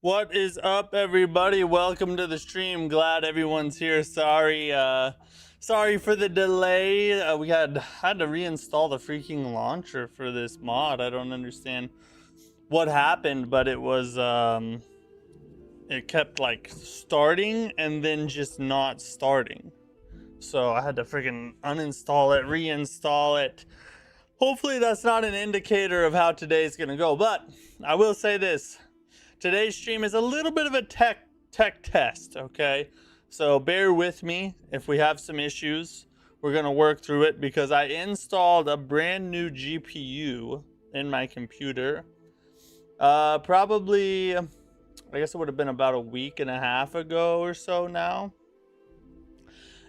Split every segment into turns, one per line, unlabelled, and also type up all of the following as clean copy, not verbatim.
What is up, everybody? Welcome to the stream. Glad everyone's here. Sorry for the delay. We had to reinstall the freaking launcher for this mod. I don't understand what happened, but it was it kept like starting and then just not starting. So I had to freaking uninstall it, reinstall it. Hopefully that's not an indicator of how today's gonna go, but I will say this. Today's stream is a little bit of a tech test, okay? So bear with me if we have some issues. We're gonna work through it because I installed a brand new GPU in my computer. Probably, I guess it would have been about a week and a half ago or so now.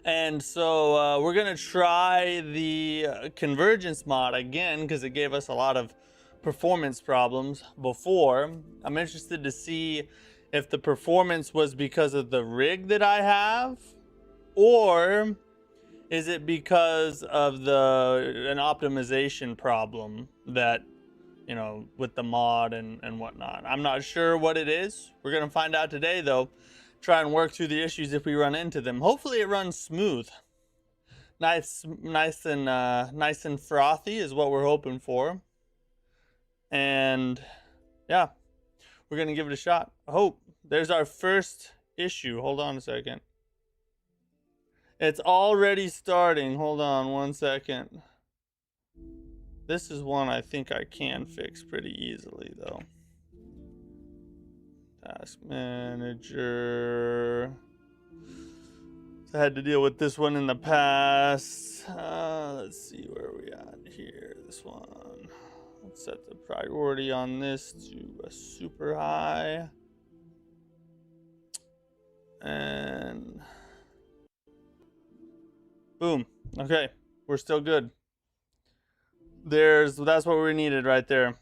And so we're gonna try the Convergence mod again because it gave us a lot of performance problems before. I'm interested to see if the performance was because of the rig that I have, or is it because of an optimization problem that, you know, with the mod and whatnot. I'm not sure what it is. We're gonna find out today though. Try and work through the issues if we run into them. Hopefully it runs smooth. Nice and frothy is what we're hoping for. And yeah, we're gonna give it a shot. I hope. There's our first issue. Hold on a second. It's already starting. Hold on one second. This is one I think I can fix pretty easily though. Task manager. I had to deal with this one in the past. Let's see where we at here. This one. Let's set the priority on this to a super high. And boom. Okay, we're still good. That's what we needed right there.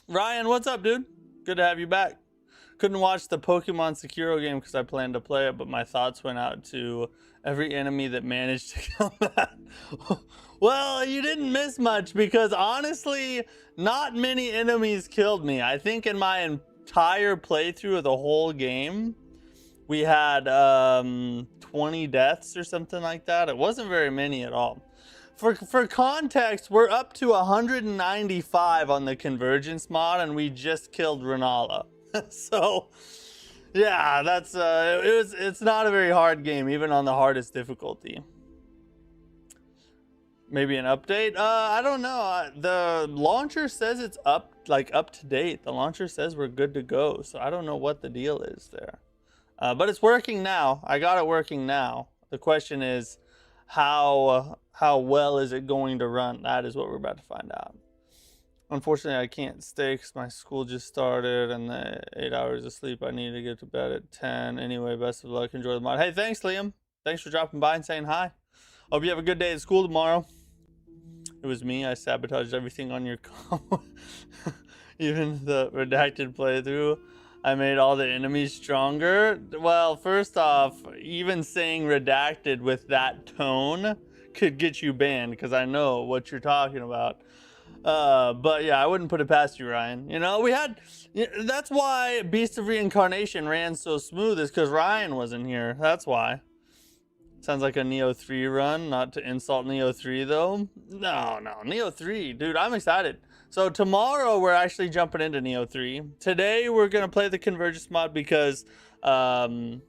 Ryan, what's up, dude? Good to have you back. Couldn't watch the Pokemon Sekiro game because I planned to play it, but my thoughts went out to every enemy that managed to kill that. Well, you didn't miss much because honestly, not many enemies killed me. I think in my entire playthrough of the whole game, we had 20 deaths or something like that. It wasn't very many at all. For context, we're up to 195 on the Convergence mod, and we just killed Renala. So, yeah, that's it's not a very hard game, even on the hardest difficulty. Maybe an update? I don't know. The launcher says it's up to date. The launcher says we're good to go, so I don't know what the deal is there. But it's working now. I got it working now. The question is, how well is it going to run? That is what we're about to find out. Unfortunately, I can't stay because my school just started and the 8 hours of sleep I need to get to bed at 10. Anyway, best of luck. Enjoy the mod. Hey, thanks, Liam. Thanks for dropping by and saying hi. Hope you have a good day at school tomorrow. It was me. I sabotaged everything on your call. Even the redacted playthrough. I made all the enemies stronger. Well, first off, even saying redacted with that tone could get you banned because I know what you're talking about. But yeah, I wouldn't put it past you, Ryan. You know, that's why Beast of Reincarnation ran so smooth, is because Ryan wasn't here. That's why. Sounds like a Neo 3 run, not to insult Neo 3 though. No, Neo 3, dude, I'm excited. So tomorrow we're actually jumping into Neo 3. Today we're gonna play the Convergence mod because some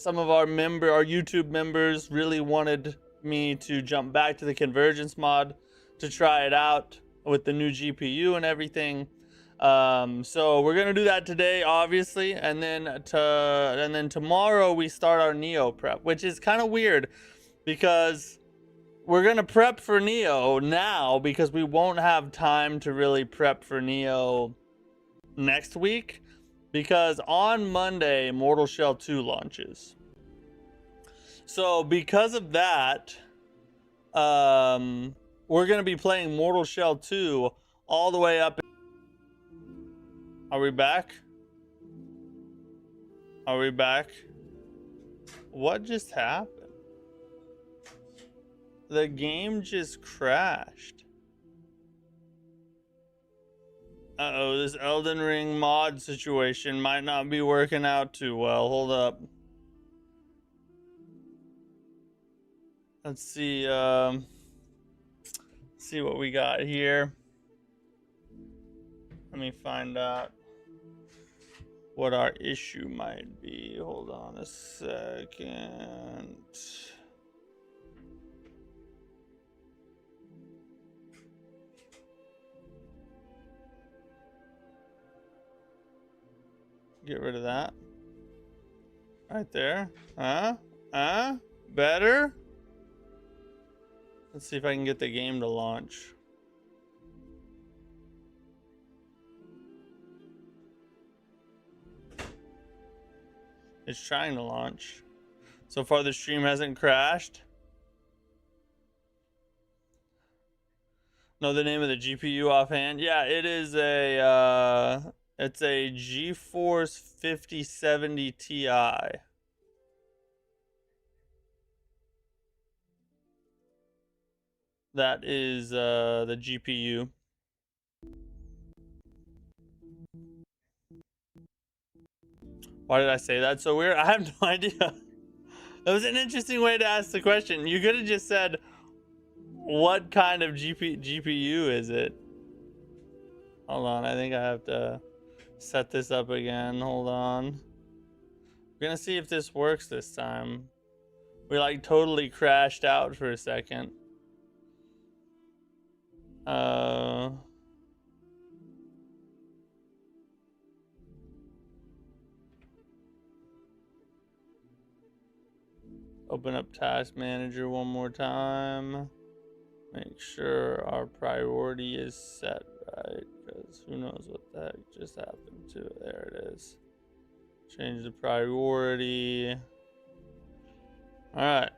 of our YouTube members really wanted me to jump back to the Convergence mod to try it out with the new GPU and everything. So we're gonna do that today, obviously, and then tomorrow we start our Neo prep, which is kind of weird because we're gonna prep for Neo now because we won't have time to really prep for Neo next week because on Monday Mortal Shell 2 launches. So because of that, we're gonna be playing Mortal Shell 2 all the way up. Are we back? Are we back? What just happened? The game just crashed. Uh-oh, this Elden Ring mod situation might not be working out too well. Hold up. Let's see what we got here. Let me find out what our issue might be. Hold on a second. Get rid of that. Right there. Better? Let's see if I can get the game to launch. It's trying to launch. So far the stream hasn't crashed. Know the name of the GPU offhand? Yeah, it is a it's a GeForce 5070 Ti. That is the GPU. Why did I say that so weird? I have no idea. That was an interesting way to ask the question. You could have just said, what kind of GPU is it? Hold on, I think I have to set this up again. Hold on. We're gonna see if this works this time. We like totally crashed out for a second. Open up Task Manager one more time. Make sure our priority is set right, because who knows what the heck just happened to it. There it is. Change the priority. All right.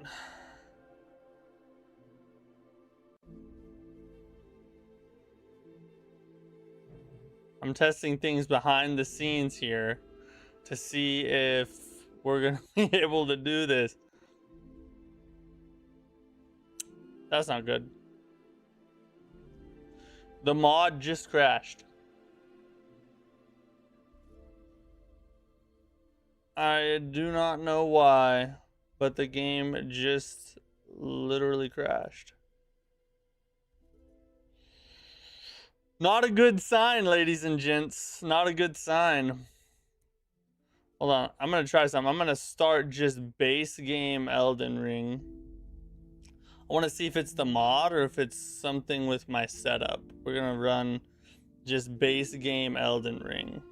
I'm testing things behind the scenes here to see if we're gonna be able to do this. That's not good. The mod just crashed. I do not know why, but the game just literally crashed. Not a good sign, ladies and gents. Not a good sign. Hold on. I'm going to try something. I'm going to start just base game Elden Ring. I want to see if it's the mod or if it's something with my setup. We're going to run just base game Elden Ring.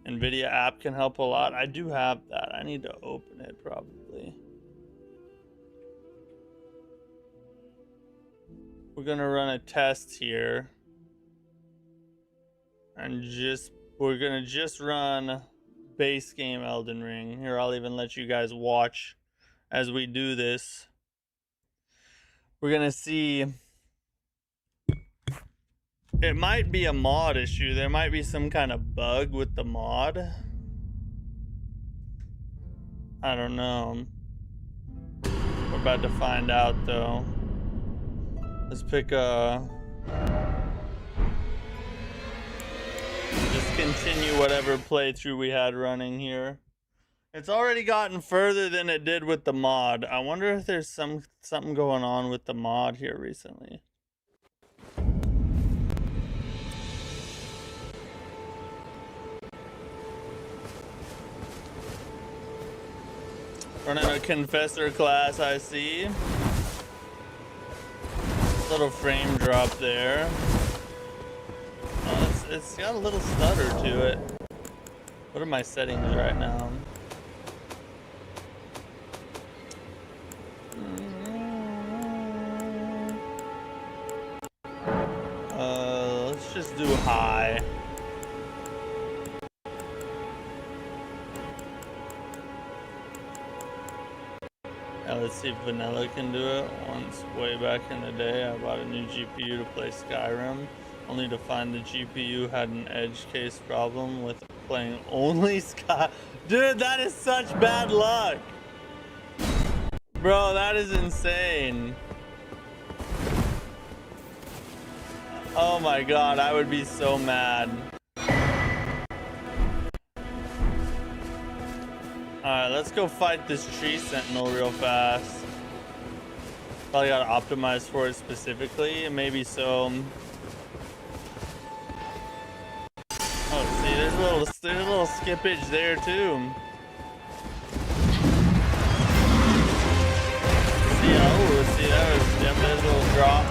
NVIDIA app can help a lot. I do have that. I need to open it probably. We're going to run a test here. And we're going to just run base game Elden Ring. Here, I'll even let you guys watch as we do this. We're gonna see. It might be a mod issue. There might be some kind of bug with the mod. I don't know. We're about to find out though. Let's pick a. Just continue whatever playthrough we had running here. It's already gotten further than it did with the mod. I wonder if there's something going on with the mod here recently. Running a confessor class, I see. Little frame drop there. Oh, it's got a little stutter to it. What are my settings right now? Let's just do high. Now let's see if vanilla can do it. Once way back in the day, I bought a new GPU to play Skyrim, only to find the GPU had an edge case problem with playing only Sky. Dude, that is such bad luck. Bro, that is insane. Oh my god, I would be so mad. Alright, let's go fight this tree sentinel real fast. Probably gotta optimize for it specifically, and maybe so. Oh, see, there's a little skippage there too. See, oh, see, there's a little drop.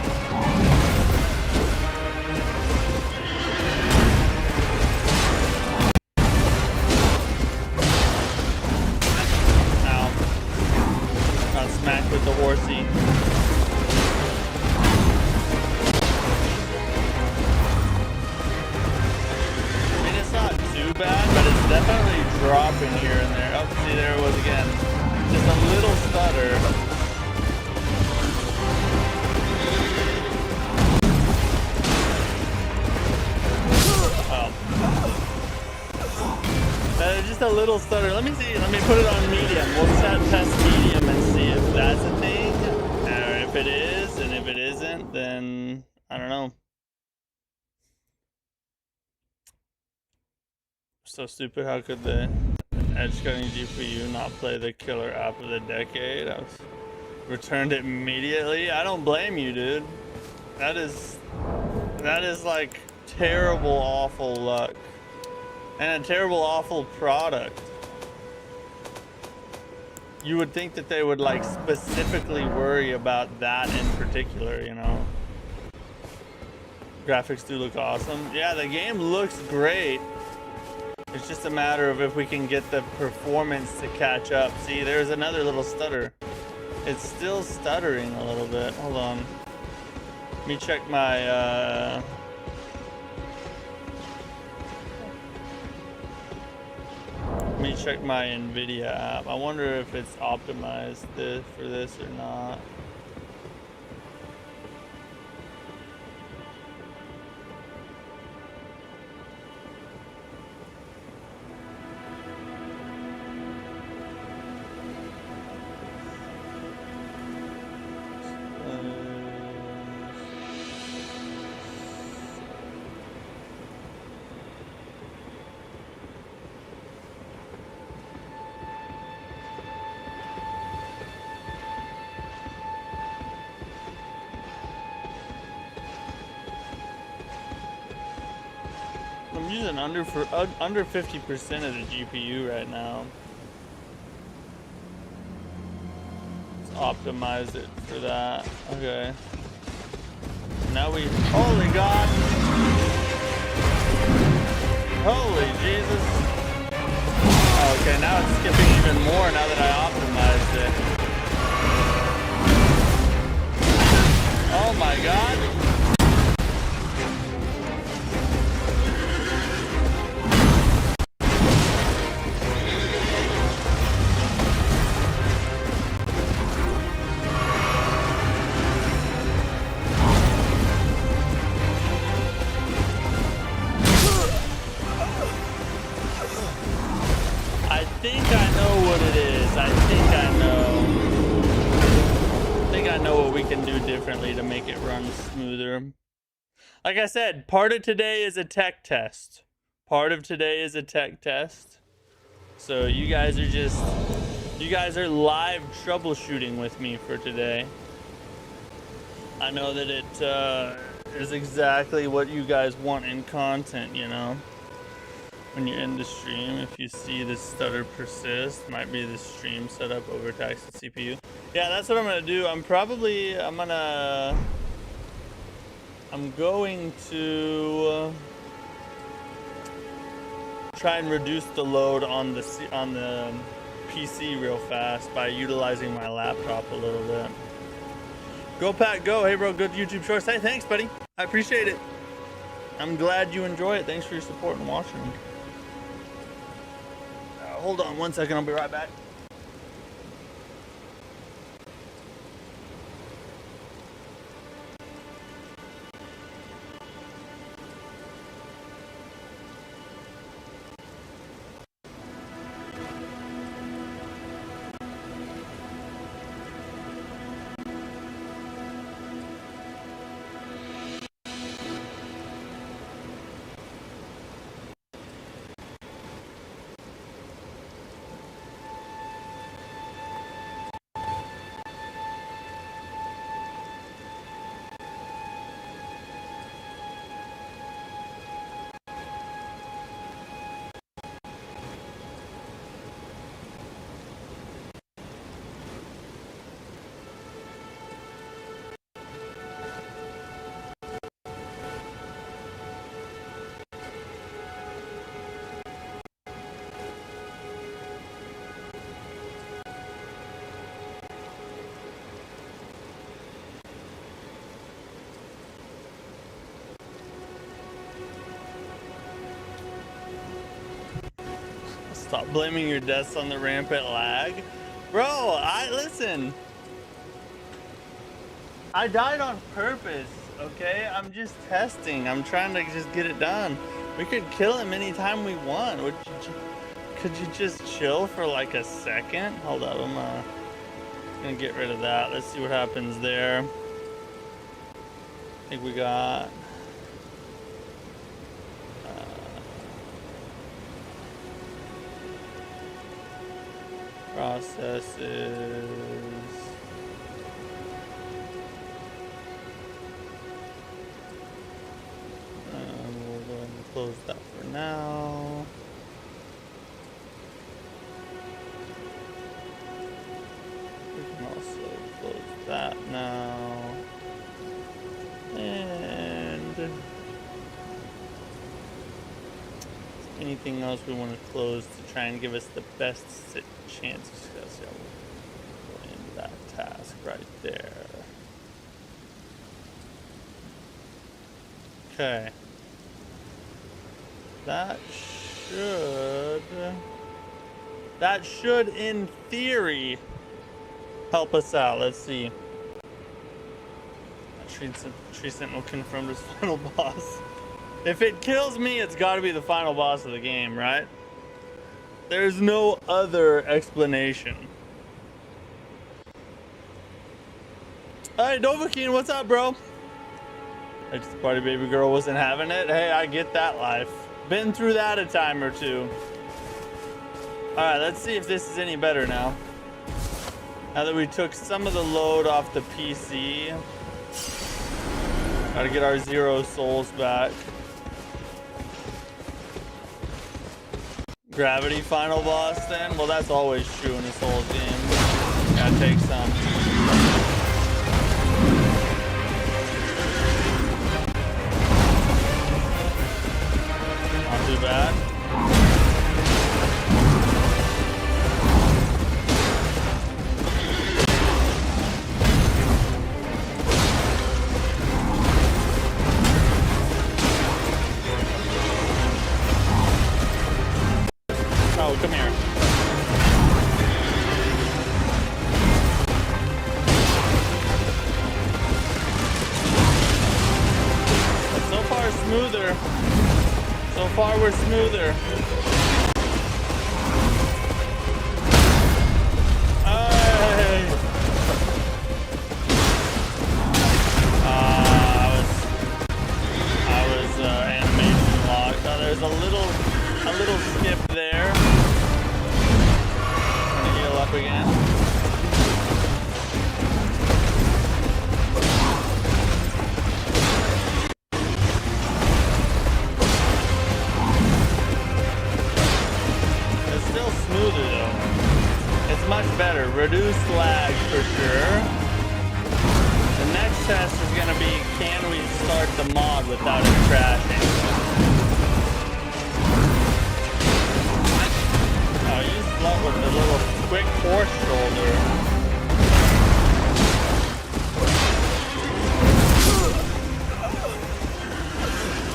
Smacked with the horsey. I mean, it's not too bad, but it's definitely dropping here and there. Oh, see, there it was again. Just a little stutter. Oh. Just a little stutter. Let me see. Let me put it on medium. We'll test medium and see if that's a thing, or if it is, and if it isn't, then I don't know. So stupid. How could the edge cutting GPU not play the killer app of the decade? I was returned it immediately. I don't blame you, dude. That is like terrible, awful luck. And a terrible, awful product. You would think that they would like specifically worry about that in particular, you know. Graphics do look awesome. Yeah, the game looks great. It's just a matter of if we can get the performance to catch up. See, there's another little stutter. It's still stuttering a little bit. Hold on. Let me check my Let me check my NVIDIA app. I wonder if it's optimized for this or not. I'm using under 50% of the GPU right now. Let's optimize it for that. Okay. Now we, holy God. Holy Jesus. Okay, now it's skipping even more now that I optimized it. Oh my God. Differently to make it run smoother. Like I said, part of today is a tech test. Part of today is a tech test. So you guys are live troubleshooting with me for today. I know that it is exactly what you guys want in content, you know. When you're in the stream, if you see the stutter persist, might be the stream setup overtaxed the CPU. Yeah, that's what I'm gonna do. I'm going to try and reduce the load on the PC real fast by utilizing my laptop a little bit. Go Pat, go! Hey bro, good YouTube shorts. Hey, thanks, buddy. I appreciate it. I'm glad you enjoy it. Thanks for your support and watching. Hold on one second, I'll be right back. Stop blaming your deaths on the rampant lag. Bro, listen. I died on purpose, okay? I'm just testing. I'm trying to just get it done. We could kill him anytime we want. Could you just chill for like a second? Hold up, I'm gonna get rid of that. Let's see what happens there. I think we got processes. We'll go ahead and close that for now. We can also close that now. And anything else we want to close to try and give us the best chance of success? Yeah, we'll go into that task right there. Okay. That should in theory help us out. Let's see. Tree Sentinel confirmed as final boss. If it kills me, it's got to be the final boss of the game, right? There's no other explanation. Hey, Dovahkiin, what's up, bro? It's party baby girl wasn't having it. Hey, I get that life. Been through that a time or two. All right, let's see if this is any better now. Now that we took some of the load off the PC. Gotta get our 0 souls back. Gravity final boss then? Well, that's always true in this whole game. Gotta take some. Not too bad. Oh, come here. So far, smoother. So far, we're smoother. Hey. I was animation locked. There's a little skip there. Gonna heal up again. It's still smoother though. It's much better. Reduced lag for sure. The next test is gonna be, can we start the mod without it crashing? With a little quick horse shoulder.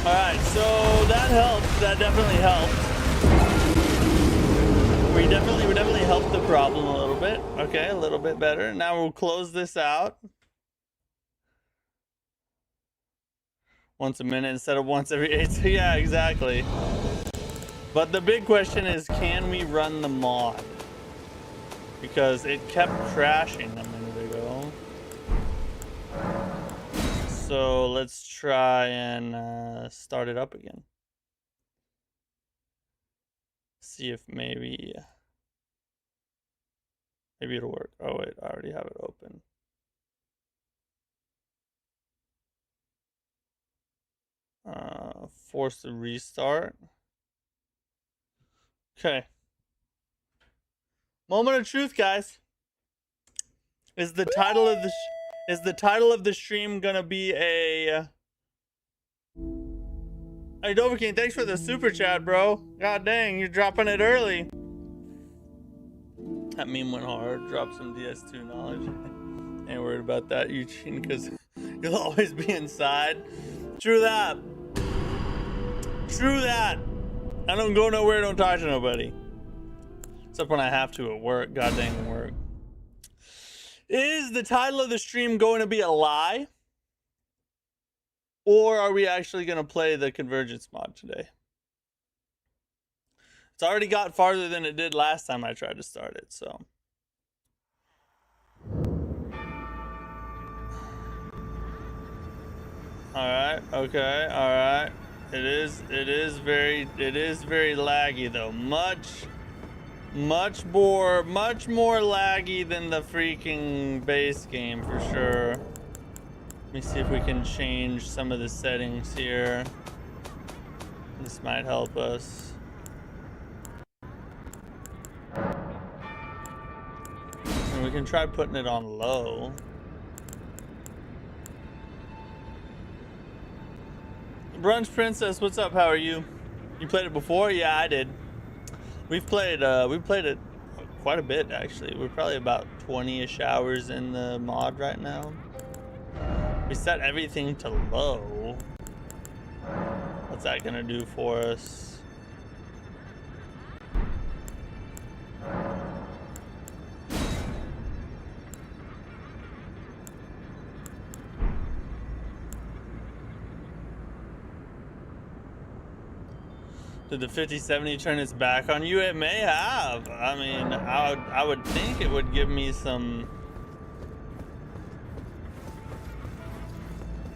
Alright, so that helped. That definitely helped. We definitely helped the problem a little bit. Okay, a little bit better. Now we'll close this out. Once a minute instead of once every 8. So yeah, exactly. But the big question is, can we run the mod? Because it kept crashing a minute ago. So let's try and start it up again. See if maybe it'll work. Oh wait, I already have it open. Force the restart. Okay. Moment of truth, guys. Is the title of the stream gonna be a? Hey, Dovahkiin, thanks for the super chat, bro. God dang, you're dropping it early. That meme went hard. Drop some DS2 knowledge. Ain't worried about that, Eugene, because you'll always be inside. True that. True that. I don't go nowhere, don't talk to nobody. Except when I have to at work. God dang work. Is the title of the stream going to be a lie? Or are we actually going to play the Convergence mod today? It's already got farther than it did last time I tried to start it, so. Alright, okay, alright. It is very laggy though. Much more laggy than the freaking base game for sure. Let me see if we can change some of the settings here. This might help us. And we can try putting it on low. Brunch Princess, what's up? How are you? You played it before? Yeah, I did. We played it quite a bit actually. We're probably about 20-ish hours in the mod right now. We set everything to low. What's that gonna do for us? Did the 5070 turn its back on you? It may have. I mean, I would think it would give me some.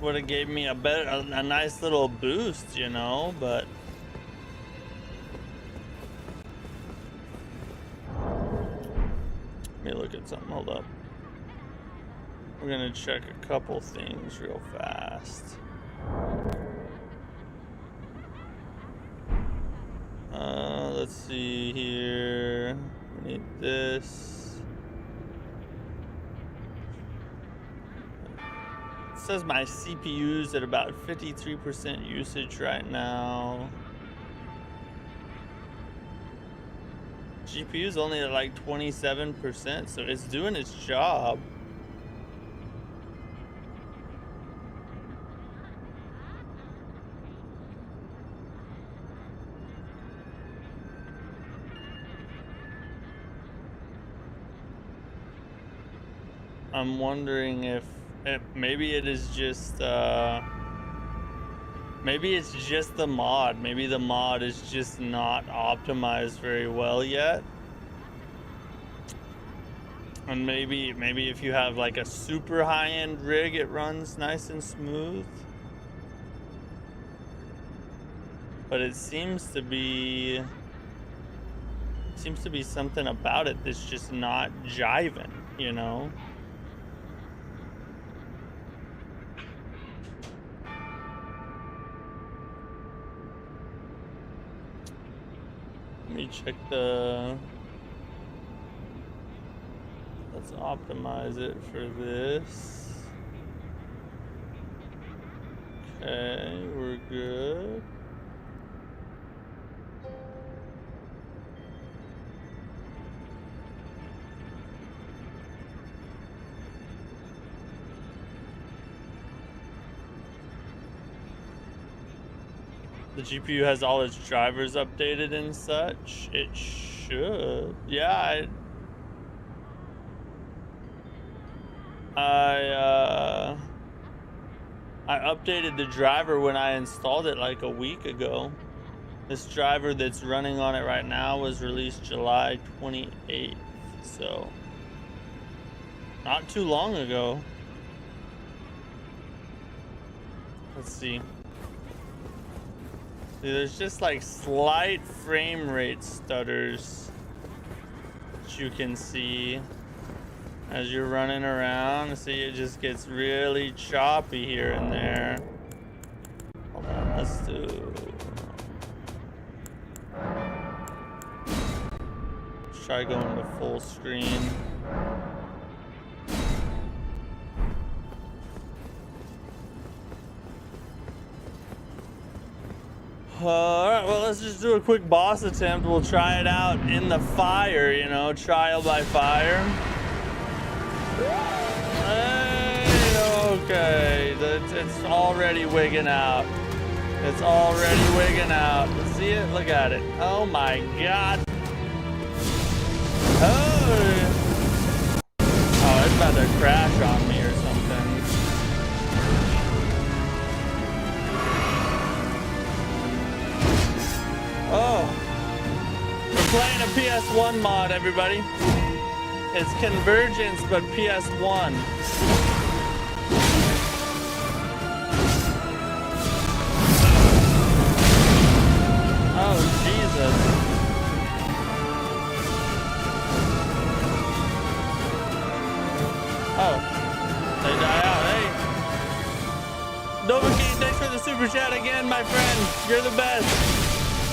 Would have gave me a nice little boost, you know, but. Let me look at something. Hold up. We're gonna check a couple things real fast. Let's see here. We need this. It says my CPU's at about 53% usage right now. GPU's only at like 27%, so it's doing its job. I'm wondering if maybe it is just maybe it's just the mod. Maybe the mod is just not optimized very well yet. And maybe if you have like a super high-end rig, it runs nice and smooth. But it seems to be something about it that's just not jiving, you know? Let me check let's optimize it for this. Okay, we're good. The GPU has all its drivers updated and such. It should. Yeah, I updated the driver when I installed it like a week ago. This driver that's running on it right now was released July 28th, so not too long ago. Let's see. There's just like slight frame rate stutters that you can see as you're running around. See, it just gets really choppy here and there. Hold on, let's try going to full screen. Alright, well, let's just do a quick boss attempt. We'll try it out in the fire, you know, trial by fire. Hey, okay, it's already wigging out. It's already wigging out. See it? Look at it. Oh my god. crash on me or something. Oh, we're playing a PS1 mod, everybody. It's Convergence, but PS1. Oh, Jesus. Oh, they die out. Hey, Novocaine, thanks for the super chat again, my friend. You're the best.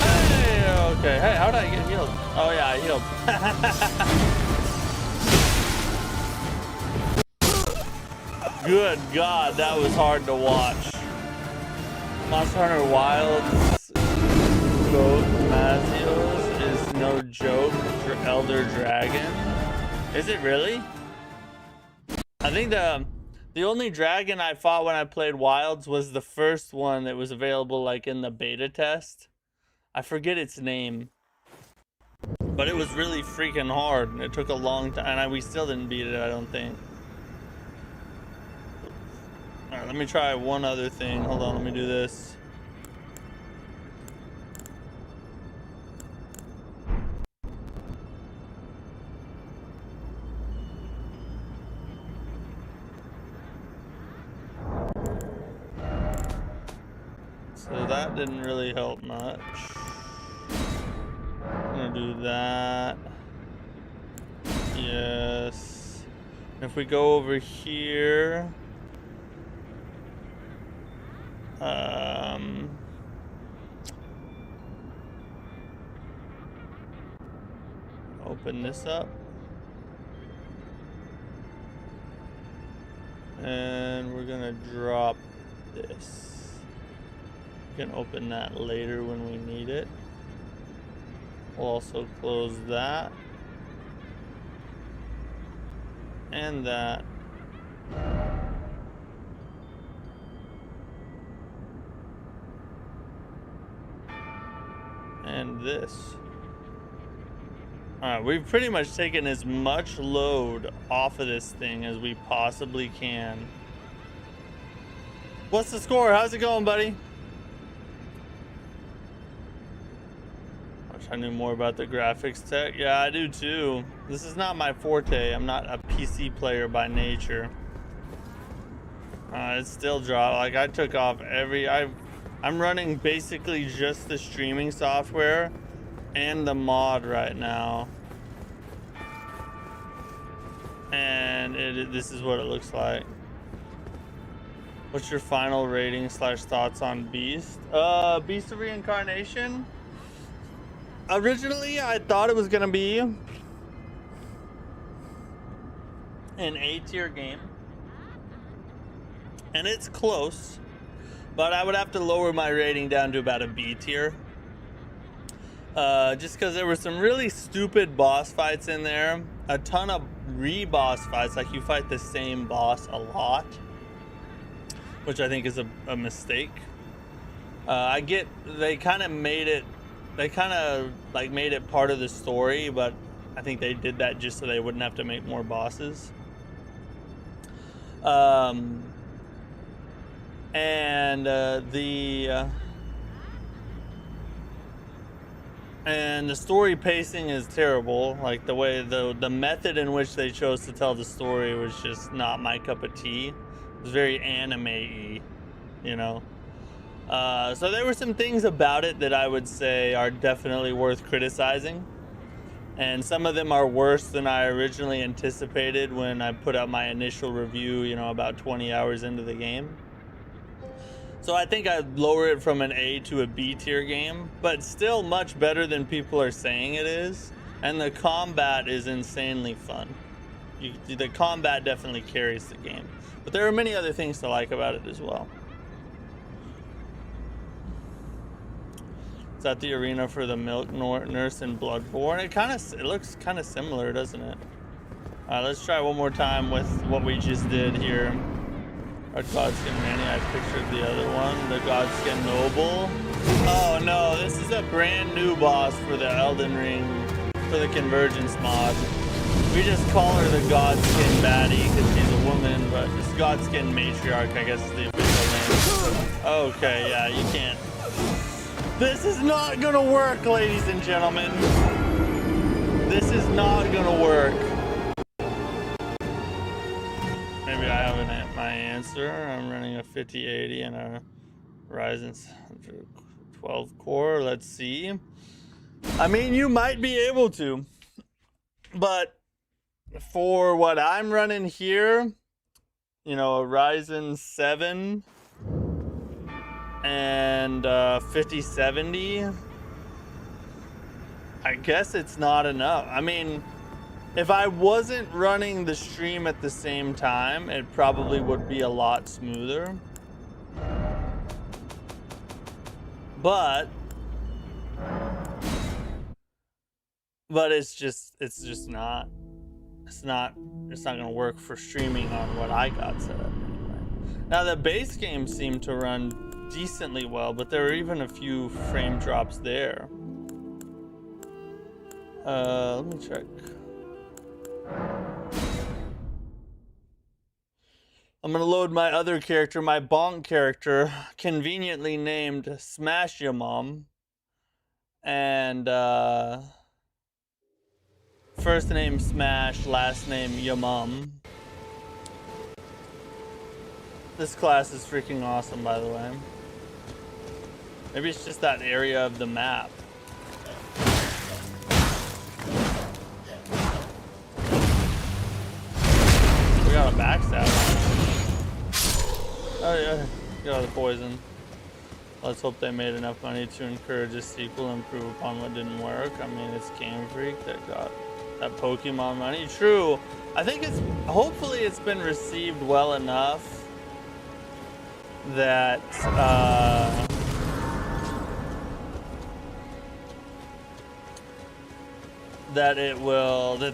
Hey, okay. Hey, how did I get healed? Oh yeah, I healed. Good God, that was hard to watch. Monster Hunter Wilds Goat Mazios is no joke for Elder Dragon. Is it really? I think the only dragon I fought when I played Wilds was the first one that was available like in the beta test. I forget its name. But it was really freaking hard and it took a long time and we still didn't beat it, I don't think. Alright, let me try one other thing. Hold on, let me do this. So that didn't really help much. I'm gonna do that. Yes. If we go over here, open this up. And we're gonna drop this. We can open that later when we need it. We'll also close that. And that. And this. Alright, we've pretty much taken as much load off of this thing as we possibly can. What's the score? How's it going, buddy? I wish I knew more about the graphics tech. Yeah, I do too. This is not my forte. I'm not a PC player by nature. It still dropped. Like I took off I'm running basically just the streaming software and the mod right now. And this is what it looks like. What's your final rating / thoughts on Beast? Beast of Reincarnation? Originally, I thought it was gonna be an A-tier game. And it's close. But I would have to lower my rating down to about a B tier. Just because there were some really stupid boss fights in there. A ton of re-boss fights, like you fight the same boss a lot. Which I think is a mistake. I get, they kind of made it part of the story, but I think they did that just so they wouldn't have to make more bosses. And the story pacing is terrible. Like the way the method in which they chose to tell the story was just not my cup of tea. It was very anime-y, you know. So there were some things about it that I would say are definitely worth criticizing. And some of them are worse than I originally anticipated when I put out my initial review, you know, about 20 hours into the game. So I think I'd lower it from an A to a B tier game, but still much better than people are saying it is. And the combat is insanely fun. The combat definitely carries the game. But there are many other things to like about it as well. Is that the arena for the Milk Nurse in Bloodborne? It looks kind of similar, doesn't it? Let's try one more time with what we just did here. Our Godskin Manny, I pictured the other one, the Godskin Noble. Oh no, this is a brand new boss for the Elden Ring, for the Convergence mod. We just call her the Godskin baddie because she's a gentlemen, but it's Godskin Matriarch, I guess is the official name. Okay, yeah, you can't. This is not gonna work, ladies and gentlemen. This is not gonna work. Maybe I have my answer. I'm running a 5080 and a Ryzen 12 core. Let's see. I mean, you might be able to, but for what I'm running here, you know, a Ryzen 7 and 5070, I guess it's not enough. I mean, if I wasn't running the stream at the same time, it probably would be a lot smoother. But it's just not. It's not gonna work for streaming on what I got set up anyway. Now the base game seemed to run decently well, but there were even a few frame drops there. Let me check. I'm gonna load my other character, my bonk character, conveniently named Smash Ya Mom. And first name Smash, last name Ya Mom. This class is freaking awesome, by the way. Maybe it's just that area of the map. We got a backstab. Oh yeah, got the poison. Let's hope they made enough money to encourage a sequel and improve upon what didn't work. I mean, it's Game Freak that got that Pokemon money. True. I think hopefully it's been received well enough that that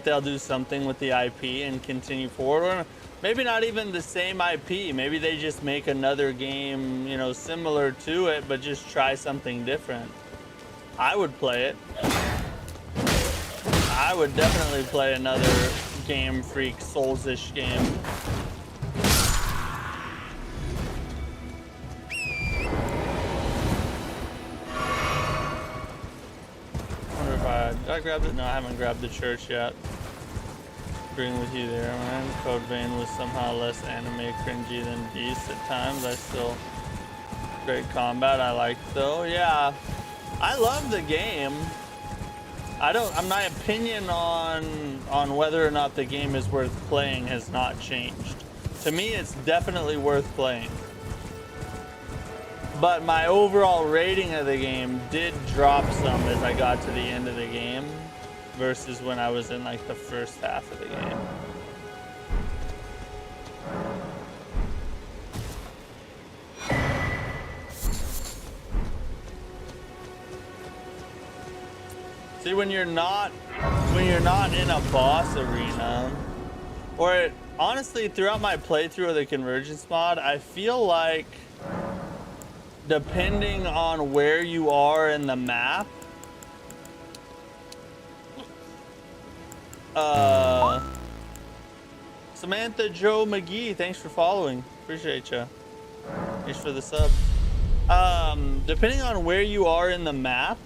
they'll do something with the IP and continue forward. Or maybe not even the same IP. Maybe they just make another game, you know, similar to it, but just try something different. I would play it. I would definitely play another Game Freak Souls-ish game. Did I grab it? No, I haven't grabbed the church yet. Agreeing with you there, man. Code Vein was somehow less anime cringy than Beast at times. I still great combat. I liked though. Yeah, I love the game. My opinion on whether or not the game is worth playing has not changed. To me, it's definitely worth playing. But my overall rating of the game did drop some as I got to the end of the game versus when I was in like the first half of the game. See, when you're not in a boss arena, or honestly throughout my playthrough of the Convergence mod, I feel like depending on where you are in the map, Samantha Joe McGee, thanks for following. Appreciate you. Thanks for the sub. Depending on where you are in the map,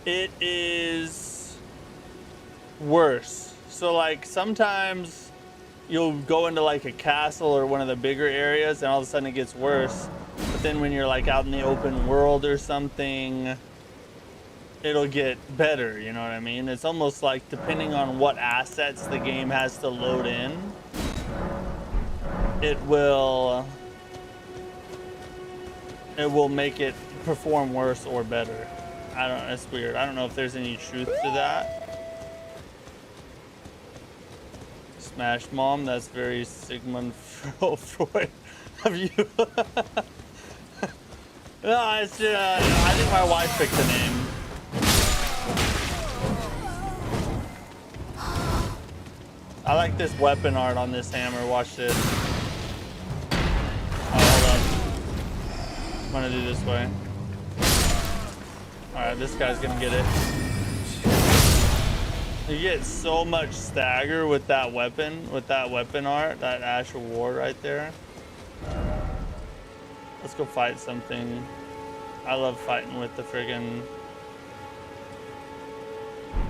it is worse. So like sometimes you'll go into like a castle or one of the bigger areas and all of a sudden it gets worse. But then when you're like out in the open world or something, it'll get better, you know what I mean? It's almost like depending on what assets the game has to load in, it will make it perform worse or better. I don't know, it's weird. I don't know if there's any truth to that. Smash Mom, that's very Sigmund Freud of you. No, it's I think my wife picked the name. I like this weapon art on this hammer. Watch this. Oh, hold up. I'm gonna do this way. Alright, this guy's gonna get it. You get so much stagger with that weapon art, that Ash of War right there. Let's go fight something. I love fighting with the friggin'...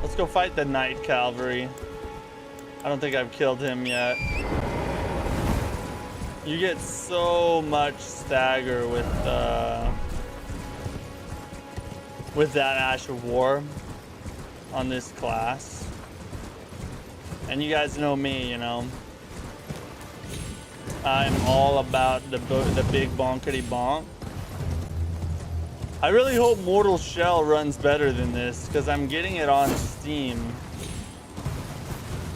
Let's go fight the Knight Cavalry. I don't think I've killed him yet. You get so much stagger with that Ash of War on this class. And you guys know me, you know. I'm all about the big bonkety bonk. I really hope Mortal Shell runs better than this, because I'm getting it on Steam.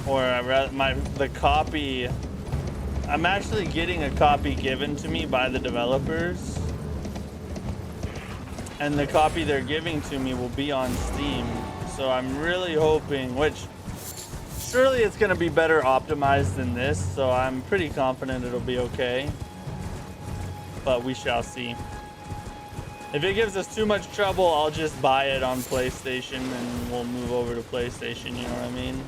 Or the copy. I'm actually getting a copy given to me by the developers. And the copy they're giving to me will be on Steam. So I'm really hoping, which surely it's going to be better optimized than this. So I'm pretty confident it'll be okay. But we shall see. If it gives us too much trouble, I'll just buy it on PlayStation and we'll move over to PlayStation, you know what I mean?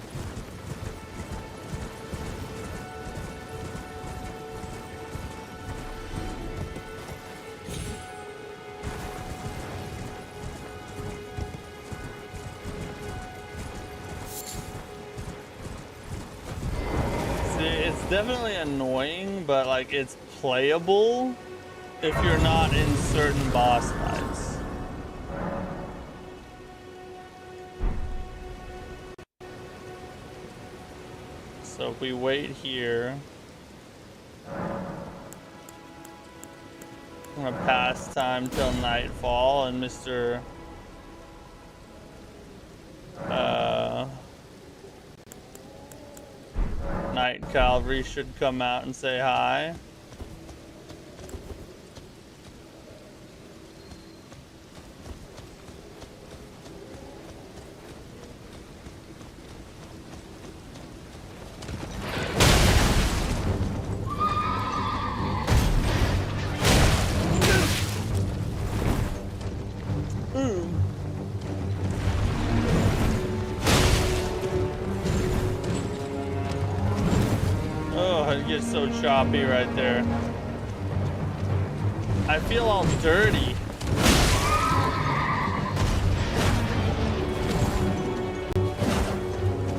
It's definitely annoying, but like it's playable if you're not in certain boss fights. So if we wait here, I'm gonna pass time till nightfall and Mr. Knight Cavalry should come out and say hi. Gets so choppy right there. I feel all dirty.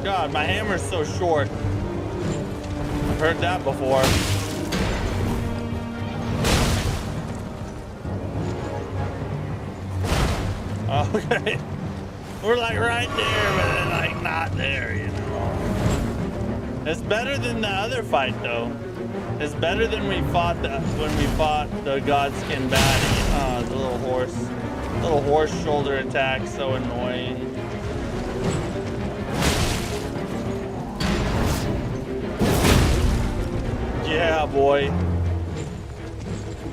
God, my hammer's so short. I've heard that before. Okay. We're like right there, but then like not there, you know. It's better than the other fight, though. It's better than when we fought the Godskin baddie. Oh, the little horse shoulder attack, so annoying. Yeah, boy.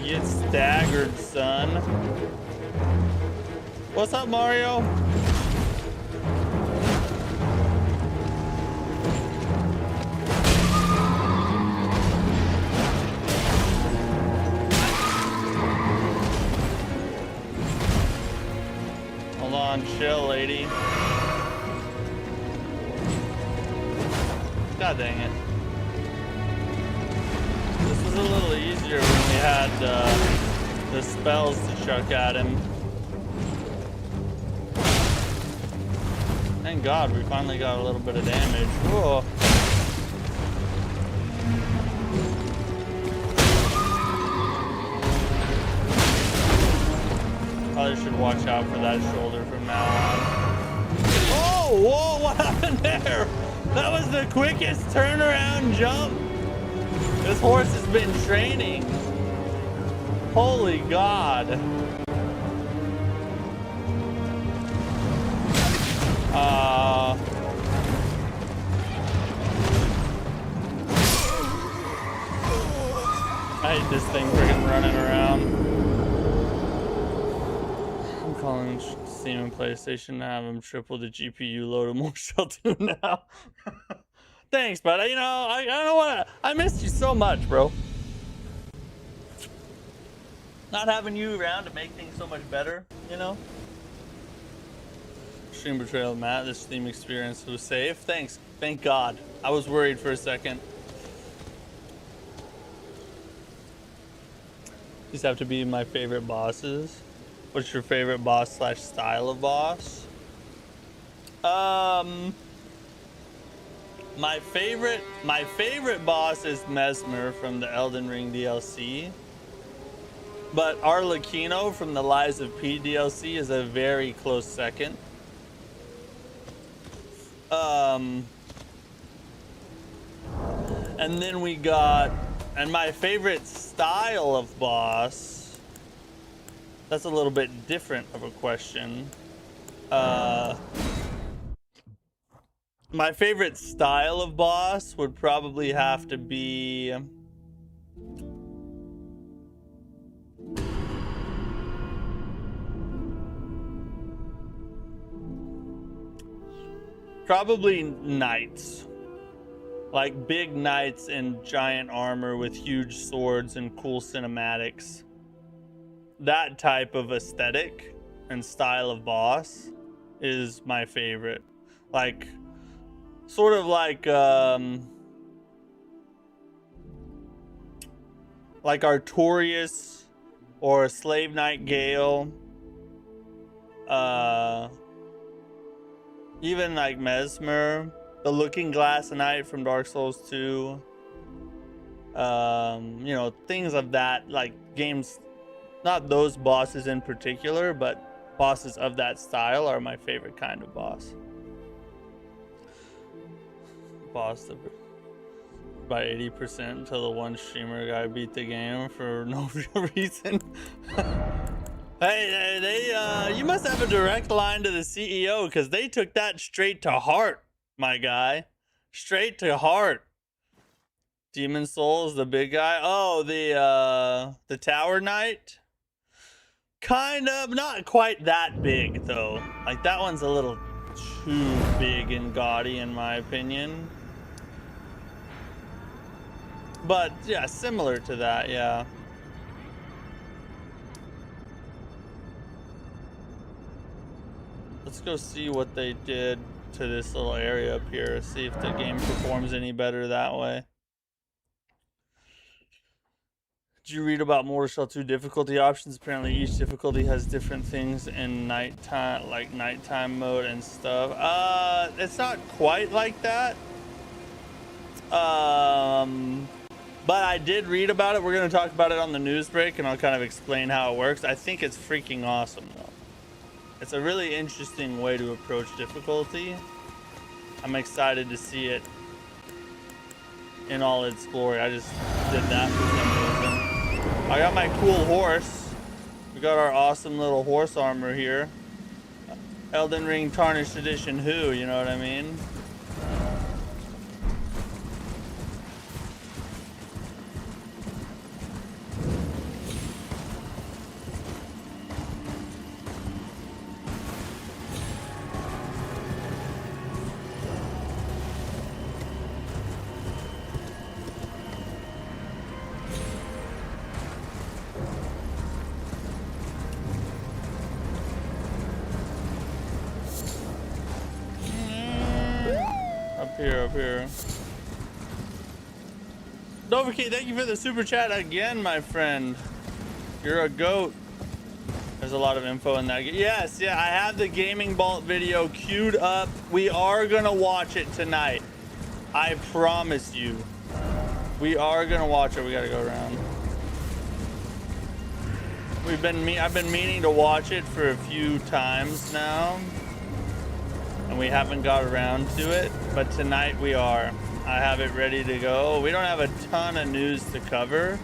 Get staggered, son. What's up, Mario? Chill, lady. God dang it. This was a little easier when we had the spells to chuck at him. Thank God we finally got a little bit of damage. Whoa. Probably should watch out for that shoulder from now on. Oh, whoa, what happened there? That was the quickest turnaround jump. This horse has been training. Holy God. I hate this thing freaking running around. Calling Steam and PlayStation to have them triple the GPU load of more Shell 2 now. Thanks, but you know, I don't want to. I missed you so much, bro. Not having you around to make things so much better, you know. Stream betrayal, Matt. This stream experience was safe. Thanks. Thank God. I was worried for a second. These have to be my favorite bosses. What's your favorite boss slash style of boss? My favorite boss is Mesmer from the Elden Ring DLC. But Arlecchino from the Lies of P DLC is a very close second. And then we got, and my favorite style of boss, that's a little bit different of a question. My favorite style of boss would probably have to be probably knights. Like big knights in giant armor with huge swords and cool cinematics. That type of aesthetic and style of boss is my favorite. Like, sort of like Artorias or Slave Knight Gale. Even like Mesmer, the Looking Glass Knight from Dark Souls 2. You know, things of that, like games, not those bosses in particular, but bosses of that style are my favorite kind of boss. Boss by 80% until the one streamer guy beat the game for no real reason. Hey, you must have a direct line to the CEO because they took that straight to heart, my guy. Straight to heart. Demon Souls, the big guy. Oh, the Tower Knight. Kind of, not quite that big though. Like that one's a little too big and gaudy in my opinion. But yeah, similar to that, yeah. Let's go see what they did to this little area up here. See if the game performs any better that way. Did you read about Mortal Shell 2 difficulty options? Apparently each difficulty has different things in nighttime, like nighttime mode and stuff. It's not quite like that. But I did read about it. We're going to talk about it on the news break and I'll kind of explain how it works. I think it's freaking awesome though. It's a really interesting way to approach difficulty. I'm excited to see it in all its glory. I just did that for some reason. I got my cool horse. We got our awesome little horse armor here. Elden Ring Tarnished Edition who, you know what I mean? Up here. Dovaki, thank you for the super chat again, my friend. You're a goat. There's a lot of info in that. Yes, yeah, I have the Gaming Vault video queued up. We are gonna watch it tonight. I promise you. We are gonna watch it. We gotta go around. I've been meaning to watch it for a few times now. And we haven't got around to it, but tonight we are. I have it ready to go. We don't have a ton of news to cover,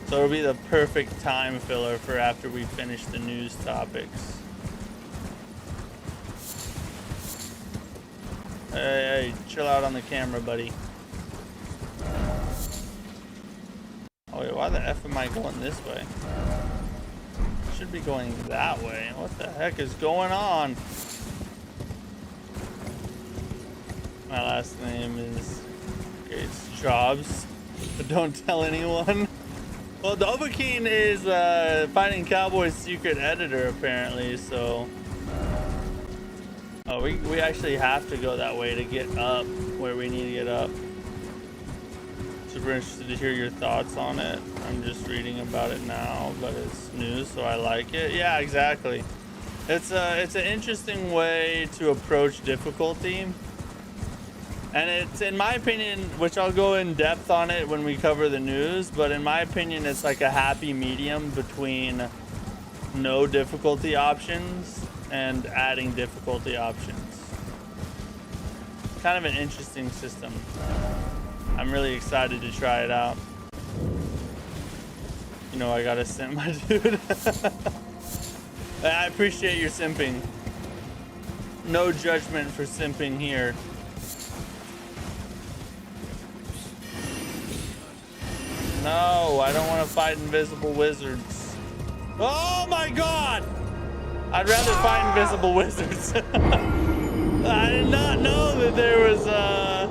so it'll be the perfect time filler for after we finish the news topics. Hey, chill out on the camera, buddy. Oh wait, why the F am I going this way? I should be going that way. What the heck is going on? My last name is it's Jobs, but don't tell anyone. Well, Dovahkiin is Fighting Cowboy's secret editor apparently, so Oh, we actually have to go that way to get up where we need to get up. Super interested to hear your thoughts on it. I'm just reading about it now, but it's news, so I like it. Yeah, exactly. It's an interesting way to approach difficulty. And it's, in my opinion, which I'll go in depth on it when we cover the news, but in my opinion, it's like a happy medium between no difficulty options and adding difficulty options. Kind of an interesting system. I'm really excited to try it out. You know, I gotta simp my dude. I appreciate your simping. No judgment for simping here. No, I don't want to fight invisible wizards. Oh my god! I'd rather fight invisible wizards. I did not know that there was I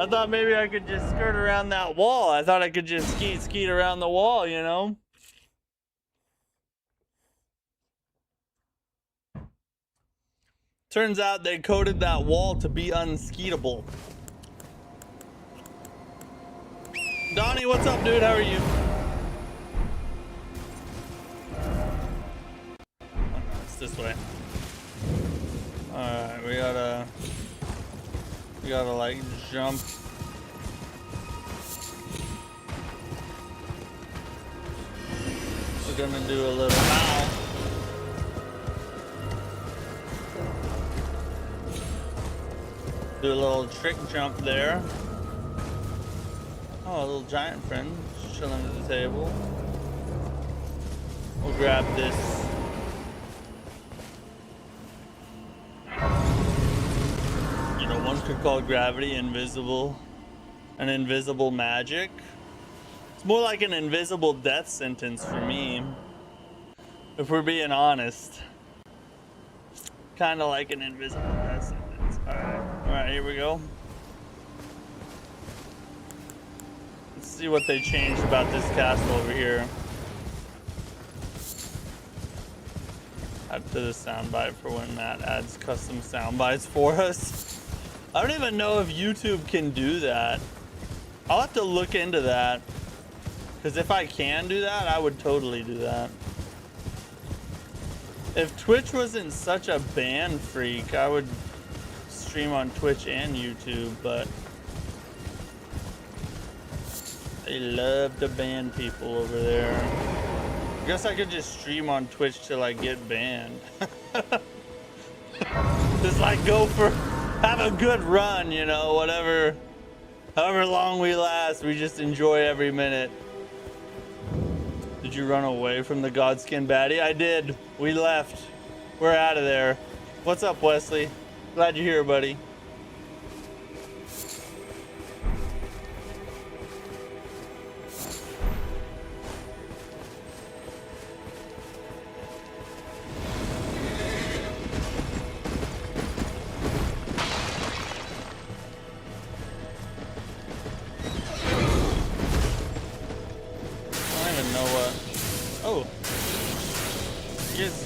thought maybe I could just skirt around that wall. I thought I could just skeet around the wall, you know? Turns out they coded that wall to be unskeetable. Donnie, what's up, dude? How are you? Oh, no, it's this way. Alright, we gotta like jump. We're gonna do a little ow. Do a little trick jump there. Oh, a little giant friend chilling at the table. We'll grab this. You know, one could call gravity invisible. An invisible magic. It's more like an invisible death sentence for me. If we're being honest. Kind of like an invisible death sentence. Alright, here we go. Let's see what they changed about this castle over here. Add to the soundbite for when Matt adds custom soundbites for us. I don't even know if YouTube can do that. I'll have to look into that. Because if I can do that, I would totally do that. If Twitch wasn't such a ban freak, I would stream on Twitch and YouTube, but they love to ban people over there. I guess I could just stream on Twitch till I get banned. Just like go for, have a good run, you know, whatever, however long we last, we just enjoy every minute. Did you run away from the Godskin baddie? I did. We left. We're out of there. What's up, Wesley? Glad you're here, buddy.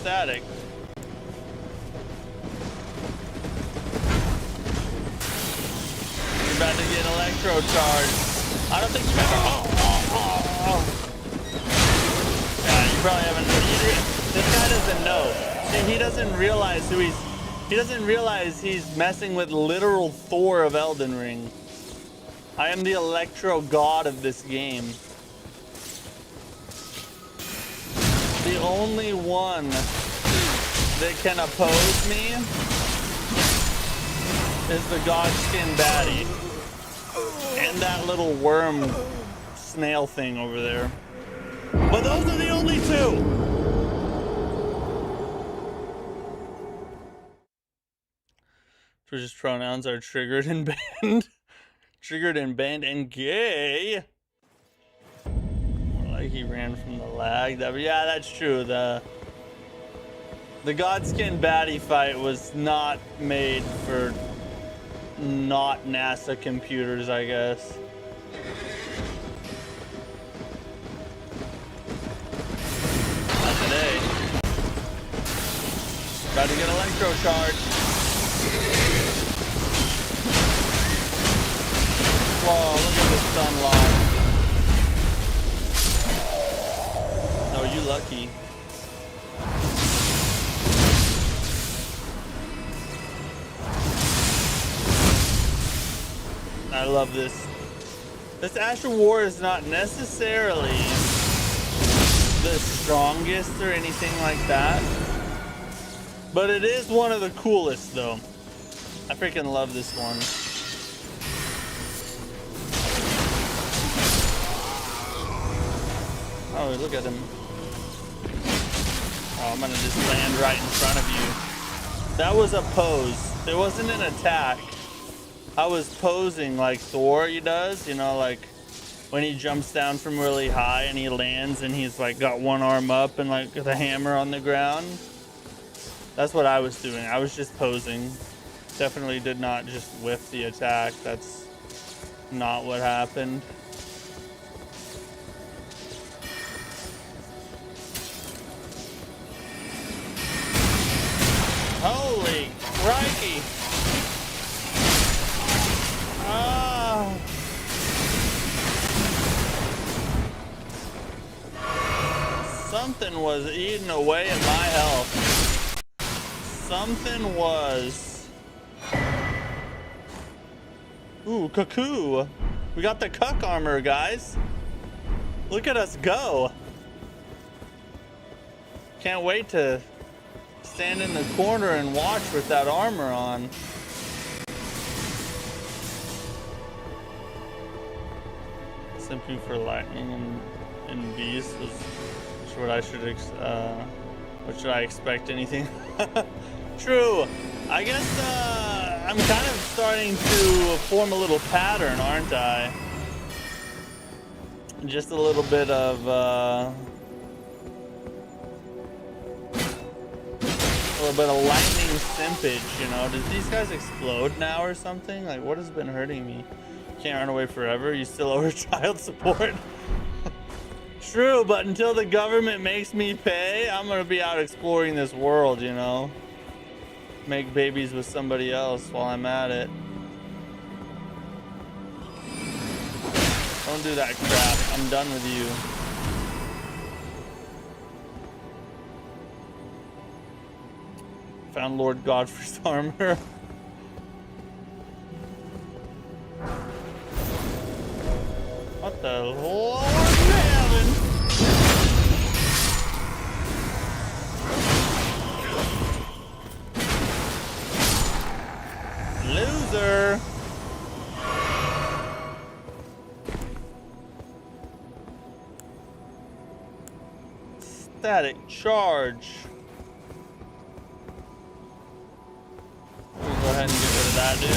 Static. You're about to get electro charged. I don't think you've ever. Yeah, you probably haven't. This guy doesn't know. See, he doesn't realize who he's. He doesn't realize he's messing with literal Thor of Elden Ring. I am the electro god of this game. The only one that can oppose me is the Godskin baddie and that little worm snail thing over there. But those are the only two. Twitch's pronouns are triggered and banned. Triggered and banned and gay. Like he ran from the lag. Yeah, that's true. The Godskin baddie fight was not made for not NASA computers, I guess. Not today. About to gonna get electro charge. Whoa, look at the stun lock. No, you lucky. I love this. This Asher War is not necessarily the strongest or anything like that, but it is one of the coolest though. I freaking love this one. Oh, look at him. Oh, I'm gonna just land right in front of you. That was a pose. It wasn't an attack. I was posing like Thor he does, you know, like when he jumps down from really high and he lands and he's like got one arm up and like the hammer on the ground. That's what I was doing. I was just posing. Definitely did not just whiff the attack. That's not what happened. Holy crikey. Ah. Something was eating away at my health. Something was. Ooh, cuckoo. We got the cuck armor, guys. Look at us go. Can't wait to stand in the corner and watch with that armor on. Simply for lightning and beast was what I should what should I expect? Anything? True. I guess I'm kind of starting to form a little pattern, aren't I? Just a little bit of lightning simpage, you know. Does these guys explode now or something? Like, what has been hurting me? Can't run away forever. You still owe child support. True, but until the government makes me pay, I'm gonna be out exploring this world, you know. Make babies with somebody else while I'm at it. Don't do that crap. I'm done with you. Found Lord Godfrey's armor. What the Lord in heaven? Loser. Static charge. We'll go ahead and get rid of that dude.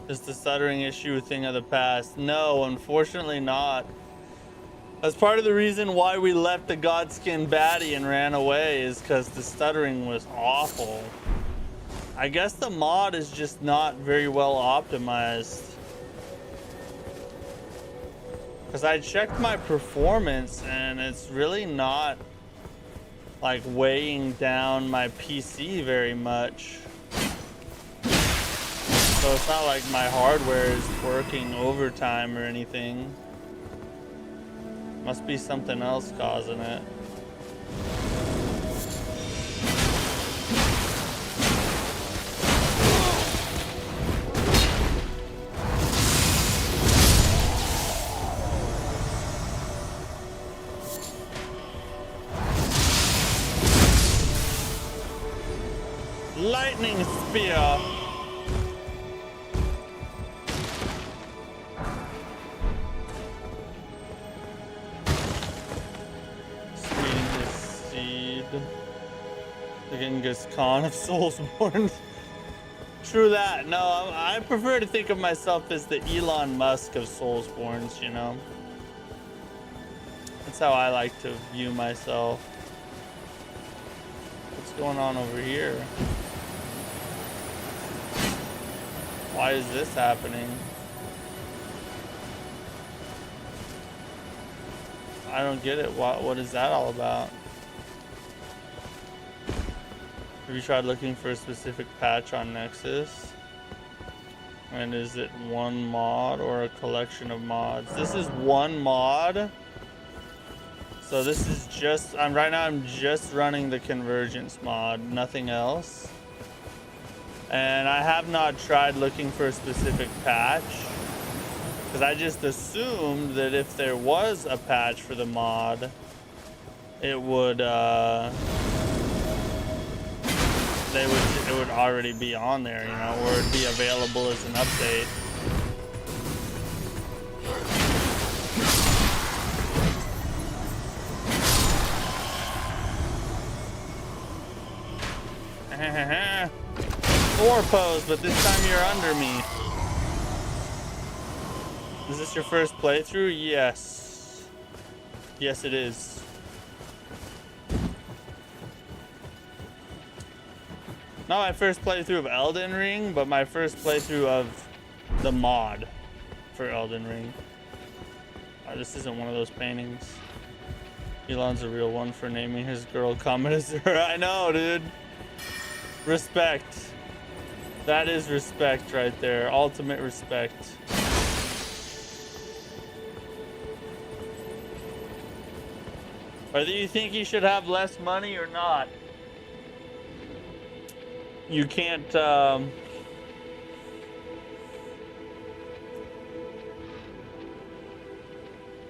Is the stuttering issue a thing of the past? No, unfortunately not. That's part of the reason why we left the Godskin baddie and ran away, is because the stuttering was awful. I guess the mod is just not very well optimized. Because I checked my performance and it's really not like weighing down my PC very much. So it's not like my hardware is working overtime or anything. Must be something else causing it. Lightning spear. The Genghis Khan of Soulsborne. True that. No, I prefer to think of myself as the Elon Musk of Soulsborns, you know? That's how I like to view myself. What's going on over here? Why is this happening? I don't get it. What is that all about? Have you tried looking for a specific patch on Nexus? And is it one mod or a collection of mods? This is one mod. So this is just, right now I'm just running the Convergence mod, nothing else. And I have not tried looking for a specific patch, because I just assumed that if there was a patch for the mod, it would it would already be on there, you know, or it'd be available as an update. Four pose, but this time you're under me. Is this your first playthrough? Yes. Yes, it is. Not my first playthrough of Elden Ring, but my first playthrough of the mod for Elden Ring. This isn't one of those paintings. Elon's a real one for naming his girl Commodore. I know, dude. Respect. That is respect right there. Ultimate respect. Whether you think you should have less money or not, you can't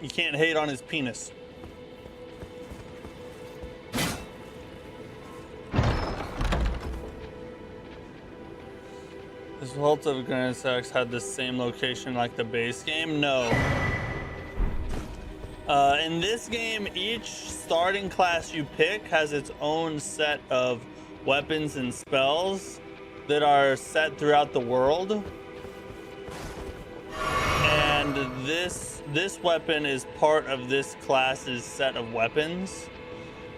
hate on his penis. This Vault of Grand Sax had the same location like the base game? No. In this game, each starting class you pick has its own set of weapons and spells that are set throughout the world. And this weapon is part of this class's set of weapons.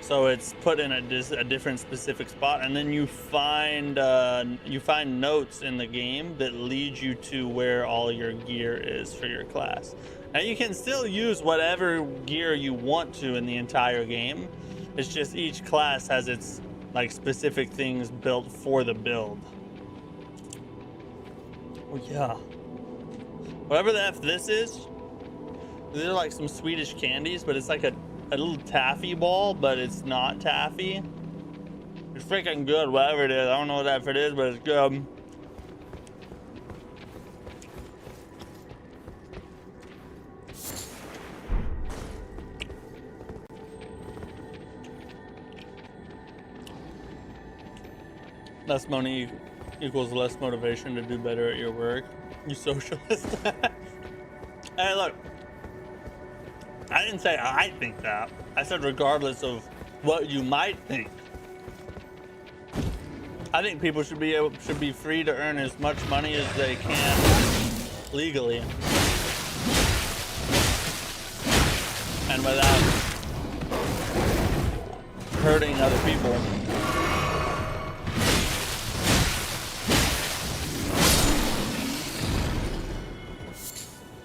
So it's put in a different specific spot, and then you find notes in the game that lead you to where all your gear is for your class. Now you can still use whatever gear you want to in the entire game. It's just each class has its like specific things built for the build. Oh yeah. Whatever the F this is, these are like some Swedish candies, but it's like a little taffy ball, but it's not taffy. It's freaking good, whatever it is. I don't know what that it is, but it's good. Less money equals less motivation to do better at your work. You socialist. Hey, look. I didn't say I think that. I said regardless of what you might think. I think people should be free to earn as much money as they can legally and without hurting other people.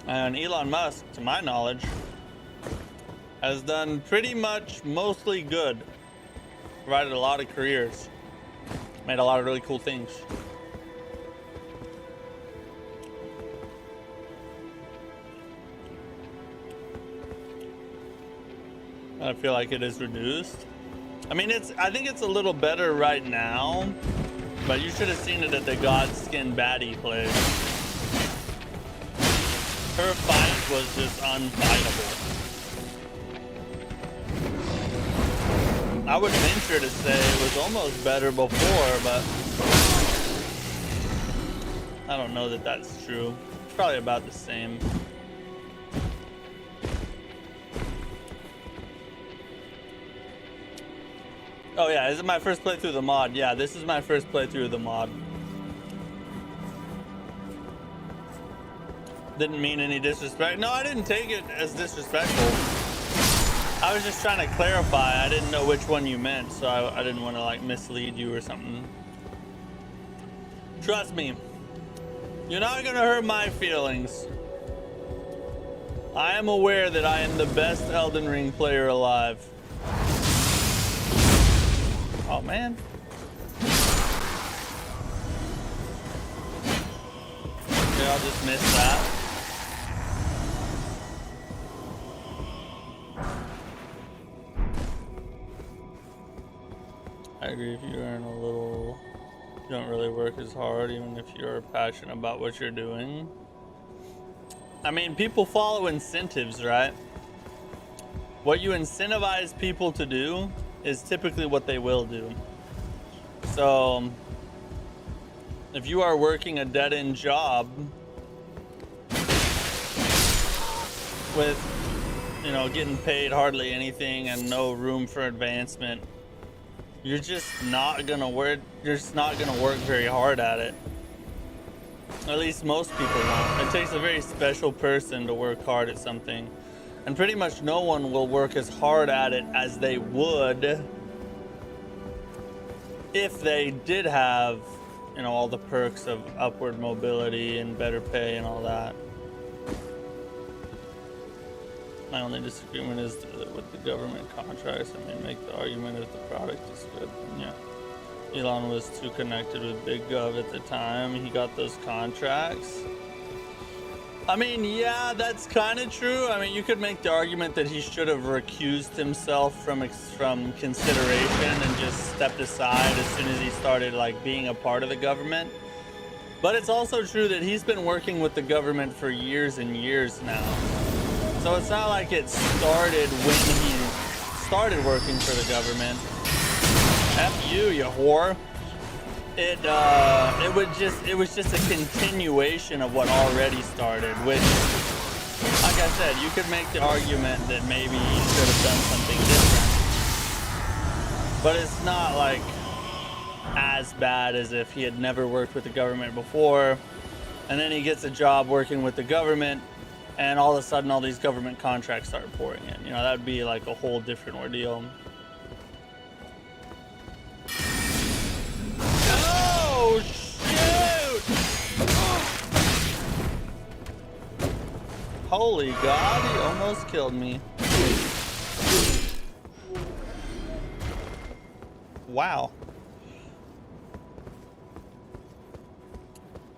And Elon Musk, to my knowledge, has done pretty much mostly good. Provided a lot of careers. Made a lot of really cool things. I feel like it is reduced. I mean, I think it's a little better right now, but you should have seen it at the Godskin baddie place. Her fight was just unfightable. I would venture to say it was almost better before, but I don't know that that's true. It's probably about the same. Oh yeah, is it my first playthrough of the mod? Yeah, this is my first playthrough of the mod. Didn't mean any disrespect. No, I didn't take it as disrespectful. I was just trying to clarify. I didn't know which one you meant, so I didn't want to like mislead you or something. Trust me, you're not gonna hurt my feelings. I am aware that I am the best Elden Ring player alive. Oh man. Maybe I'll just miss that. I agree, if you earn a little, you don't really work as hard, even if you're passionate about what you're doing. I mean, people follow incentives, right? What you incentivize people to do is typically what they will do. So if you are working a dead-end job with, you know, getting paid hardly anything and no room for advancement, you're just not gonna work. You're just not gonna work very hard at it. At least most people won't. It takes a very special person to work hard at something, and pretty much no one will work as hard at it as they would if they did have, you know, all the perks of upward mobility and better pay and all that. My only disagreement is with the government contracts. I mean, make the argument if the product is good. Yeah. Elon was too connected with Big Gov at the time. He got those contracts. I mean, yeah, that's kind of true. I mean, you could make the argument that he should have recused himself from consideration and just stepped aside as soon as he started like being a part of the government. But it's also true that he's been working with the government for years and years now. So it's not like it started when he started working for the government. F you whore. It was just a continuation of what already started, which, like I said, you could make the argument that maybe he should have done something different. But it's not like as bad as if he had never worked with the government before, and then he gets a job working with the government, and all of a sudden all these government contracts start pouring in. You know, that would be like a whole different ordeal. Oh, shoot! Holy God, he almost killed me. Wow.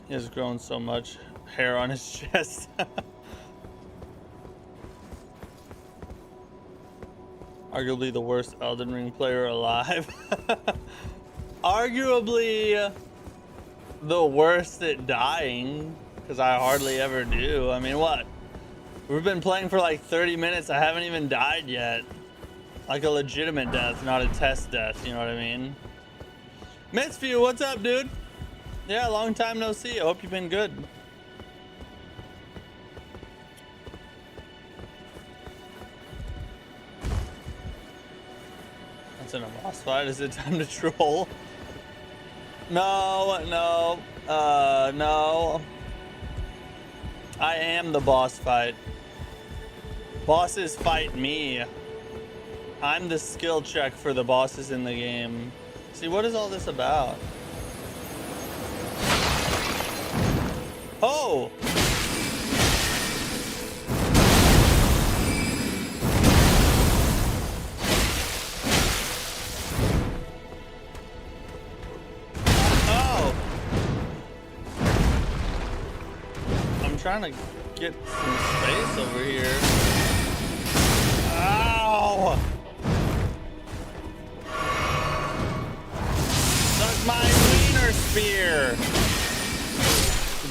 He has grown so much hair on his chest. Arguably the worst Elden Ring player alive. Arguably the worst at dying, because I hardly ever do. I mean, what? We've been playing for like 30 minutes. I haven't even died yet. Like a legitimate death, not a test death, you know what I mean? Mitzview, what's up, dude? Yeah, long time no see. I hope you've been good. That's in a boss fight. Is it time to troll? No, no, no. I am the boss fight. Bosses fight me. I'm the skill check for the bosses in the game. See, what is all this about? Oh! Trying to get some space over here. Ow! Suck my wiener spear!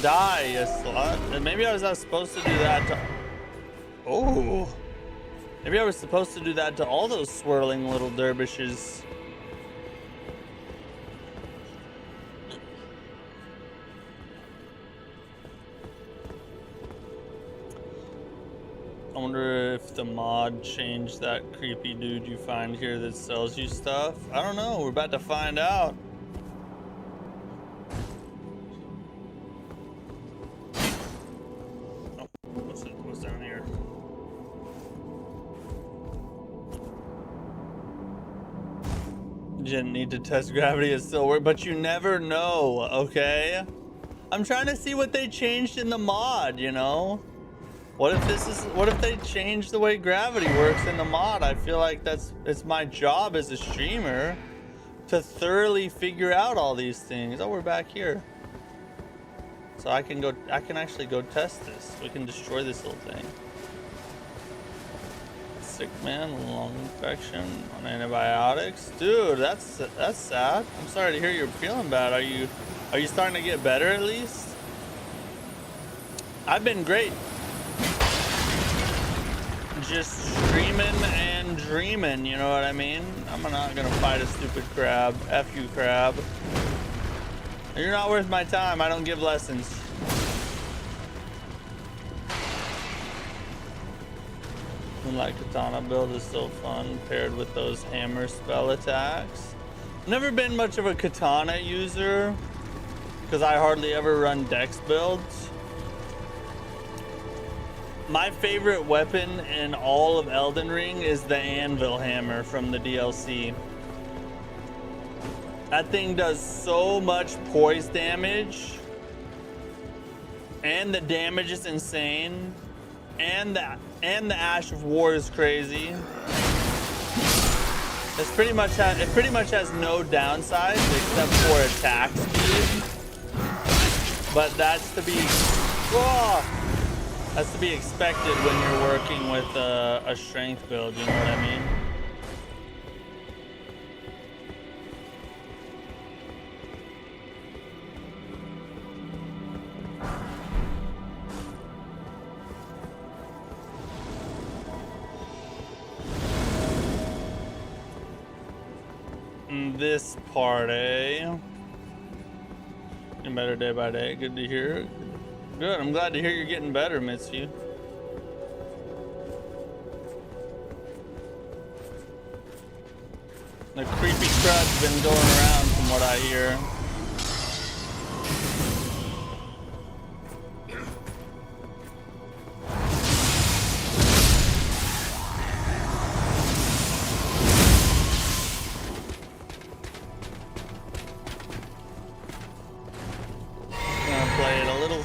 Die, you slut. And maybe I was not supposed to do that to... Oh! Maybe I was supposed to do that to all those swirling little dervishes. I wonder if the mod changed that creepy dude you find here that sells you stuff. I don't know. We're about to find out. Oh, what's down here? You didn't need to test gravity. It still works, but you never know, okay? I'm trying to see what they changed in the mod, you know? What if they change the way gravity works in the mod? I feel like it's my job as a streamer to thoroughly figure out all these things. Oh, we're back here. so I can actually go test this. We can destroy this little thing. Sick man, lung infection on antibiotics. Dude, that's sad. I'm sorry to hear you're feeling bad. Are you starting to get better at least? I've been great. Just streaming and dreaming, you know what I mean? I'm not gonna fight a stupid crab. F you, crab. You're not worth my time. I don't give lessons. Moonlight Katana build is so fun paired with those hammer spell attacks. Never been much of a katana user because I hardly ever run dex builds. My favorite weapon in all of Elden Ring is the anvil hammer from the DLC. That thing does so much poise damage, and the damage is insane, and the Ash of War is crazy. It pretty much has no downsides except for attack speed, but that's to be expected when you're working with a strength build. You know what I mean? This party. Getting better day by day. Good to hear. Good. I'm glad to hear you're getting better, Mitsu. The creepy crud's been going around from what I hear.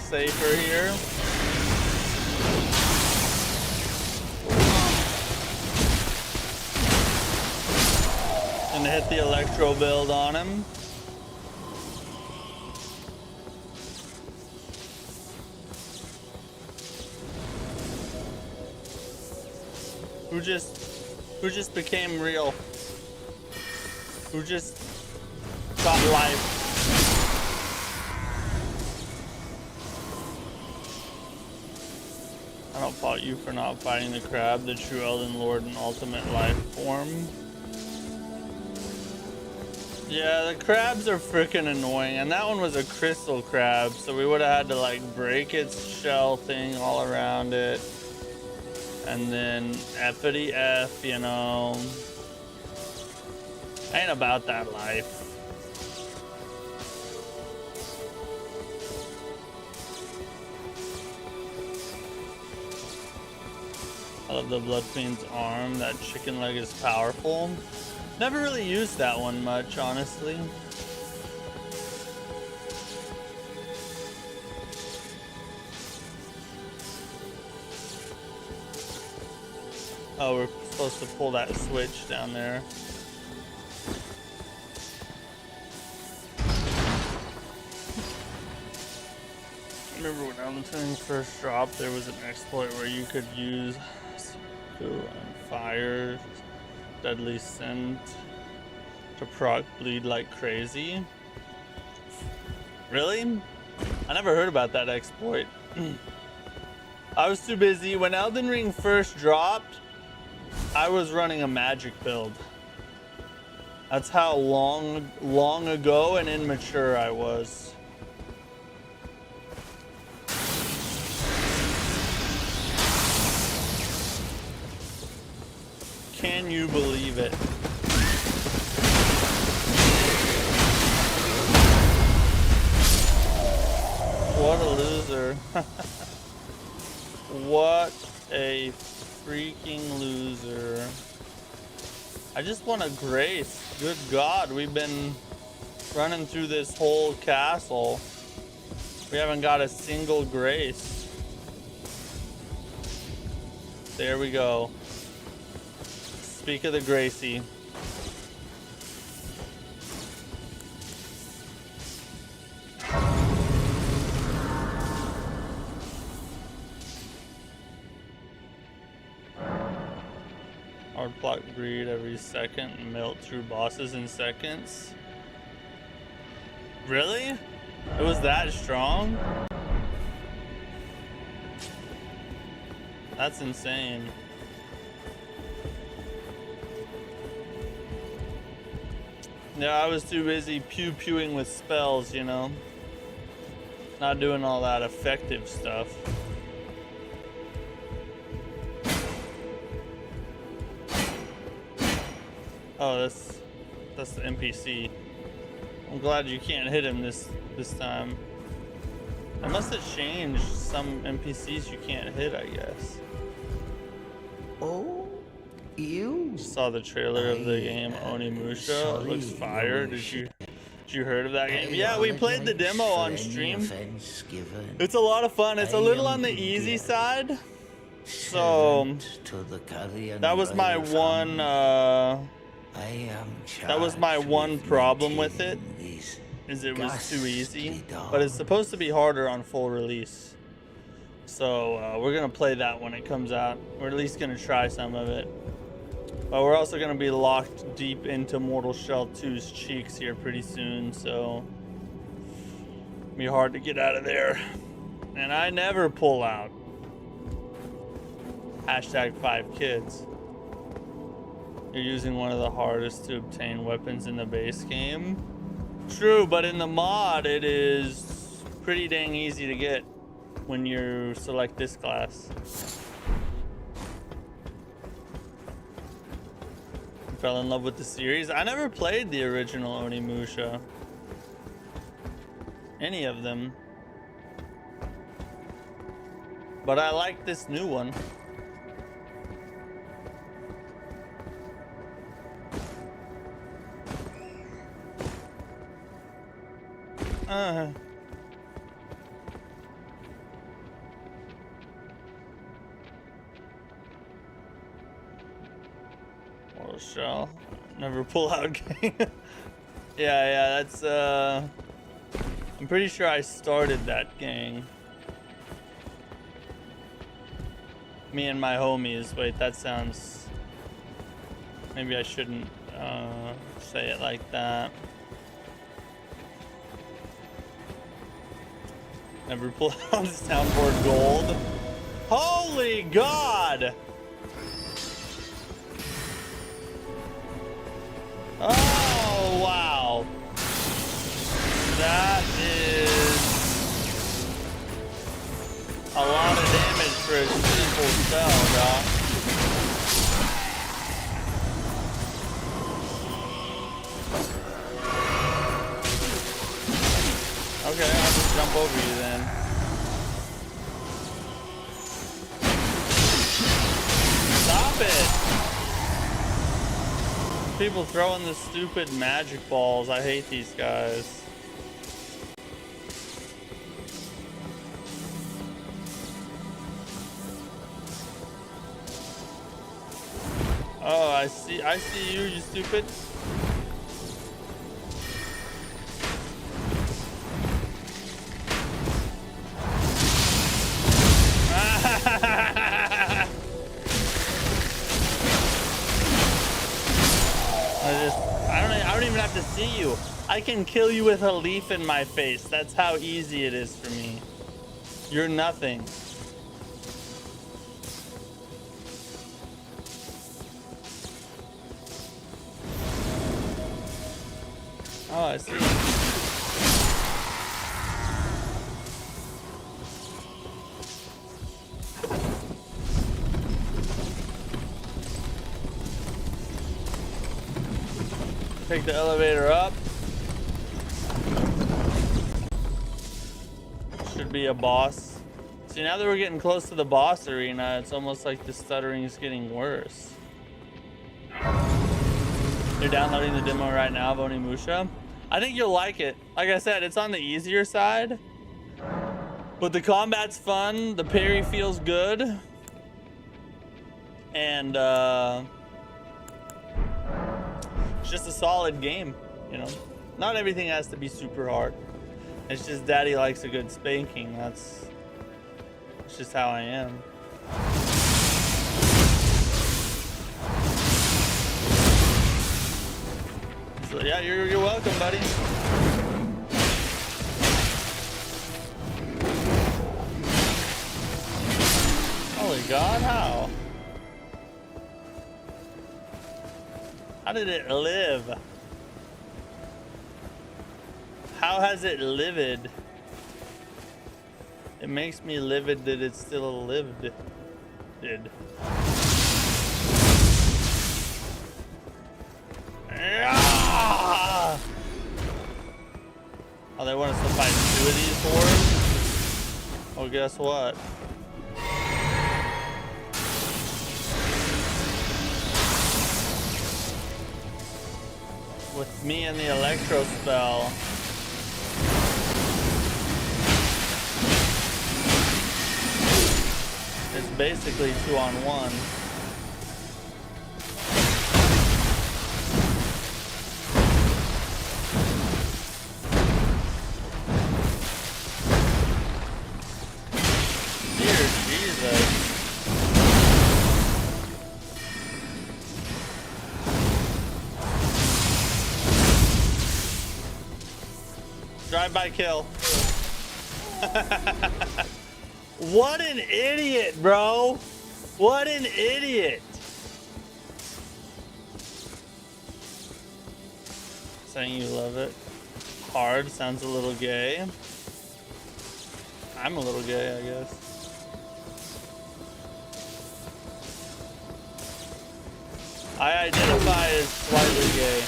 Safer here. Gonna hit the electro build on him. Who just became real? Who just got life? I don't fault you for not fighting the crab, the true Elden Lord in ultimate life form. Yeah, the crabs are freaking annoying, and that one was a crystal crab, so we would have had to like break its shell thing all around it. And then F'ity F, you know. Ain't about that life. I love the Blood Queen's arm. That chicken leg is powerful. Never really used that one much, honestly. Oh, we're supposed to pull that switch down there. I remember when Elden Ring first dropped, there was an exploit where you could use and fire deadly scent to proc bleed like crazy. Really? I never heard about that exploit. I was too busy. When Elden Ring first dropped, I was running a magic build. That's how long ago and immature I was. Can you believe it? What a loser. What a freaking loser. I just want a grace. Good God, we've been running through this whole castle. We haven't got a single grace. There we go. Speak of the Gracie. Hard block breed every second and melt through bosses in seconds. Really? It was that strong? That's insane. Yeah, I was too busy pew-pewing with spells, you know? Not doing all that effective stuff. Oh, that's the NPC. I'm glad you can't hit him this time. I must have changed some NPCs you can't hit, I guess.
Oh, you
Saw the trailer of the game Onimusha. It looks fire. Did you heard of that game? Yeah, we played the demo on stream. It's a lot of fun. It's a little on the easy side. So that was my one problem with it, is it was too easy, but it's supposed to be harder on full release. So we're gonna play that when it comes out. We're at least gonna try some of it. But we're also gonna be locked deep into Mortal Shell 2's cheeks here pretty soon, so it'll be hard to get out of there. And I never pull out. Hashtag 5kids. You're using one of the hardest to obtain weapons in the base game. True, but in the mod it is pretty dang easy to get when you select this class. Fell in love with the series. I never played the original Onimusha. Any of them. But I like this new one. Mortal Shell. Never pull out game. yeah, that's I'm pretty sure I started that gang. Me and my homies. Wait, that sounds... Maybe I shouldn't say it like that. Never pull out soundboard gold. Holy God! Oh, wow. That is a lot of damage for a simple spell, dog. Okay, I'll just jump over you then. Stop it! People throwing the stupid magic balls. I hate these guys. Oh, I see you, you stupid. I don't even have to see you. I can kill you with a leaf in my face. That's how easy it is for me. You're nothing. Oh, I see. Take the elevator up. Should be a boss. See, now that we're getting close to the boss arena, it's almost like the stuttering is getting worse. You're downloading the demo right now of Onimusha. I think you'll like it. Like I said, it's on the easier side, but the combat's fun. The parry feels good, and it's just a solid game, you know. Not everything has to be super hard. It's just daddy likes a good spanking. That's just how I am. absolutely. Yeah, you're welcome, buddy. Holy God, how? How did it live? How has it lived? It makes me livid that it's still lived. Oh, they want us to fight 2 of these hordes? Well, guess what? With me and the electro spell. It's basically 2-on-1. Dear Jesus. Drive-by kill. What an idiot, bro. What an idiot. Saying you love it. Hard sounds a little gay. I'm a little gay, I guess. I identify as slightly gay.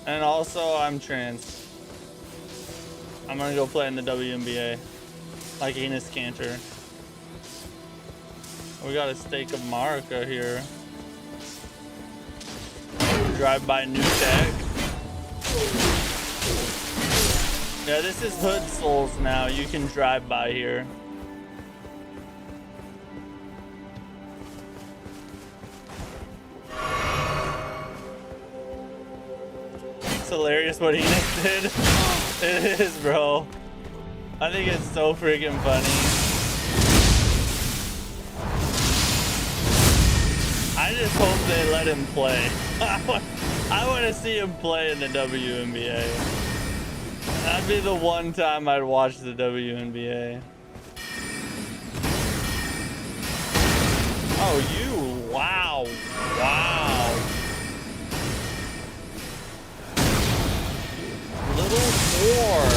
And also, I'm trans. I'm gonna go play in the WNBA. Like Enos Cantor. We got a stake of Marika here. Drive by new tech. Yeah, this is Hood Souls now. You can drive by here. It's hilarious what Enos did. It is, bro. I think it's so freaking funny. I just hope they let him play. I want to see him play in the WNBA. That'd be the one time I'd watch the WNBA. Oh, you! Wow! Wow! Little whore!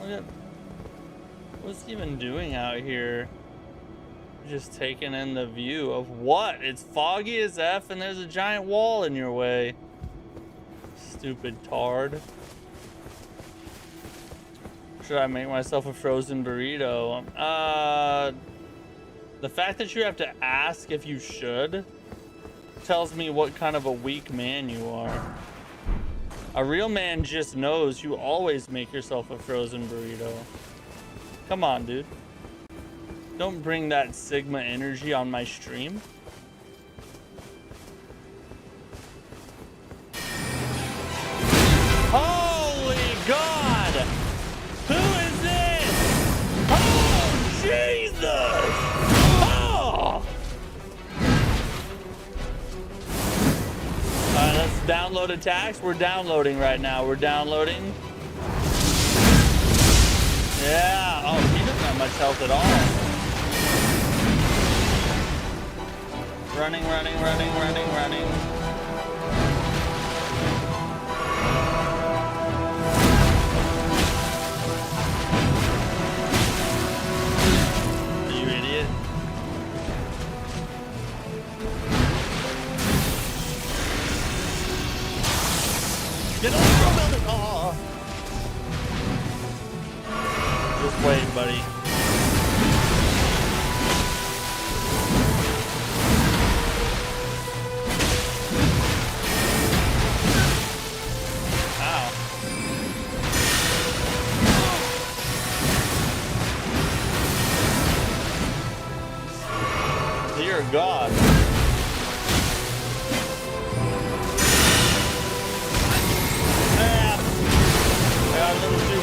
Look at what's he even doing out here? Just taking in the view of what? It's foggy as F and there's a giant wall in your way. Stupid tard. Should I make myself a frozen burrito? The fact that you have to ask if you should tells me what kind of a weak man you are. A real man just knows you always make yourself a frozen burrito. Come on, dude. Don't bring that Sigma energy on my stream. Holy God! Who is this? Oh, Jesus! Oh! Alright, let's download attacks. We're downloading right now. We're downloading. Yeah. Oh, he doesn't have much health at all. Running, running, running, running, running. Are you idiot? Get on the building! Oh. Just wait, buddy. Dear God. Ah, I got a little too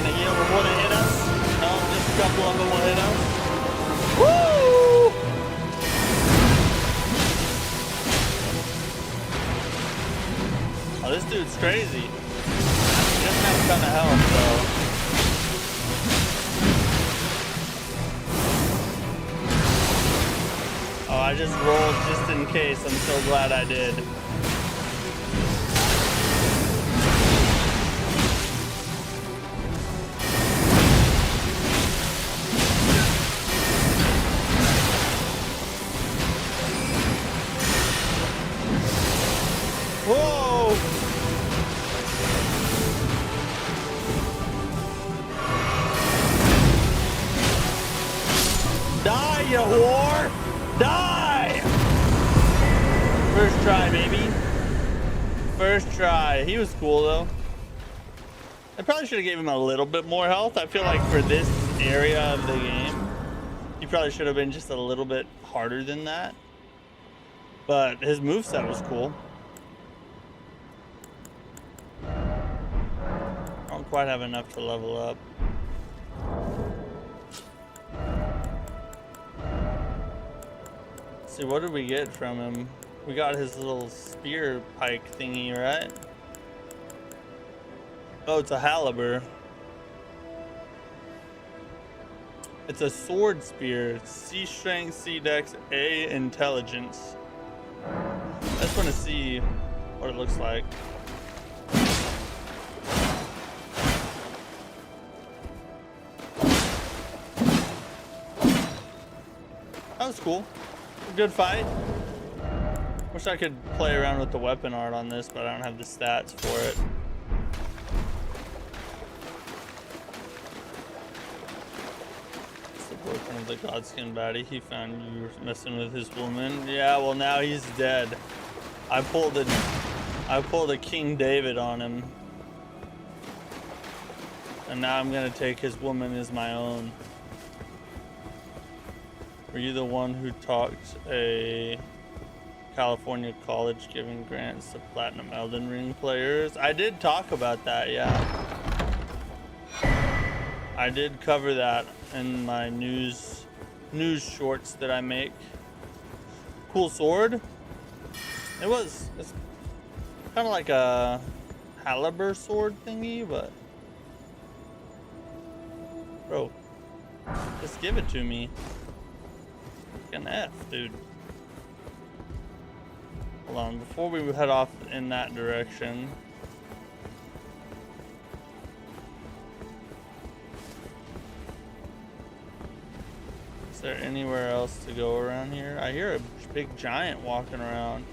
any of them want to hit us? No, just a couple of them will hit us. Woo! Oh, this dude's crazy. He doesn't have a ton of health, though. Oh, I just rolled just in case. I'm so glad I did. Whoa! Die, you whore! Die! First try, baby. First try. He was cool, though. I probably should have gave him a little bit more health. I feel like for this area of the game, he probably should have been just a little bit harder than that. But his moveset was cool. I don't quite have enough to level up. Let's see, what did we get from him? We got his little spear pike thingy, right? Oh, it's a halberd. It's a sword spear. C strength, C dex, A intelligence. I just want to see what it looks like. That was cool. A good fight. Wish I could play around with the weapon art on this, but I don't have the stats for it. It's the boyfriend of the Godskin baddie. He found you were messing with his woman. Yeah, well now he's dead. I pulled a King David on him. And now I'm gonna take his woman as my own. Were you the one who talked a California college giving grants to platinum Elden Ring players? I did talk about that, yeah. I did cover that in my news shorts that I make. Cool sword. It's kind of like a halberd sword thingy, but bro, just give it to me. An F, dude. Hold on, before we head off in that direction. Is there anywhere else to go around here? I hear a big giant walking around.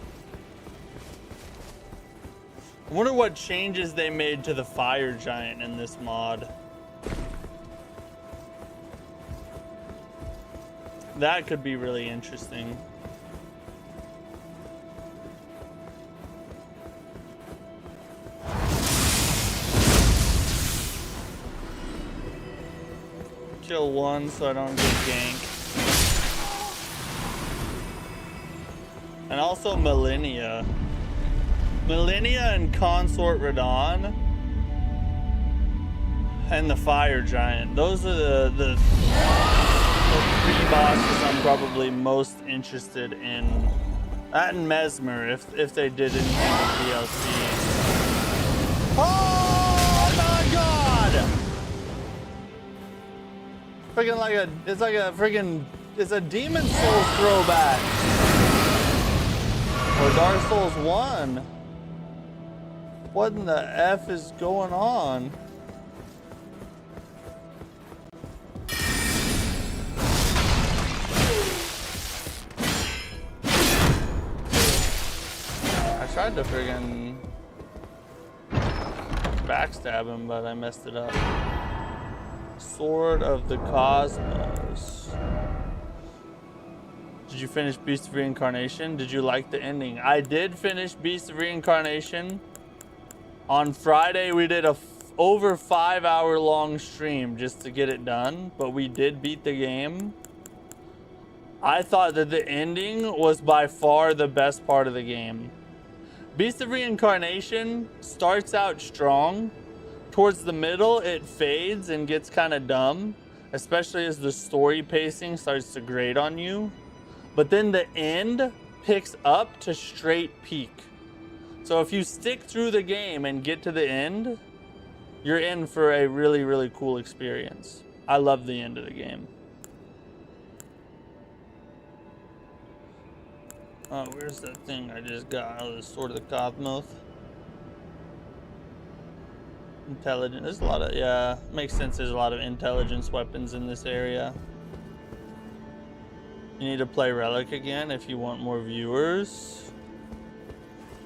I wonder what changes they made to the fire giant in this mod. That could be really interesting. Kill one so I don't get ganked. And also Millennia. Millennia and Consort Radon. And the Fire Giant. Those are the three bosses I'm probably most interested in. That and Mesmer, if they did anything with DLC. Oh my god! Freaking like it's a Demon Souls throwback. Or Dark Souls 1. What in the F is going on? I tried to friggin' backstab him, but I messed it up. Sword of the Cosmos. Did you finish Beast of Reincarnation? Did you like the ending? I did finish Beast of Reincarnation. On Friday, we did a over 5 hour long stream just to get it done, but we did beat the game. I thought that the ending was by far the best part of the game. Beast of Reincarnation starts out strong, towards the middle, it fades and gets kind of dumb, especially as the story pacing starts to grate on you. But then the end picks up to straight peak. So if you stick through the game and get to the end, you're in for a really, really cool experience. I love the end of the game. Oh, where's that thing I just got? Oh, the Sword of the Cosmos. Intelligent. There's a lot of, yeah, makes sense. There's a lot of intelligence weapons in this area. You need to play Relic again if you want more viewers.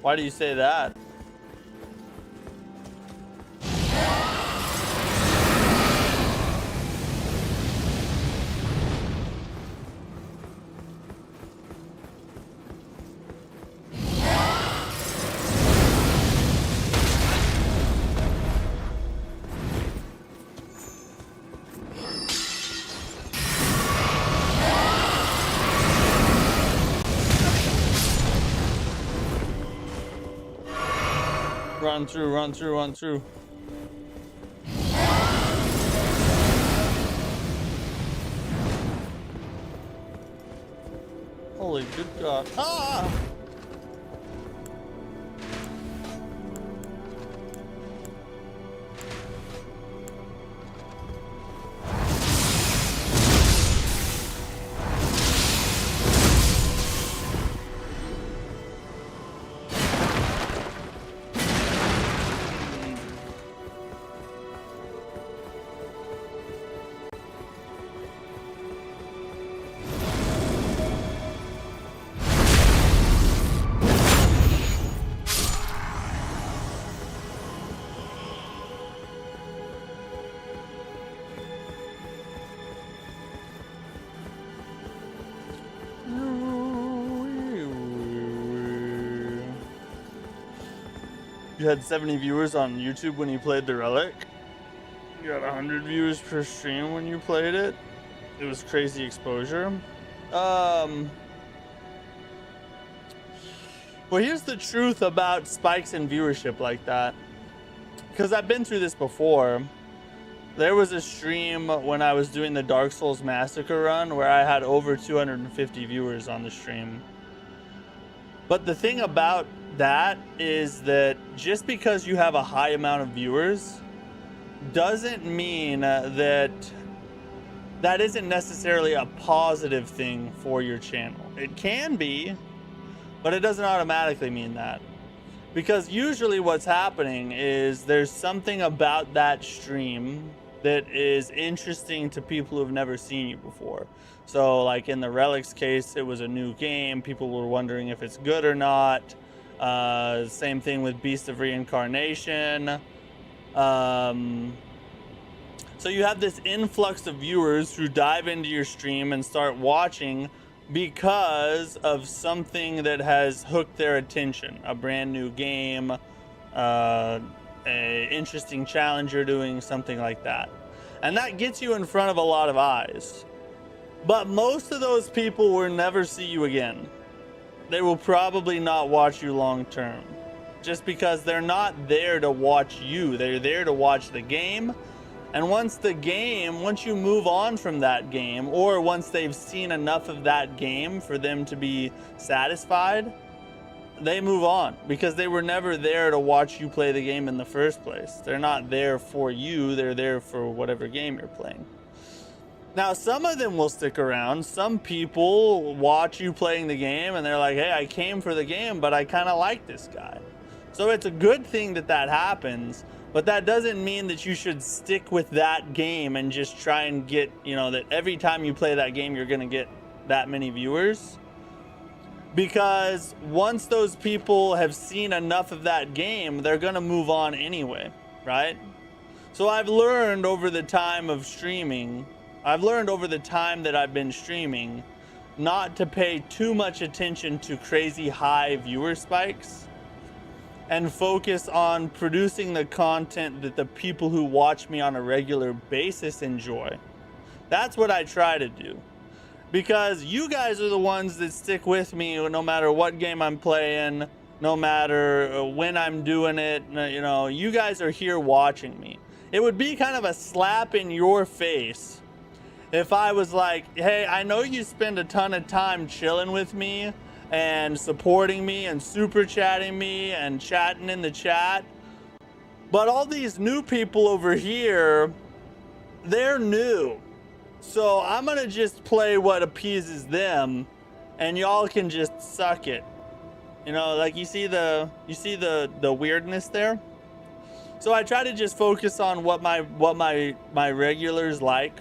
Why do you say that? Run through, run through, run through. Holy good God. Ah! You had 70 viewers on YouTube when you played the Relic. You got 100 viewers per stream when you played it. It was crazy exposure. Well, here's the truth about spikes in viewership like that. Because I've been through this before. There was a stream when I was doing the Dark Souls Massacre run where I had over 250 viewers on the stream. But the thing about that is that just because you have a high amount of viewers doesn't mean that isn't necessarily a positive thing for your channel. It can be, but it doesn't automatically mean that. Because usually what's happening is there's something about that stream that is interesting to people who have never seen you before. So like in the Relic's case, it was a new game. People were wondering if it's good or not. Same thing with Beast of Reincarnation. So you have this influx of viewers who dive into your stream and start watching because of something that has hooked their attention. A brand new game, a interesting challenger doing something like that. And that gets you in front of a lot of eyes. But most of those people will never see you again. They will probably not watch you long term. Just because they're not there to watch you. They're there to watch the game. And once you move on from that game, or once they've seen enough of that game for them to be satisfied, they move on. Because they were never there to watch you play the game in the first place. They're not there for you. They're there for whatever game you're playing. Now, some of them will stick around. Some people watch you playing the game and they're like, hey, I came for the game, but I kind of like this guy. So it's a good thing that that happens, but that doesn't mean that you should stick with that game and just try and get, that every time you play that game, you're going to get that many viewers. Because once those people have seen enough of that game, they're going to move on anyway, right? So I've learned over the time of streaming, over the time that I've been streaming, not to pay too much attention to crazy high viewer spikes and focus on producing the content that the people who watch me on a regular basis enjoy. That's what I try to do. Because you guys are the ones that stick with me no matter what game I'm playing, no matter when I'm doing it. You guys are here watching me. it would be kind of a slap in your face if I was like, hey, I know you spend a ton of time chilling with me and supporting me and super chatting me and chatting in the chat, but all these new people over here, they're new. So I'm gonna just play what appeases them and y'all can just suck it. You know, like you see the weirdness there? So I try to just focus on what my regulars like,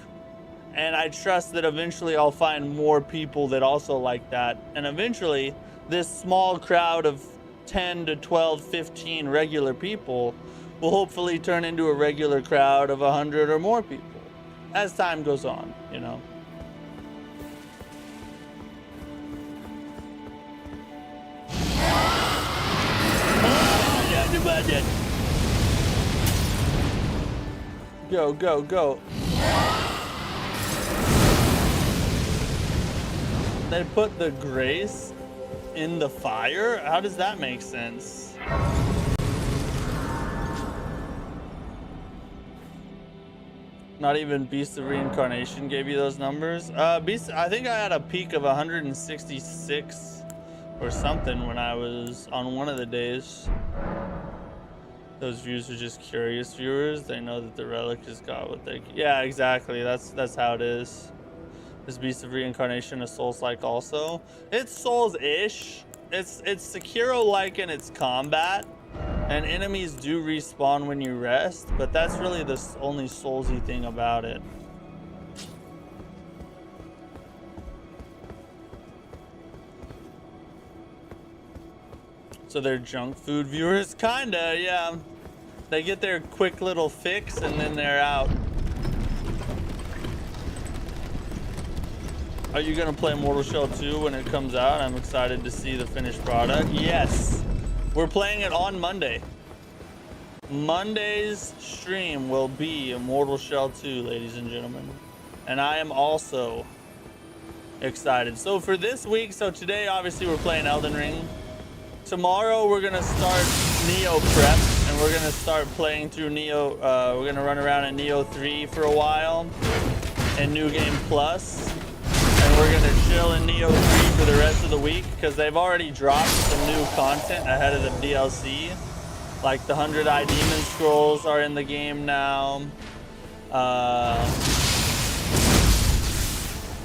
and I trust that eventually I'll find more people that also like that, and eventually this small crowd of 10 to 12, 15 regular people will hopefully turn into a regular crowd of 100 or more people as time goes on, you know. Go, go, go. They put the grace in the fire? How does that make sense? Not even Beast of Reincarnation gave you those numbers? Beast, I think I had a peak of 166 or something when I was on one of the days. Those views are just curious viewers. They know that the relic has got what they... Yeah, exactly. That's how it is. Is Beast of Reincarnation a Souls-like also? It's Souls-ish. It's Sekiro-like in its combat. And enemies do respawn when you rest. But that's really the only Souls-y thing about it. So they're junk food viewers? Kinda, yeah. They get their quick little fix and then they're out. Are you gonna play Mortal Shell 2 when it comes out? I'm excited to see the finished product. Yes, we're playing it on Monday. Monday's stream will be Mortal Shell 2, ladies and gentlemen. And I am also excited. So for this week, so today obviously we're playing Elden Ring. Tomorrow we're gonna start Neo prep, and we're gonna start playing through Neo. We're gonna run around in Neo 3 for a while, and New Game Plus, and we're gonna chill in Neo 3 for the rest of the week because they've already dropped some new content ahead of the DLC, like the 100 Eye Demon Scrolls are in the game now.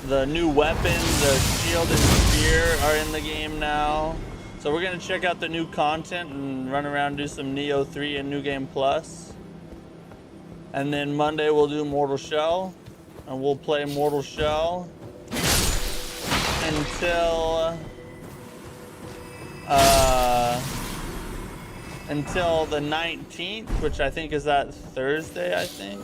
The new weapons, the shield and spear, are in the game now. So we're gonna check out the new content and run around, do some Neo 3 and New Game Plus. And then Monday we'll do Mortal Shell, and we'll play Mortal Shell until the 19th, which I think is that Thursday, I think.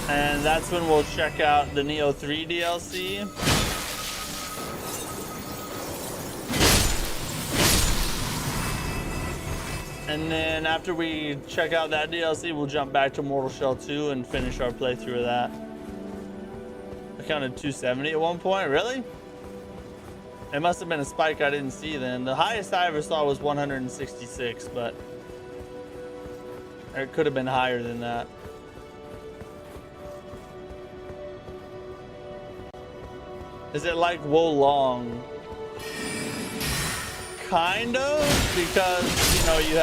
And that's when we'll check out the Neo 3 DLC. And then after we check out that DLC, we'll jump back to Mortal Shell 2 and finish our playthrough of that. I counted 270 at one point, really? It must have been a spike I didn't see then. The highest I ever saw was 166, but it could have been higher than that. Is it like Wolong? Kind of, because you know you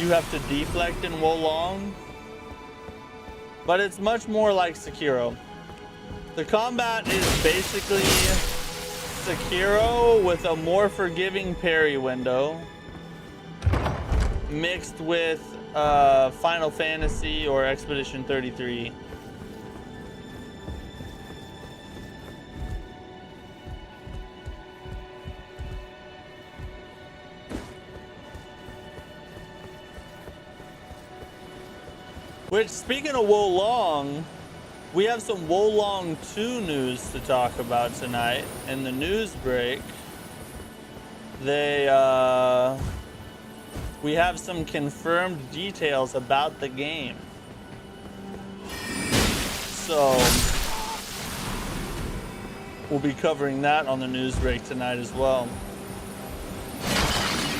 have to deflect in Wolong, but it's much more like Sekiro. The combat is basically Sekiro with a more forgiving parry window mixed with Final Fantasy or Expedition 33. Which, speaking of Wolong, we have some Wolong 2 news to talk about tonight. In the news break, we have some confirmed details about the game. So we'll be covering that on the news break tonight as well.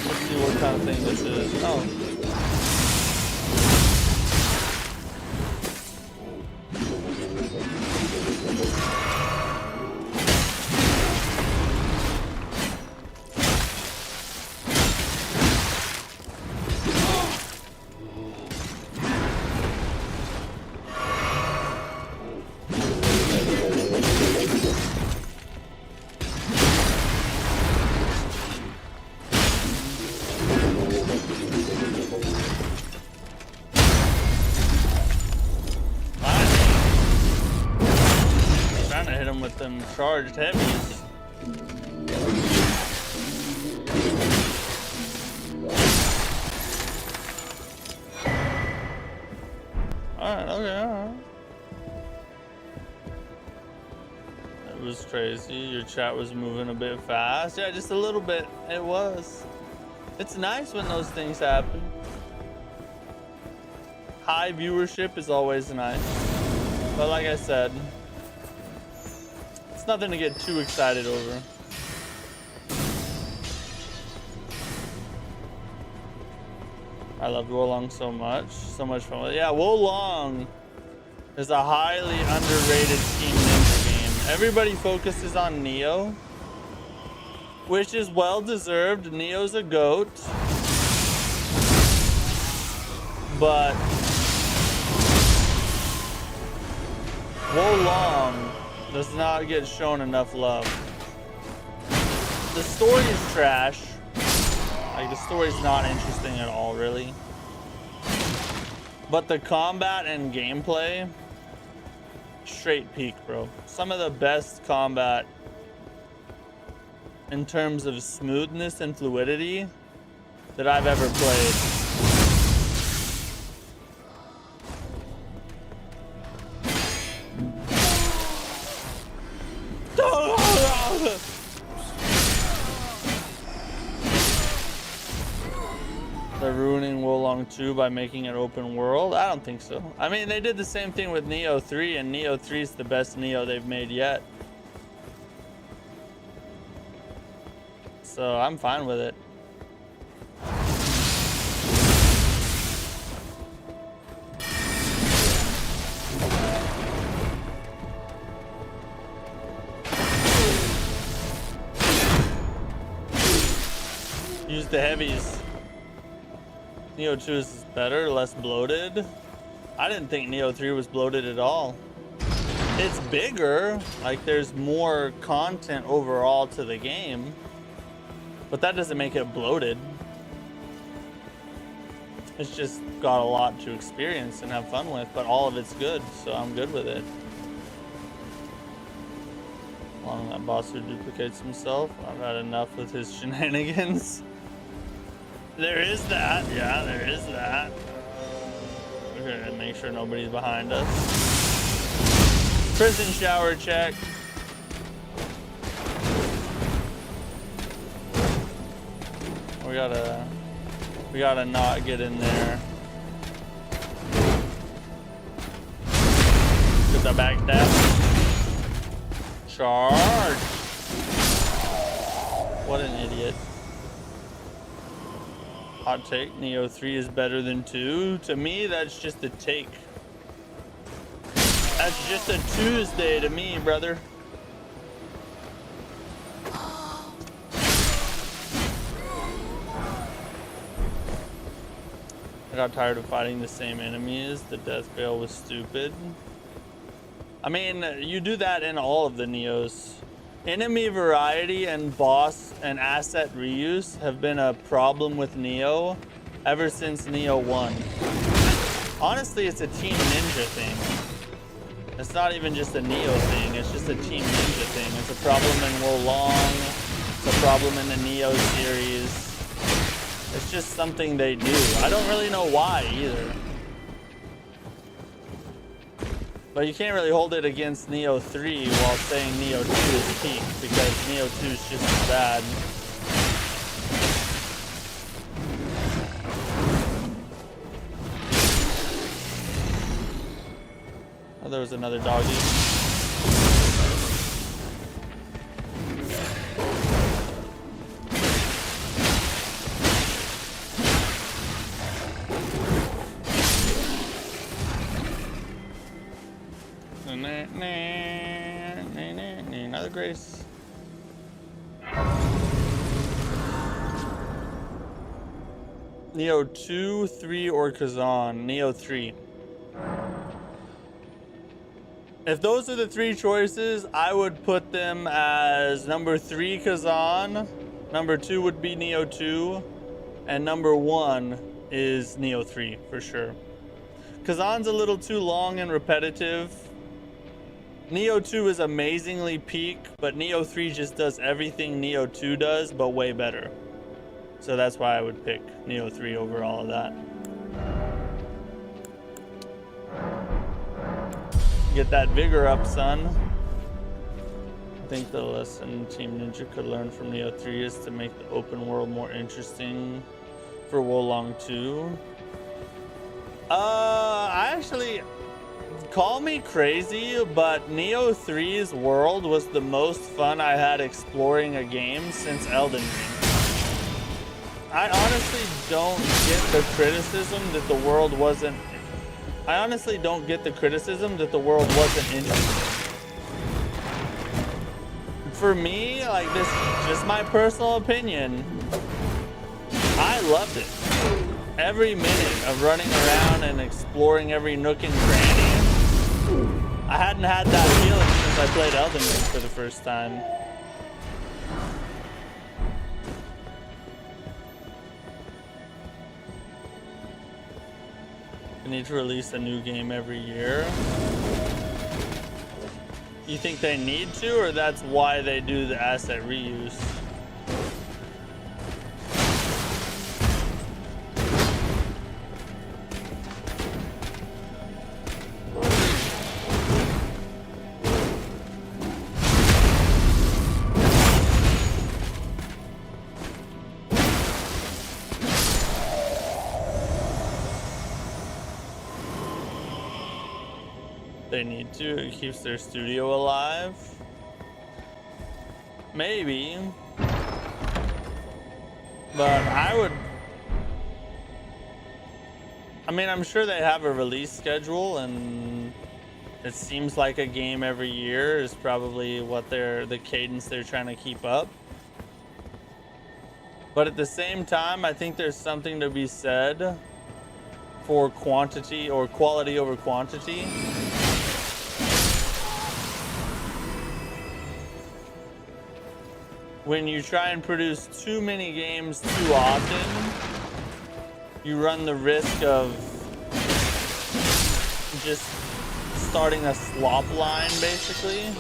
Let's see what kind of thing this is. Oh. With them charged heavies. Alright, okay, alright. That was crazy. Your chat was moving a bit fast. Yeah, just a little bit. It was. It's nice when those things happen. High viewership is always nice. But like I said, it's nothing to get too excited over. I loved Wolong so much. So much fun. Yeah, Wolong is a highly underrated Team Ninja game. Everybody focuses on Neo, which is well deserved. Neo's a GOAT. But Wolong does not get shown enough love. The story is trash. Like, the story's not interesting at all, really. But the combat and gameplay, straight peak, bro. Some of the best combat in terms of smoothness and fluidity that I've ever played. They're ruining Wolong 2 by making it open world? I don't think so. I mean, they did the same thing with Neo 3, and Neo 3 is the best Neo they've made yet. So I'm fine with it. Use the heavies. Neo 2 is better, less bloated. I didn't think Neo 3 was bloated at all. It's bigger, like there's more content overall to the game, but that doesn't make it bloated. It's just got a lot to experience and have fun with, but all of it's good, so I'm good with it. Along that boss who duplicates himself, I've had enough with his shenanigans. There is that. Yeah, there is that. We're gonna make sure nobody's behind us. Prison shower check. We gotta not get in there. Get the back tap. Charge. What an idiot. Hot take, Neo 3 is better than 2. To me, that's just a take. That's just a Tuesday to me, brother. I got tired of fighting the same enemies. The death veil was stupid. I mean, you do that in all of the Neos. Enemy variety and boss and asset reuse have been a problem with Neo ever since Neo 1. Honestly, it's a Team Ninja thing. It's not even just a Neo thing, it's just a Team Ninja thing. It's a problem in Wolong, it's a problem in the Neo series. It's just something they do. I don't really know why either. But you can't really hold it against Neo 3 while saying Neo 2 is peak, because Neo 2 is just as bad. Oh, there was another doggy. Another grace. Neo 2, 3, or Kazan. Neo 3. If those are the three choices, I would put them as number 3 Kazan, number 2 would be Neo 2, and number 1 is Neo 3 for sure. Kazan's a little too long and repetitive. Neo 2 is amazingly peak, but Neo 3 just does everything Neo 2 does, but way better. So that's why I would pick Neo 3 over all of that. Get that vigor up, son. I think the lesson Team Ninja could learn from Neo 3 is to make the open world more interesting for Wolong 2. I actually, call me crazy, but Neo 3's world was the most fun I had exploring a game since Elden Ring. I honestly don't get the criticism that the world wasn't interesting. For me, like, this is just my personal opinion, I loved it. Every minute of running around and exploring every nook and cranny. I hadn't had that feeling since I played Elden Ring for the first time. They need to release a new game every year. You think they need to, or that's why they do the asset reuse? They need to. It keeps their studio alive. Maybe. But I mean, I'm sure they have a release schedule, and it seems like a game every year is probably what the cadence they're trying to keep up. But at the same time, I think there's something to be said for quantity or quality over quantity. When you try and produce too many games too often, you run the risk of just starting a slop line, basically.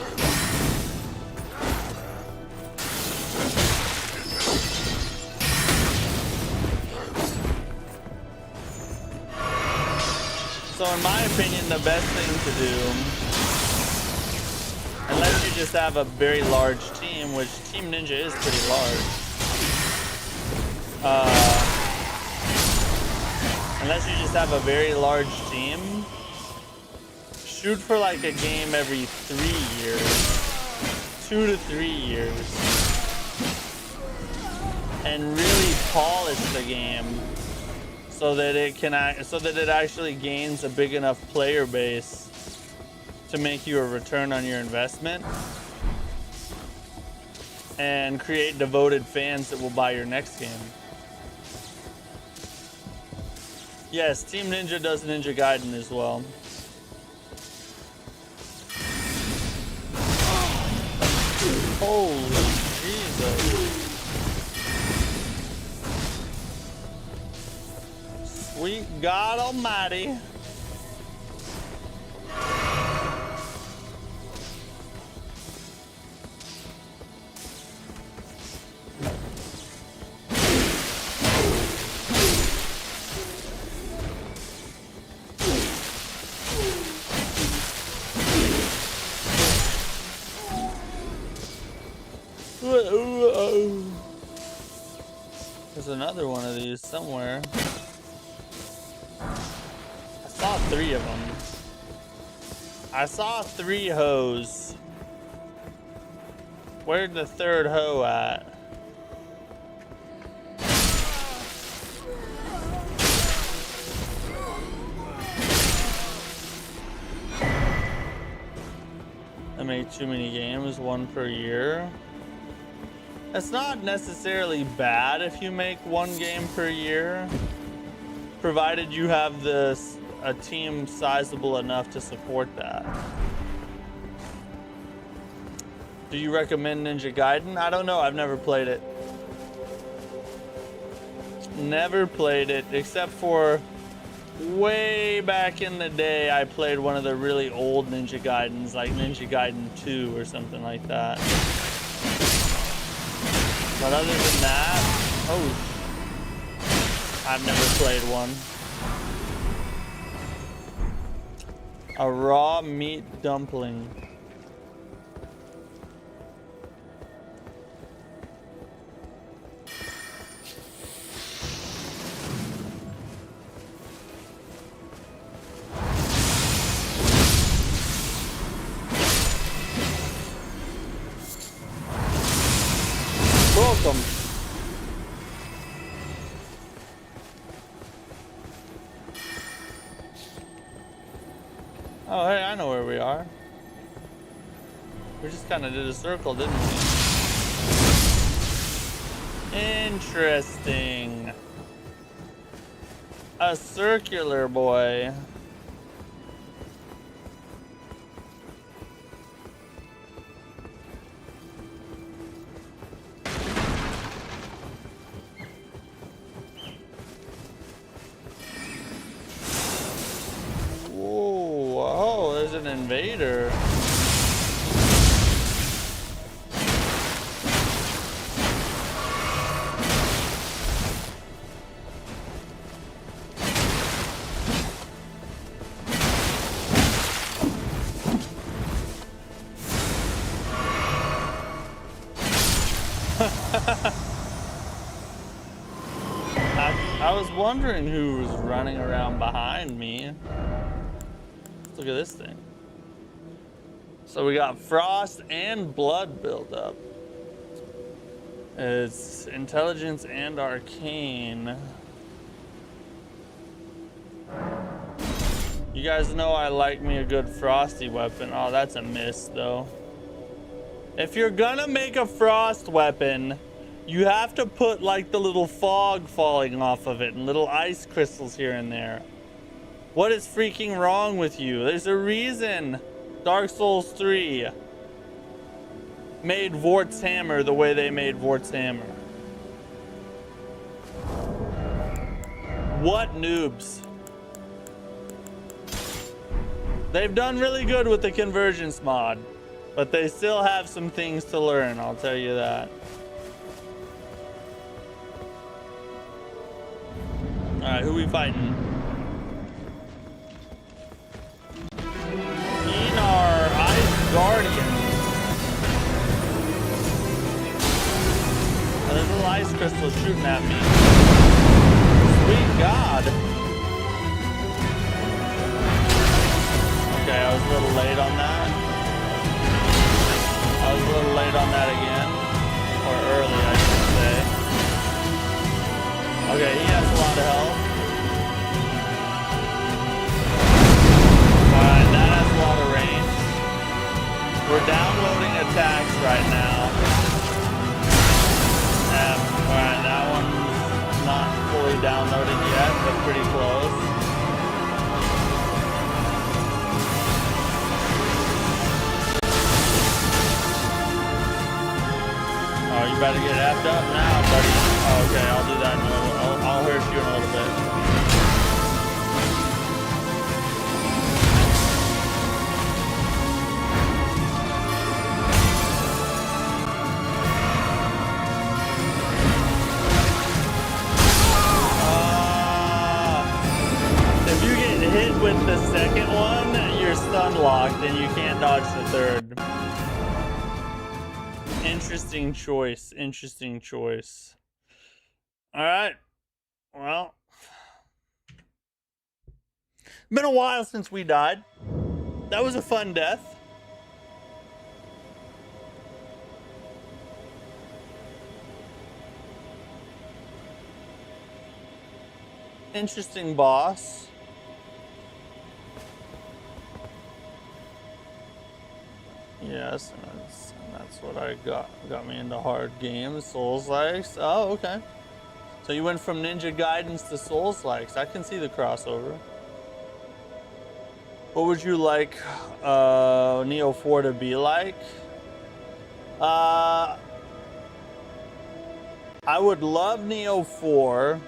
So in my opinion, the best thing to do, unless you just have a very large team, which Team Ninja is pretty large, unless you just have a very large team, shoot for like a game every 3 years, 2 to 3 years, and really polish the game so that it actually gains a big enough player base to make you a return on your investment and create devoted fans that will buy your next game. Yes, Team Ninja does Ninja Gaiden as well. Holy Jesus. Sweet God Almighty. There's another one of these somewhere. I saw 3 of them. I saw 3 hoes. Where'd the 3rd hoe at? I make too many games, one per year. It's not necessarily bad if you make one game per year, provided you have a team sizable enough to support that. Do you recommend Ninja Gaiden? I don't know, I've never played it. Never played it, except for way back in the day, I played one of the really old Ninja Gaidens, like Ninja Gaiden 2 or something like that. But other than that, oh, I've never played one. A raw meat dumpling. Welcome. Oh, hey, I know where we are. We just kind of did a circle, didn't we? Interesting. A circular boy. An invader. I was wondering who was running around behind me. Let's look at this thing. So we got frost and blood buildup. It's intelligence and arcane. You guys know I like me a good frosty weapon. Oh, that's a miss though. If you're gonna make a frost weapon, you have to put like the little fog falling off of it and little ice crystals here and there. What is freaking wrong with you? There's a reason Dark Souls 3 made Vort's hammer the way they made Vort's hammer. What noobs? They've done really good with the Convergence mod, but they still have some things to learn, I'll tell you that. Alright, who we fighting? Our Ice Guardian. Oh, there's a little ice crystal shooting at me. Sweet God. Okay, I was a little late on that. I was a little late on that again. Or early, I should say. Okay, he has a lot of health. Alright, that has a lot of range. We're downloading attacks right now. Alright, that one's not fully downloaded yet, but pretty close. Oh, you better get effed up now, buddy. Oh, okay, I'll do that in a little. I'll hurt you in a little bit. With the second one, you're stun locked and you can't dodge the third. Interesting choice. Interesting choice. All right. Well, been a while since we died. That was a fun death. Interesting boss. Yes, and that's what I got me into hard games, Souls-likes. Oh, okay. So you went from Ninja Gaidens to Souls-likes. I can see the crossover. What would you like Neo 4 to be like? I would love Neo 4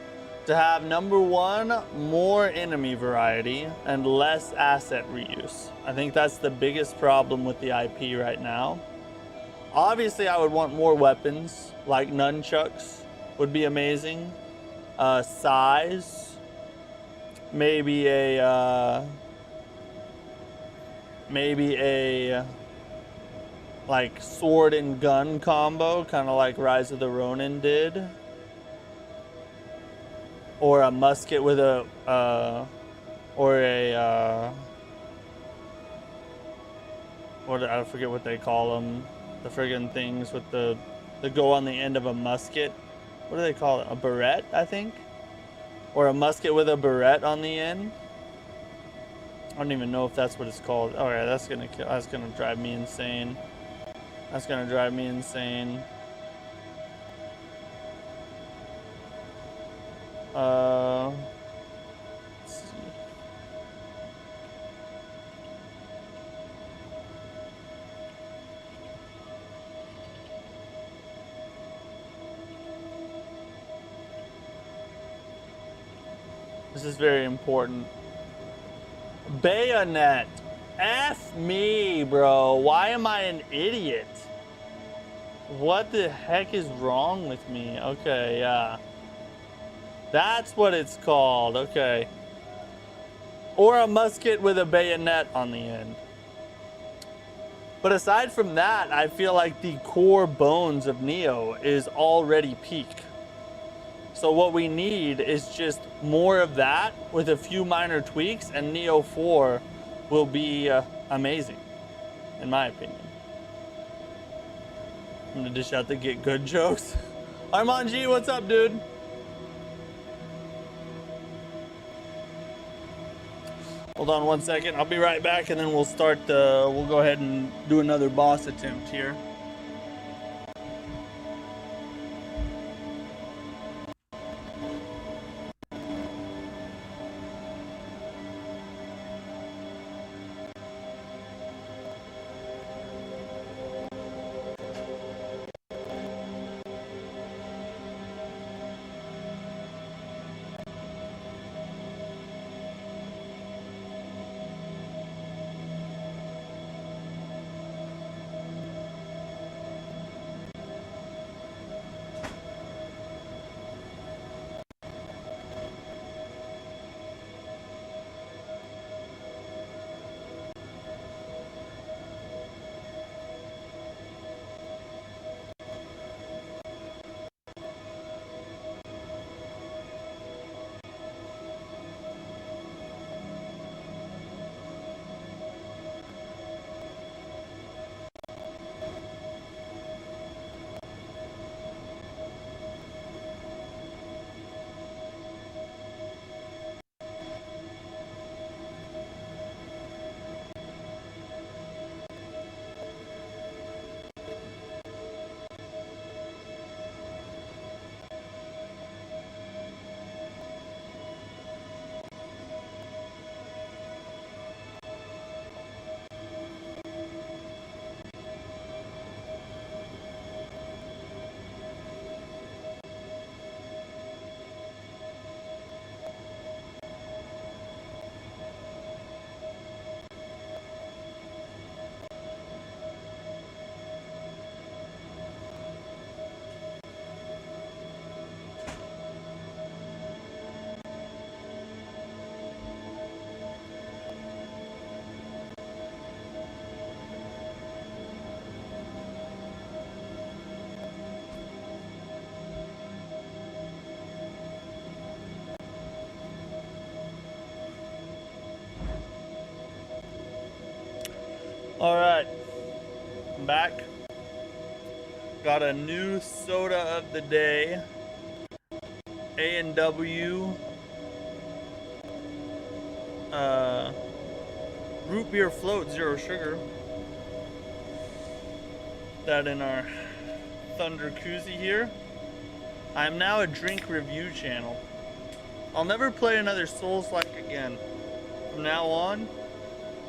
to have, number one, more enemy variety and less asset reuse. I think that's the biggest problem with the IP right now. Obviously, I would want more weapons, like nunchucks would be amazing. Size, maybe a like sword and gun combo, kind of like Rise of the Ronin did, or a musket with a what, I forget what they call them, the friggin' things with the go on the end of a musket. What do they call it? A barrette, I think, or a musket with a barrette on the end. I don't even know if that's what it's called. Oh yeah, that's gonna drive me insane. That's gonna drive me insane. Let's see. This is very important. Bayonet. F me, bro. Why am I an idiot? What the heck is wrong with me? Okay, yeah. That's what it's called. Okay. Or a musket with a bayonet on the end. But aside from that, I feel like the core bones of Neo is already peak. So what we need is just more of that with a few minor tweaks, and Neo 4 will be amazing, in my opinion. I'm gonna dish out the get good jokes. Armand G, what's up, dude? Hold on one second. I'll be right back, and then we'll start. We'll go ahead and do another boss attempt here. All right, I'm back. Got a new soda of the day. A&W root beer float, 0 sugar. that in our Thunder Koozie here. I am now a drink review channel. I'll never play another Souls-like again. From now on,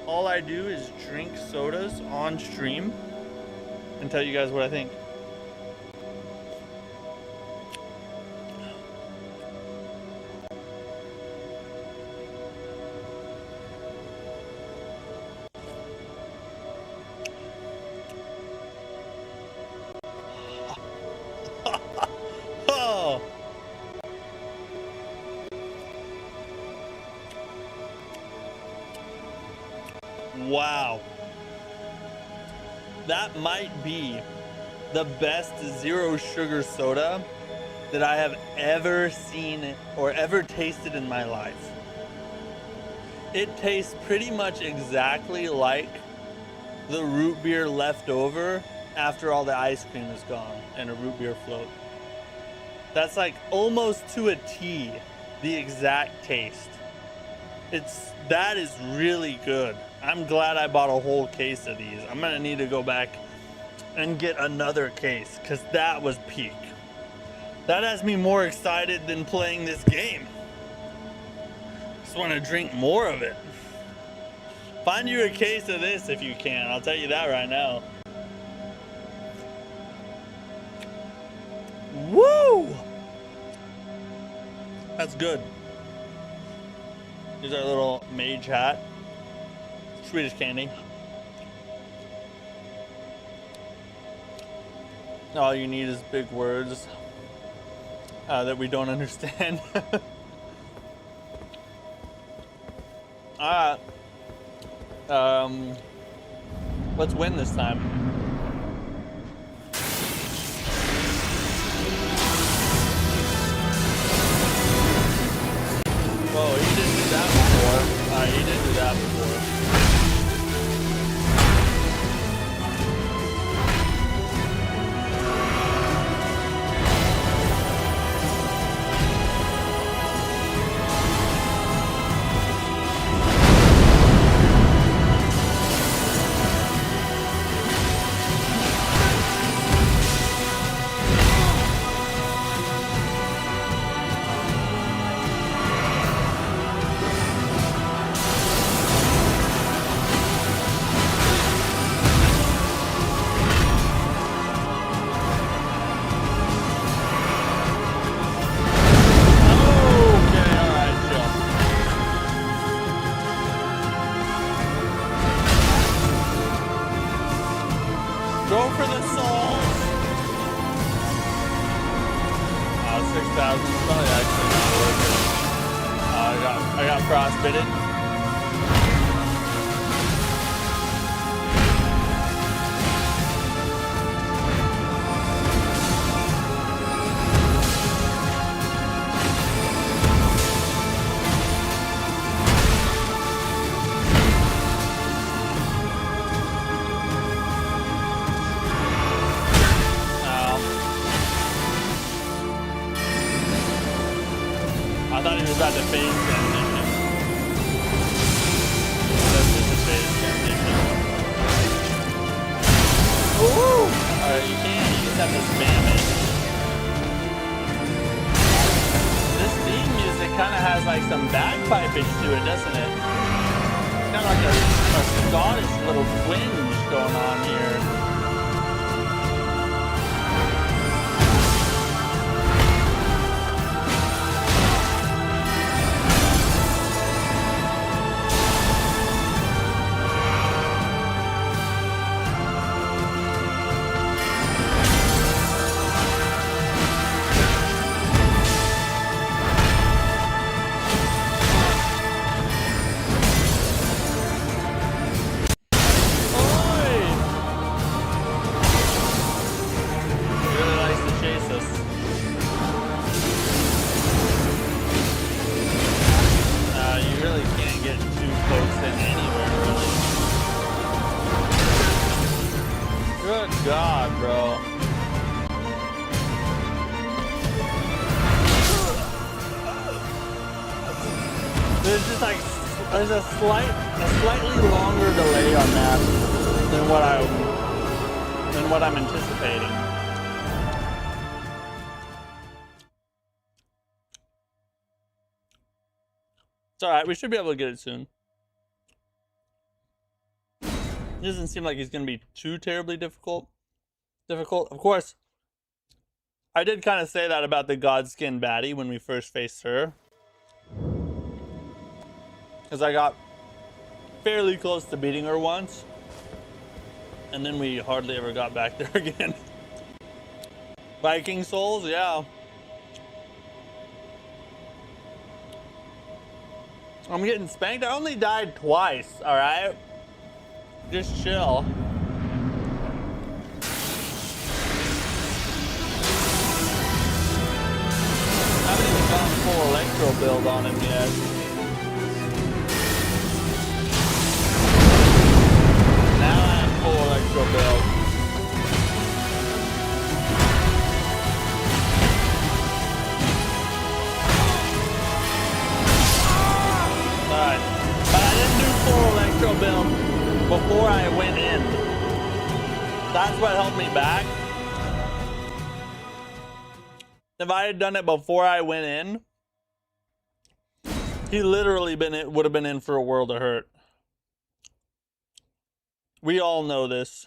all I do is drink sodas on stream and tell you guys what I think. Oh. Wow. That might be the best zero sugar soda that I have ever seen or ever tasted in my life. It tastes pretty much exactly like the root beer left over after all the ice cream is gone and a root beer float. That's like almost to a T the exact taste. That is really good. I'm glad I bought a whole case of these. I'm gonna need to go back and get another case because that was peak. That has me more excited than playing this game. Just want to drink more of it. Find you a case of this if you can. I'll tell you that right now. Woo! That's good. Here's our little mage hat. Swedish candy. All you need is big words that we don't understand. Alright. Let's win this time. Whoa, he didn't do that before. He didn't do that before. Go for the souls! 6,000 is probably actually not worth it. I got frostbitten. I thought he was about to phase transition. That's just a phase transition. Ooh! Alright, you can't. You just have to spam it. This theme music kind of has like some bagpipage to it, doesn't it? It's kind of like a Scottish little twinge going on here. Good God, bro. There's just like there's a slightly longer delay on that than what I than what I'm anticipating. It's alright, we should be able to get it soon. It doesn't seem like he's gonna be too terribly difficult. Of course, I did kind of say that about the Godskin baddie when we first faced her. Because I got fairly close to beating her once. And then we hardly ever got back there again. Viking souls, yeah. I'm getting spanked. I only died twice, alright? Just chill. I haven't even gone full electro build on him yet. Now I have full electro build. Alright. But I didn't do full electro build before I went in. That's what helped me back. If I had done it before I went in, he literally would have been in for a world of hurt. We all know this.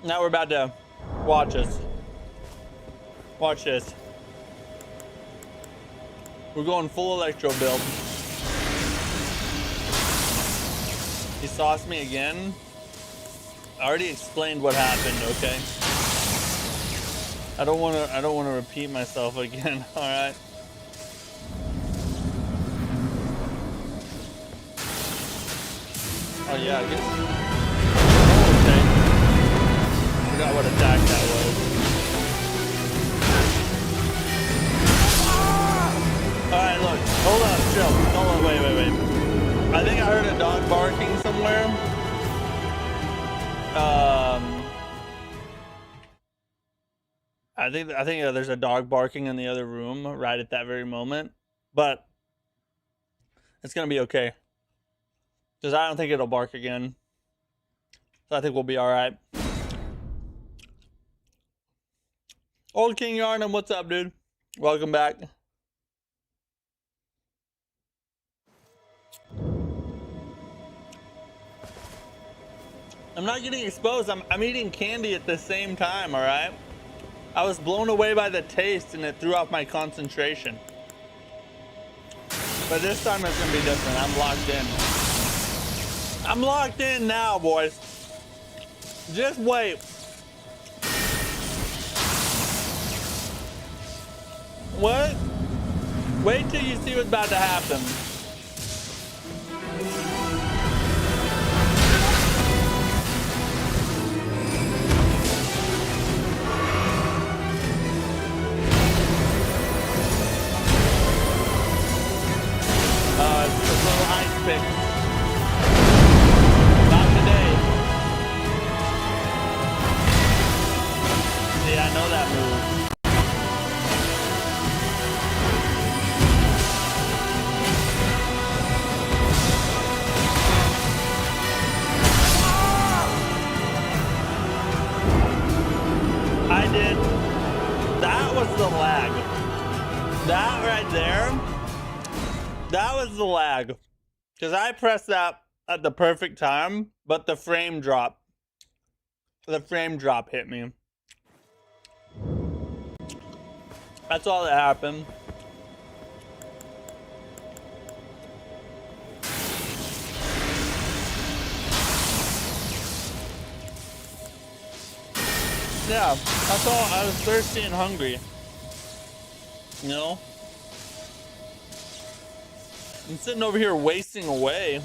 Now we're about to watch us. Watch this. We're going full electro build. He sauced me again. I already explained what happened, okay? I don't want to repeat myself again, all right? Oh yeah, I guess. Oh, okay. Forgot what attack that was. All right, look. Hold on, chill. Hold on, wait. I think I heard a dog barking somewhere. I think there's a dog barking in the other room right at that very moment, but it's gonna be okay because I don't think it'll bark again. So I think we'll be all right. Old King Yarnum, what's up, dude? Welcome back. I'm not getting exposed. I'm eating candy at the same time, all right? I was blown away by the taste and it threw off my concentration. But this time it's gonna be different. I'm locked in. I'm locked in now, boys. Just wait. What? Wait till you see what's about to happen. It's a little ice pick. Not today. Yeah, I know that move. I did. That was the lag. That right there. That was the lag, because I pressed that at the perfect time, but the frame drop hit me. That's all that happened. Yeah, that's all. I was thirsty and hungry. You know? I'm sitting over here wasting away.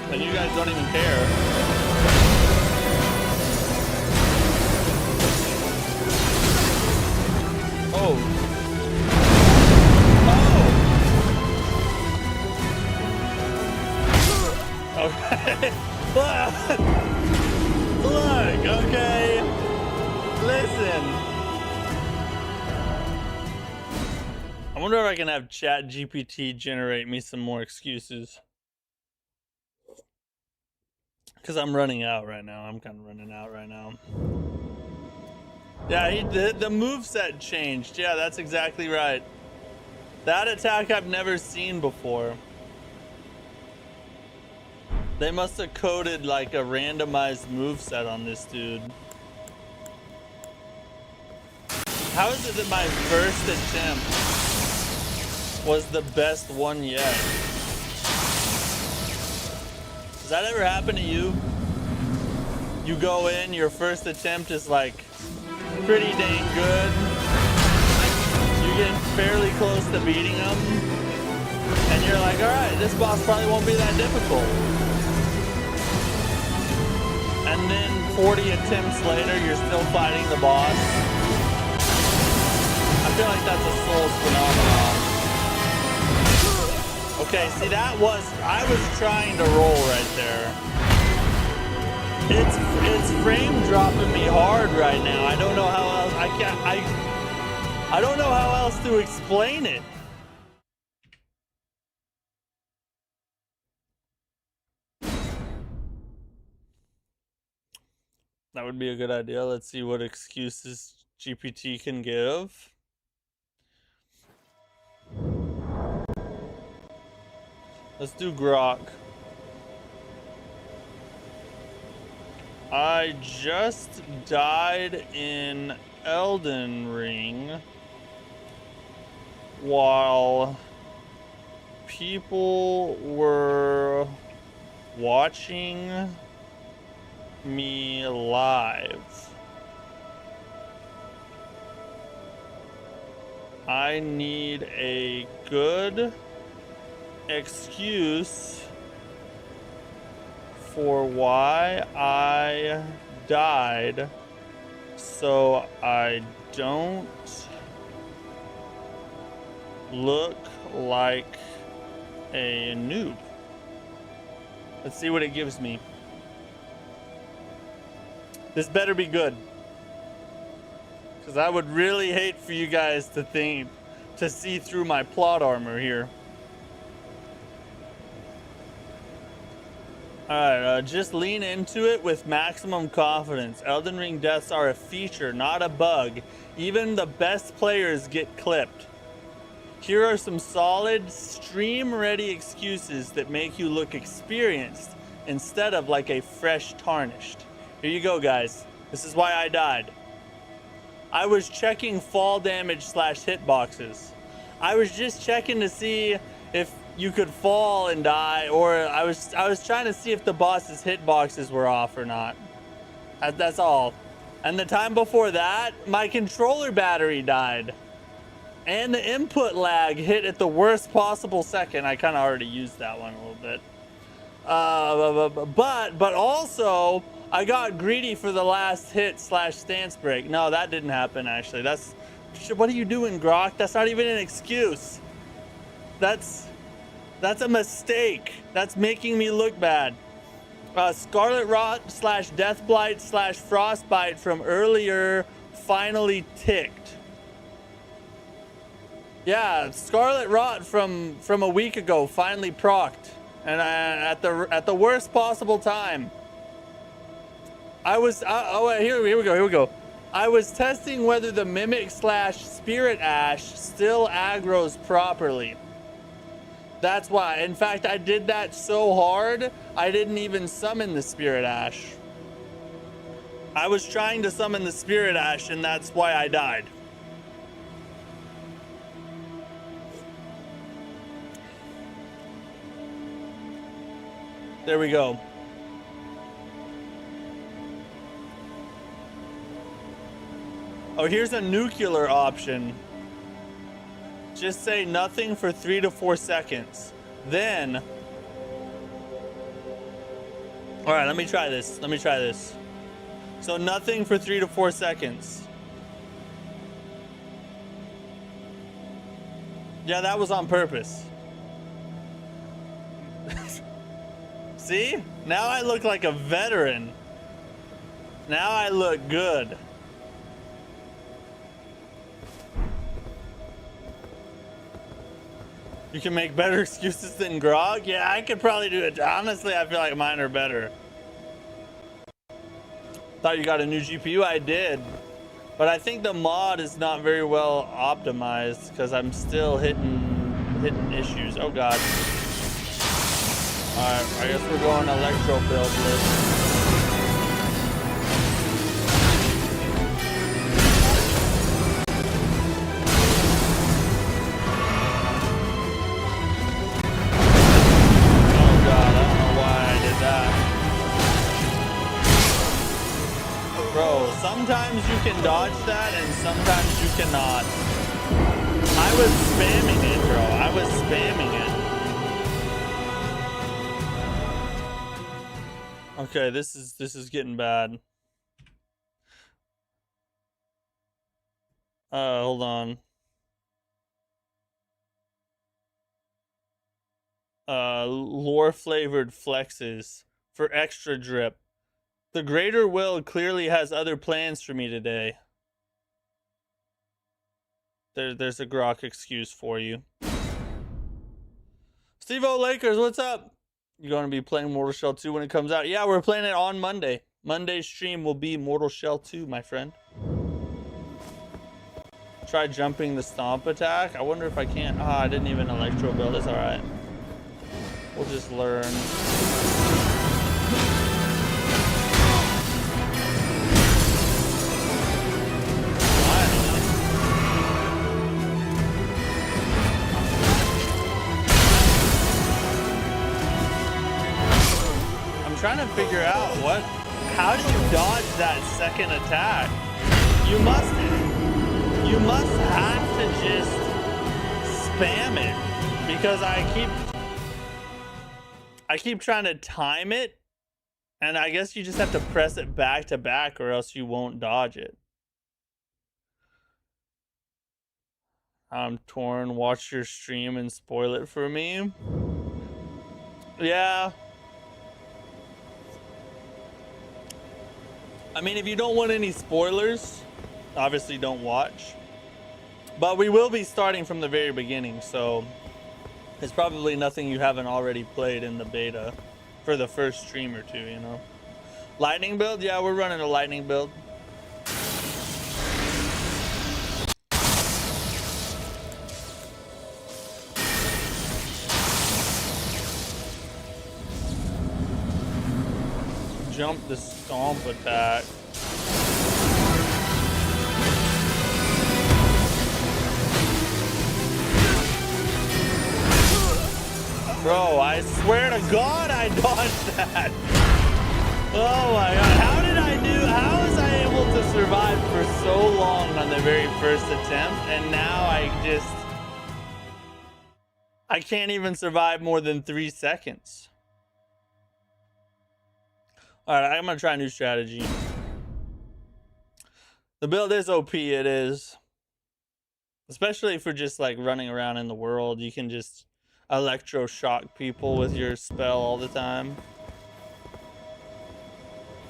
And you guys don't even care. Oh. Oh. Okay. Look, okay. Listen. wonder if I can have Chat GPT generate me some more excuses. Because I'm running out right now. I'm kind of running out right now. Yeah, the moveset changed. Yeah, that's exactly right. That attack I've never seen before. They must have coded like a randomized moveset on this dude. How is it that my first attempt was the best one yet? Does that ever happen to you? You go in, your first attempt is like pretty dang good. You get fairly close to beating them. And you're like, alright, this boss probably won't be that difficult. And then 40 attempts later, you're still fighting the boss. I feel like that's a Souls phenomenon. Okay, see I was trying to roll right there. It's frame dropping me hard right now. I don't know how else, I don't know how else to explain it. That would be a good idea. Let's see what excuses GPT can give. Let's do Grok. I just died in Elden Ring while people were watching me live. I need a good excuse for why I died so I don't look like a noob. Let's see what it gives me. This better be good, because I would really hate for you guys to see through my plot armor here. Alright, just lean into it with maximum confidence. Elden Ring deaths are a feature, not a bug. Even the best players get clipped. Here are some solid, stream-ready excuses that make you look experienced instead of like a fresh tarnished. Here you go, guys. This is why I died. I was checking fall damage / hitboxes. I was just checking to see if you could fall and die, or I was trying to see if the boss's hitboxes were off or not. That's all. And the time before that, my controller battery died. And the input lag hit at the worst possible second. I kind of already used that one a little bit. But also, I got greedy for the last hit / stance break. No, that didn't happen, actually. What are you doing, Grok? That's not even an excuse. That's a mistake. That's making me look bad. Scarlet Rot / Deathblight / Frostbite from earlier finally ticked. Yeah, Scarlet Rot from a week ago finally procced, and at the worst possible time. Here we go. I was testing whether the Mimic / Spirit Ash still aggroes properly. That's why. In fact, I did that so hard, I didn't even summon the Spirit Ash. I was trying to summon the Spirit Ash, and that's why I died. There we go. Oh, here's a nuclear option. Just say nothing for 3 to 4 seconds. Then... Alright, let me try this. So nothing for 3 to 4 seconds. Yeah, that was on purpose. See? Now I look like a veteran. Now I look good. You can make better excuses than Grog? Yeah, I could probably do it. Honestly, I feel like mine are better. Thought you got a new GPU? I did. But I think the mod is not very well optimized because I'm still hitting issues. Oh god. Alright, I guess we're going electro build list. Bro, sometimes you can dodge that and sometimes you cannot. I was spamming it, bro. I was spamming it. Okay, this is getting bad. Hold on. Lore flavored flexes for extra drip. The greater will clearly has other plans for me today. There's a grok excuse for you. Steve-O Lakers, what's up? You gonna be playing Mortal Shell 2 when it comes out? Yeah, we're playing it on Monday. Monday's stream will be Mortal Shell 2, my friend. Try jumping the stomp attack. I wonder if I can. Ah, I didn't even electro build. It's alright. We'll just learn. Trying to figure out how do you dodge that second attack? You must have to just spam it because I keep trying to time it, and I guess you just have to press it back to back or else you won't dodge it. I'm torn. Watch your stream and spoil it for me. Yeah. I mean, if you don't want any spoilers, obviously don't watch. But we will be starting from the very beginning, so it's probably nothing you haven't already played in the beta for the first stream or two, you know. Lightning build? Yeah, we're running a lightning build. Jump the stomp attack. Bro, I swear to God I dodged that. Oh my God, how was I able to survive for so long on the very first attempt, and now I can't even survive more than 3 seconds. Alright, I'm gonna try a new strategy. The build is OP, it is. Especially for just like running around in the world. You can just electroshock people with your spell all the time.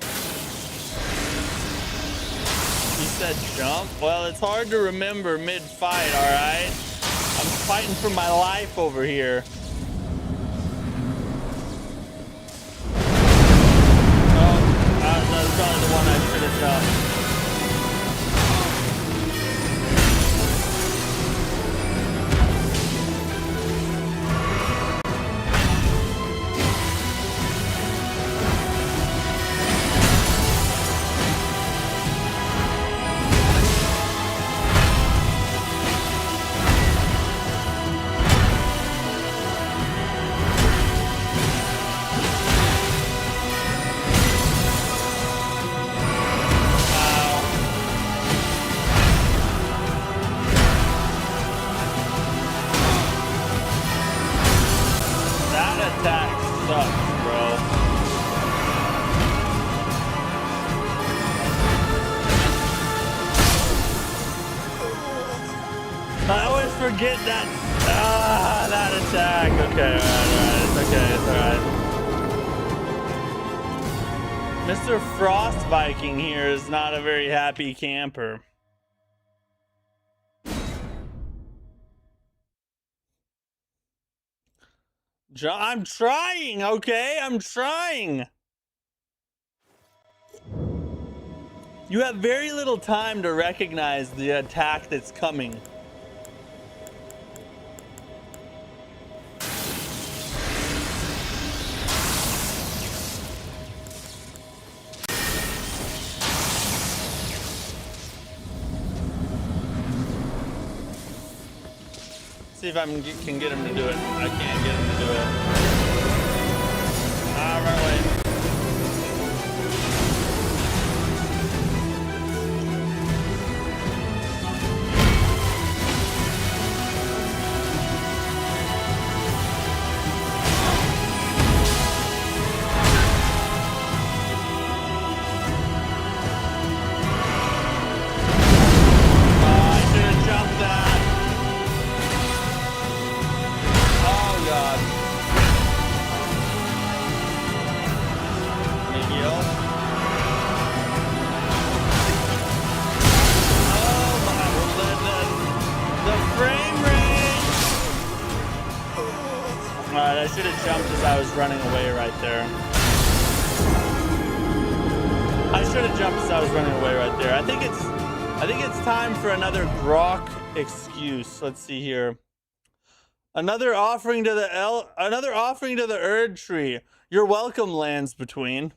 You said jump? Well, it's hard to remember mid-fight, alright? I'm fighting for my life over here. That's probably the one I should have done. Forget that that attack. Okay, alright, it's okay, it's alright. Mr. Frost Viking here is not a very happy camper. I'm trying, okay? I'm trying. You have very little time to recognize the attack that's coming. See if I can get him to do it. I can't get him to do it. Ah, run away. I should have jumped as I was running away right there. I should have jumped as I was running away right there. I think it's time for another grok excuse. Let's see here. Another offering to the Erd tree. You're welcome, lands between.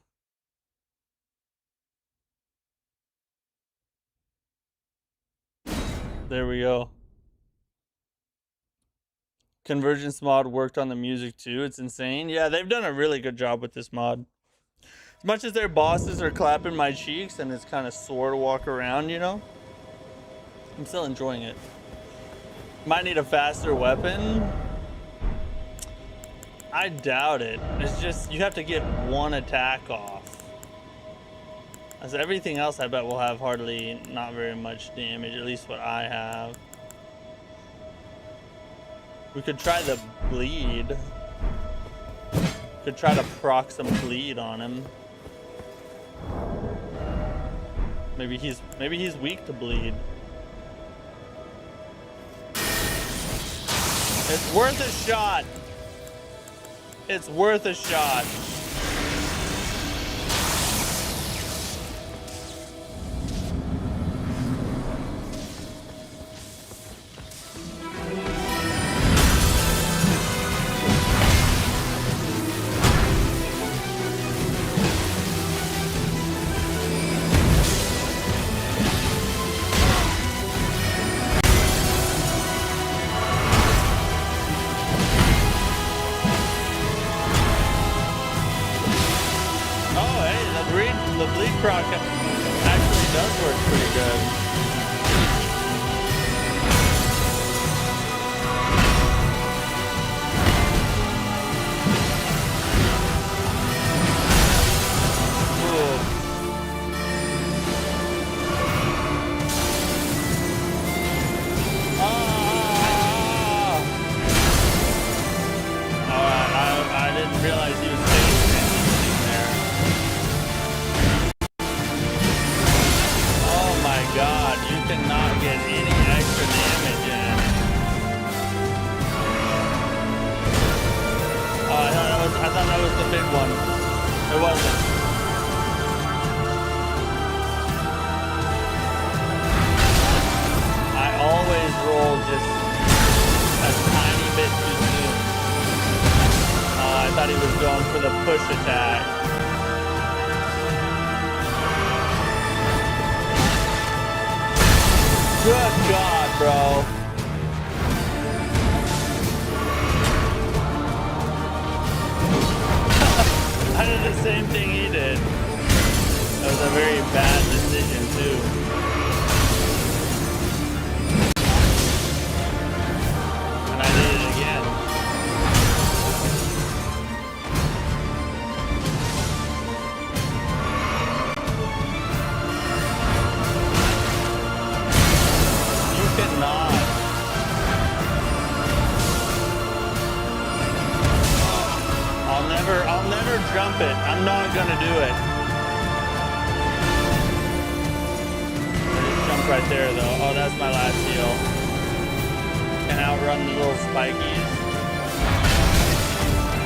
There we go. Convergence mod worked on the music too. It's insane. Yeah, they've done a really good job with this mod. As much as their bosses are clapping my cheeks and it's kind of sore to walk around, you know, I'm still enjoying it. Might need a faster weapon. I doubt it. It's just you have to get one attack off. As everything else, I bet will have hardly not very much damage. At least what I have. We could try the bleed. Could try to proc some bleed on him. Maybe he's weak to bleed. It's worth a shot. It's worth a shot.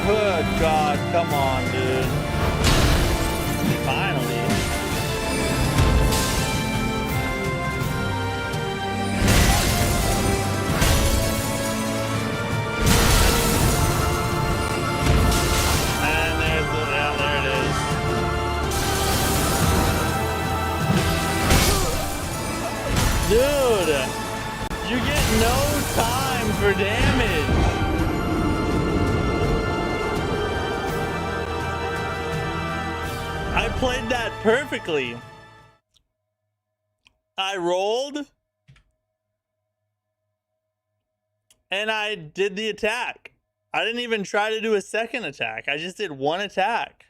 Good God, come on, dude. Finally. And there's the, yeah, there it is. Dude, you get no time for damage. I played that perfectly. I rolled and I did the attack. I didn't even try to do a second attack. I just did one attack.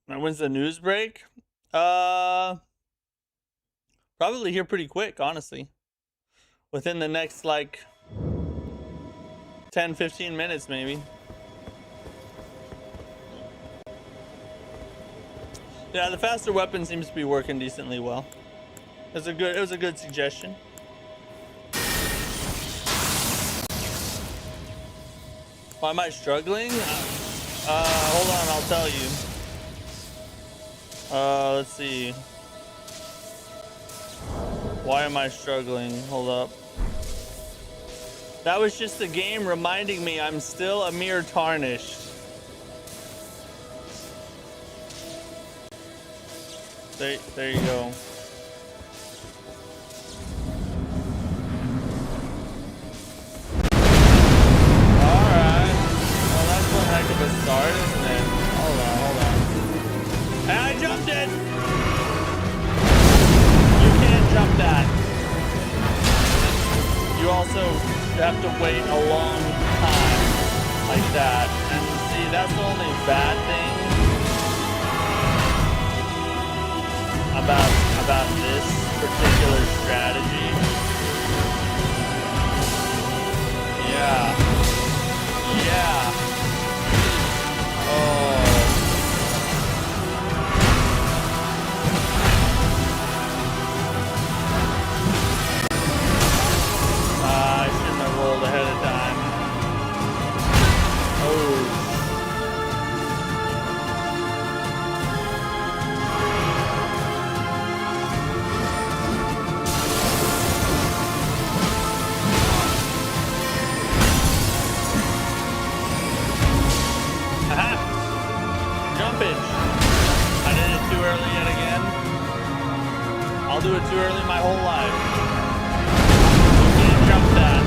Now, when's the news break? Probably here pretty quick, honestly. Within the next like 10-15 minutes maybe. Yeah, the faster weapon seems to be working decently well. It was a good suggestion. Why am I struggling? Hold on, I'll tell you. Let's see. Why am I struggling? Hold up. That was just the game reminding me I'm still a mere tarnished. There you go. Alright. Well, that's one heck of a start, isn't it? Hold on. And I jumped it! You can't jump that. You also have to wait a long time like that. And see, that's the only bad thing about this particular strategy. Yeah. Oh. I shouldn't have rolled ahead of time. Oh. I'll do it too early my whole life. You can't jump that.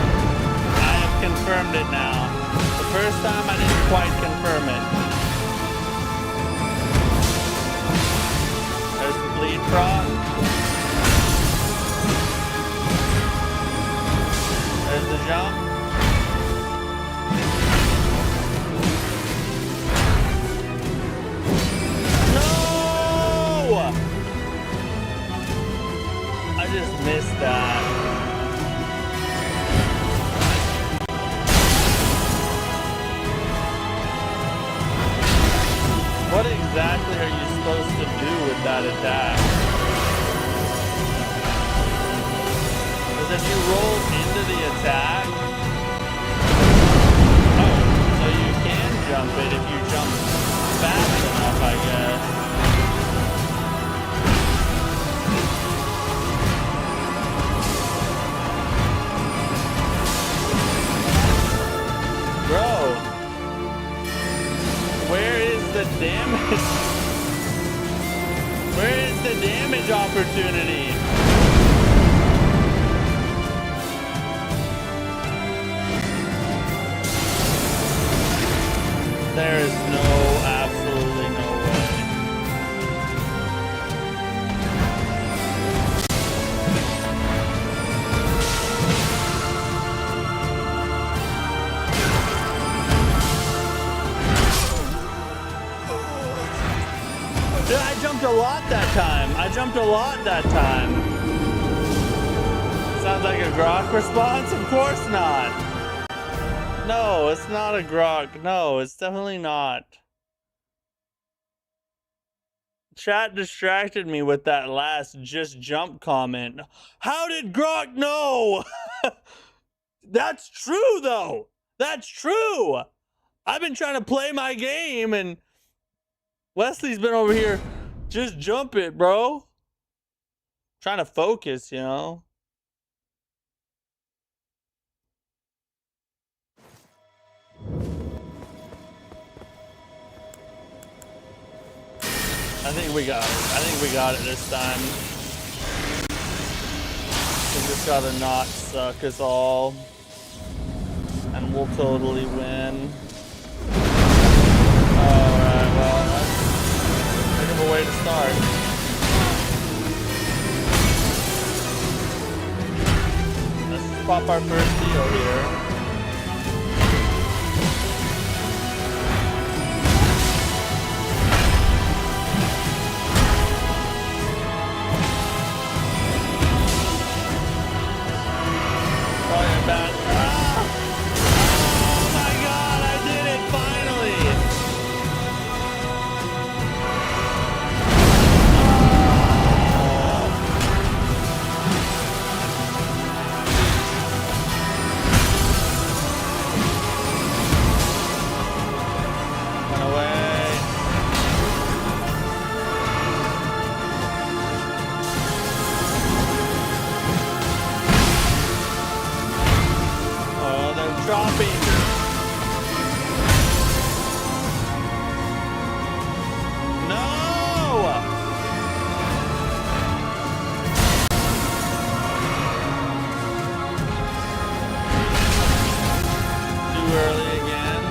I have confirmed it now. The first time I didn't quite confirm it. There's the bleed proc. There's the jump. I just missed that. What exactly are you supposed to do with that attack? Because if you roll into the attack, oh, so you can jump it if you jump fast enough, I guess. Bro, where is the damage? Where is the damage opportunity? There is absolutely no way. Dude, I jumped a lot that time. Sounds like a grok response? Of course not. No, it's not a grok. No, it's definitely not. Chat distracted me with that last just jump comment. How did grok know? That's true, though. That's true. I've been trying to play my game, and Wesley's been over here. Just jump it, bro. Trying to focus, you know. I think we got it. I think we got it this time. We just gotta not suck us all. And we'll totally win. Alright, well, that's a bit of a way to start. Let's pop our first deal here. Bad. Ah! Oh my god, I did it finally! Run away. Dropping. No! Too early again.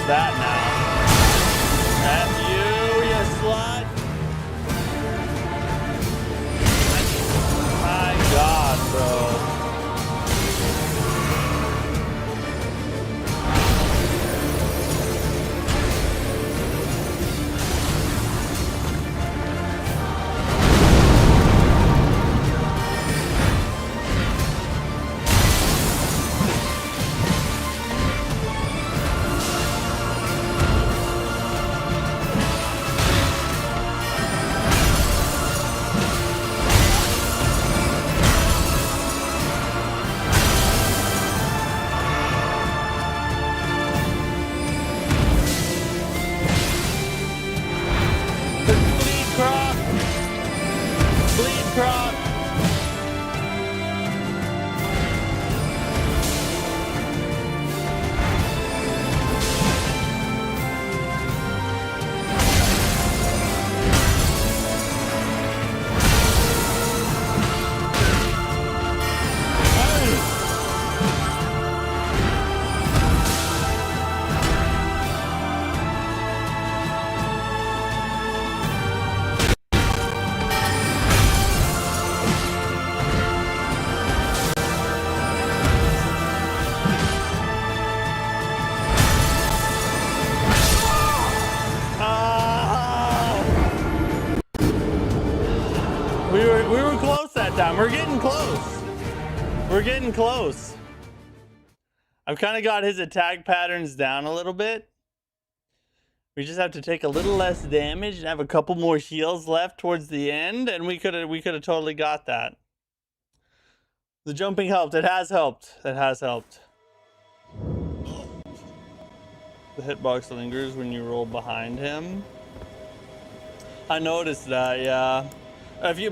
That now. F you, you slut. My god, bro. We were close that time. We're getting close. We're getting close. I've kind of got his attack patterns down a little bit. We just have to take a little less damage and have a couple more heals left towards the end, and we could have totally got that. The jumping helped. It has helped. It has helped. The hitbox lingers when you roll behind him. I noticed that, yeah. If you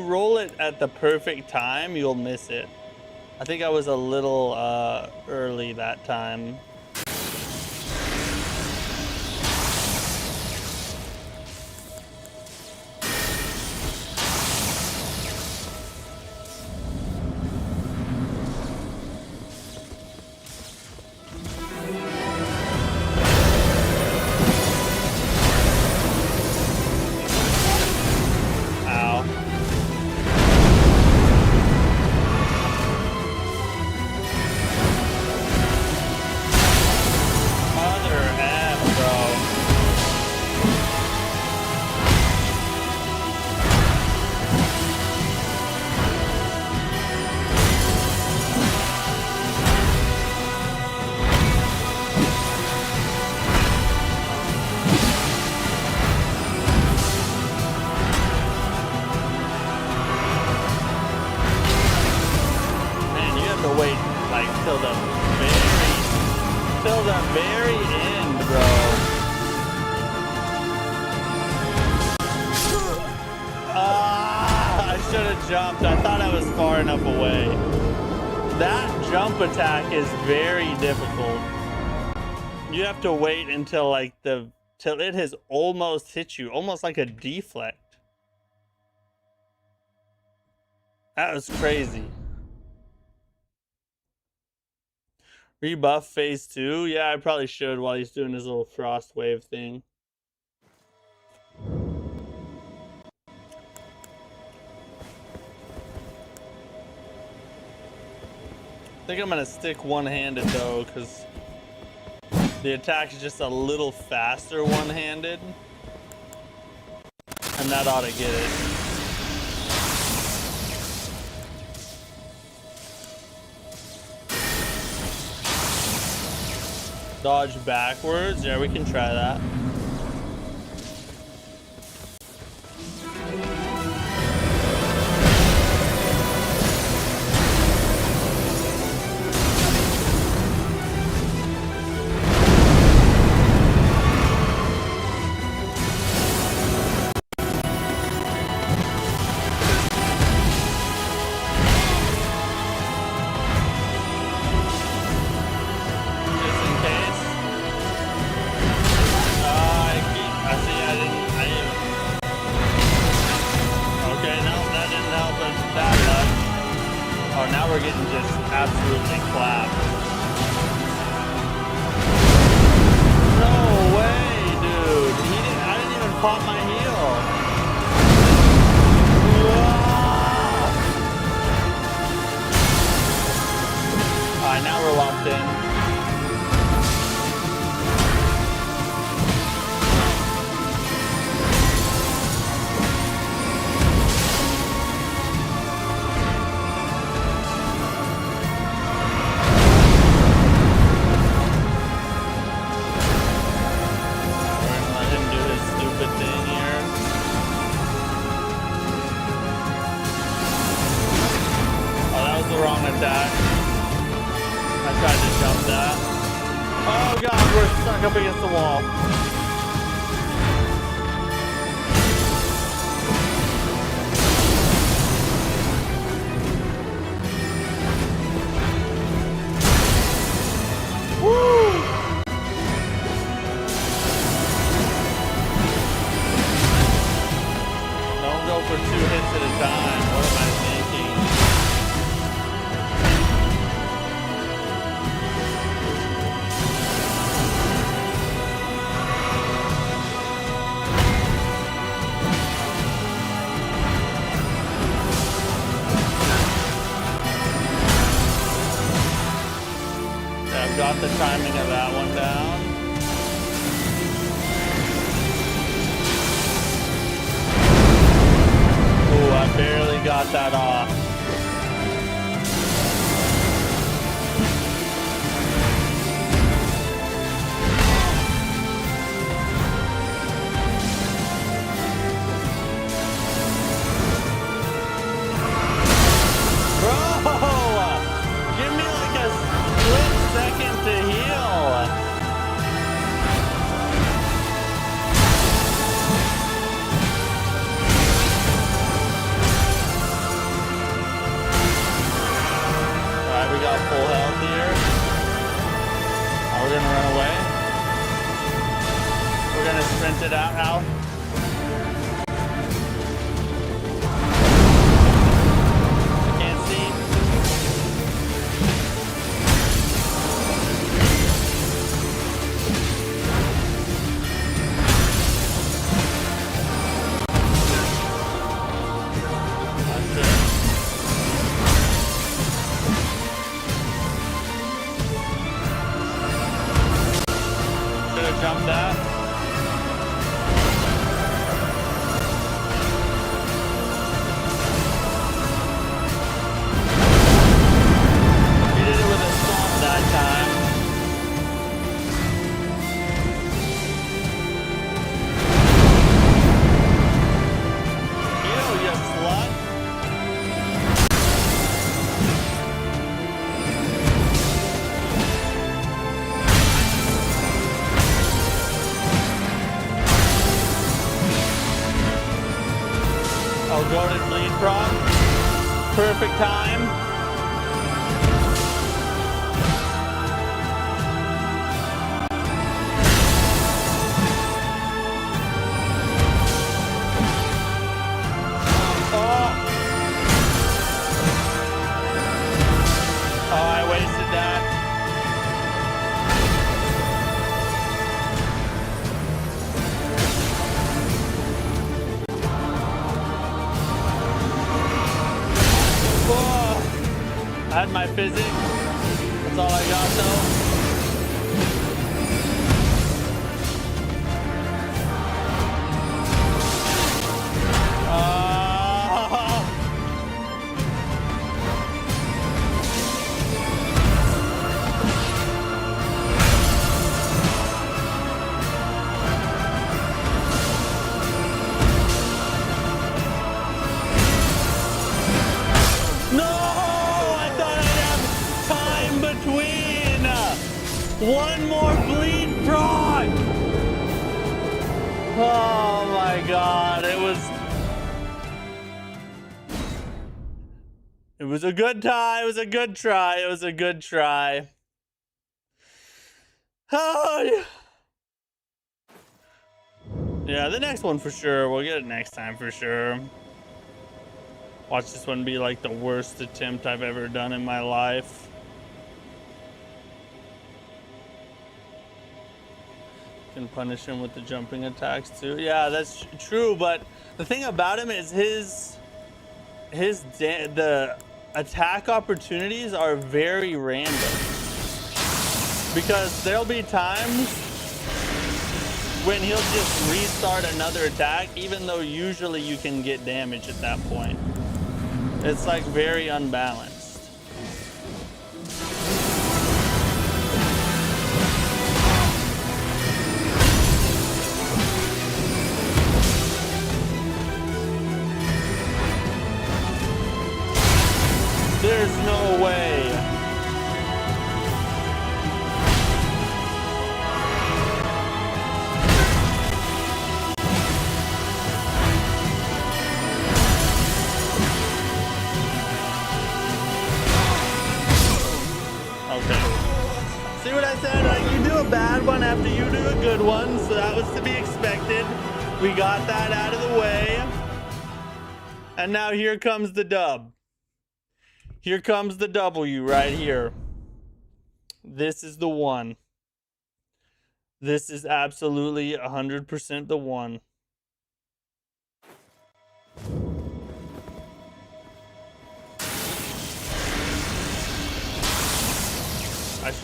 roll it at the perfect time, you'll miss it. I think I was a little early that time. till the very end, bro. Ah, I should have jumped. I thought I was far enough away. That jump attack is very difficult. You have to wait until like till it has almost hit you, almost like a deflect. That was crazy. Rebuff phase 2? Yeah, I probably should while he's doing his little frost wave thing. I think I'm gonna stick one-handed though, because the attack is just a little faster one-handed. And that ought to get it. Dodge backwards. Yeah, we can try that. Goated bleed proc. Perfect time. I had my physics. That's all I got though. One more bleed proc! Oh my god, it was a good tie, it was a good try, it was a good try. Oh, yeah, the next one for sure, we'll get it next time for sure. Watch this one be like the worst attempt I've ever done in my life. Can punish him with the jumping attacks too. Yeah, that's true, but the thing about him is the attack opportunities are very random, because there'll be times when he'll just restart another attack even though usually you can get damage at that point. It's like very unbalanced. There's no way. Okay. See what I said? Like, you do a bad one after you do a good one, so that was to be expected. We got that out of the way. And now here comes the dub. Here comes the W right here. This is the one. This is absolutely 100% the one.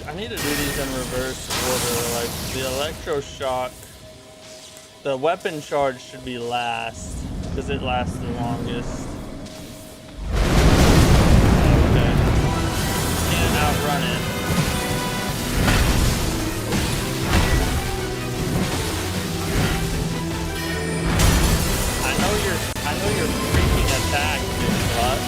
I need to do these in reverse order. Like the electroshock, the weapon charge should be last because it lasts the longest. Outrun it. I know your freaking attack, big slut.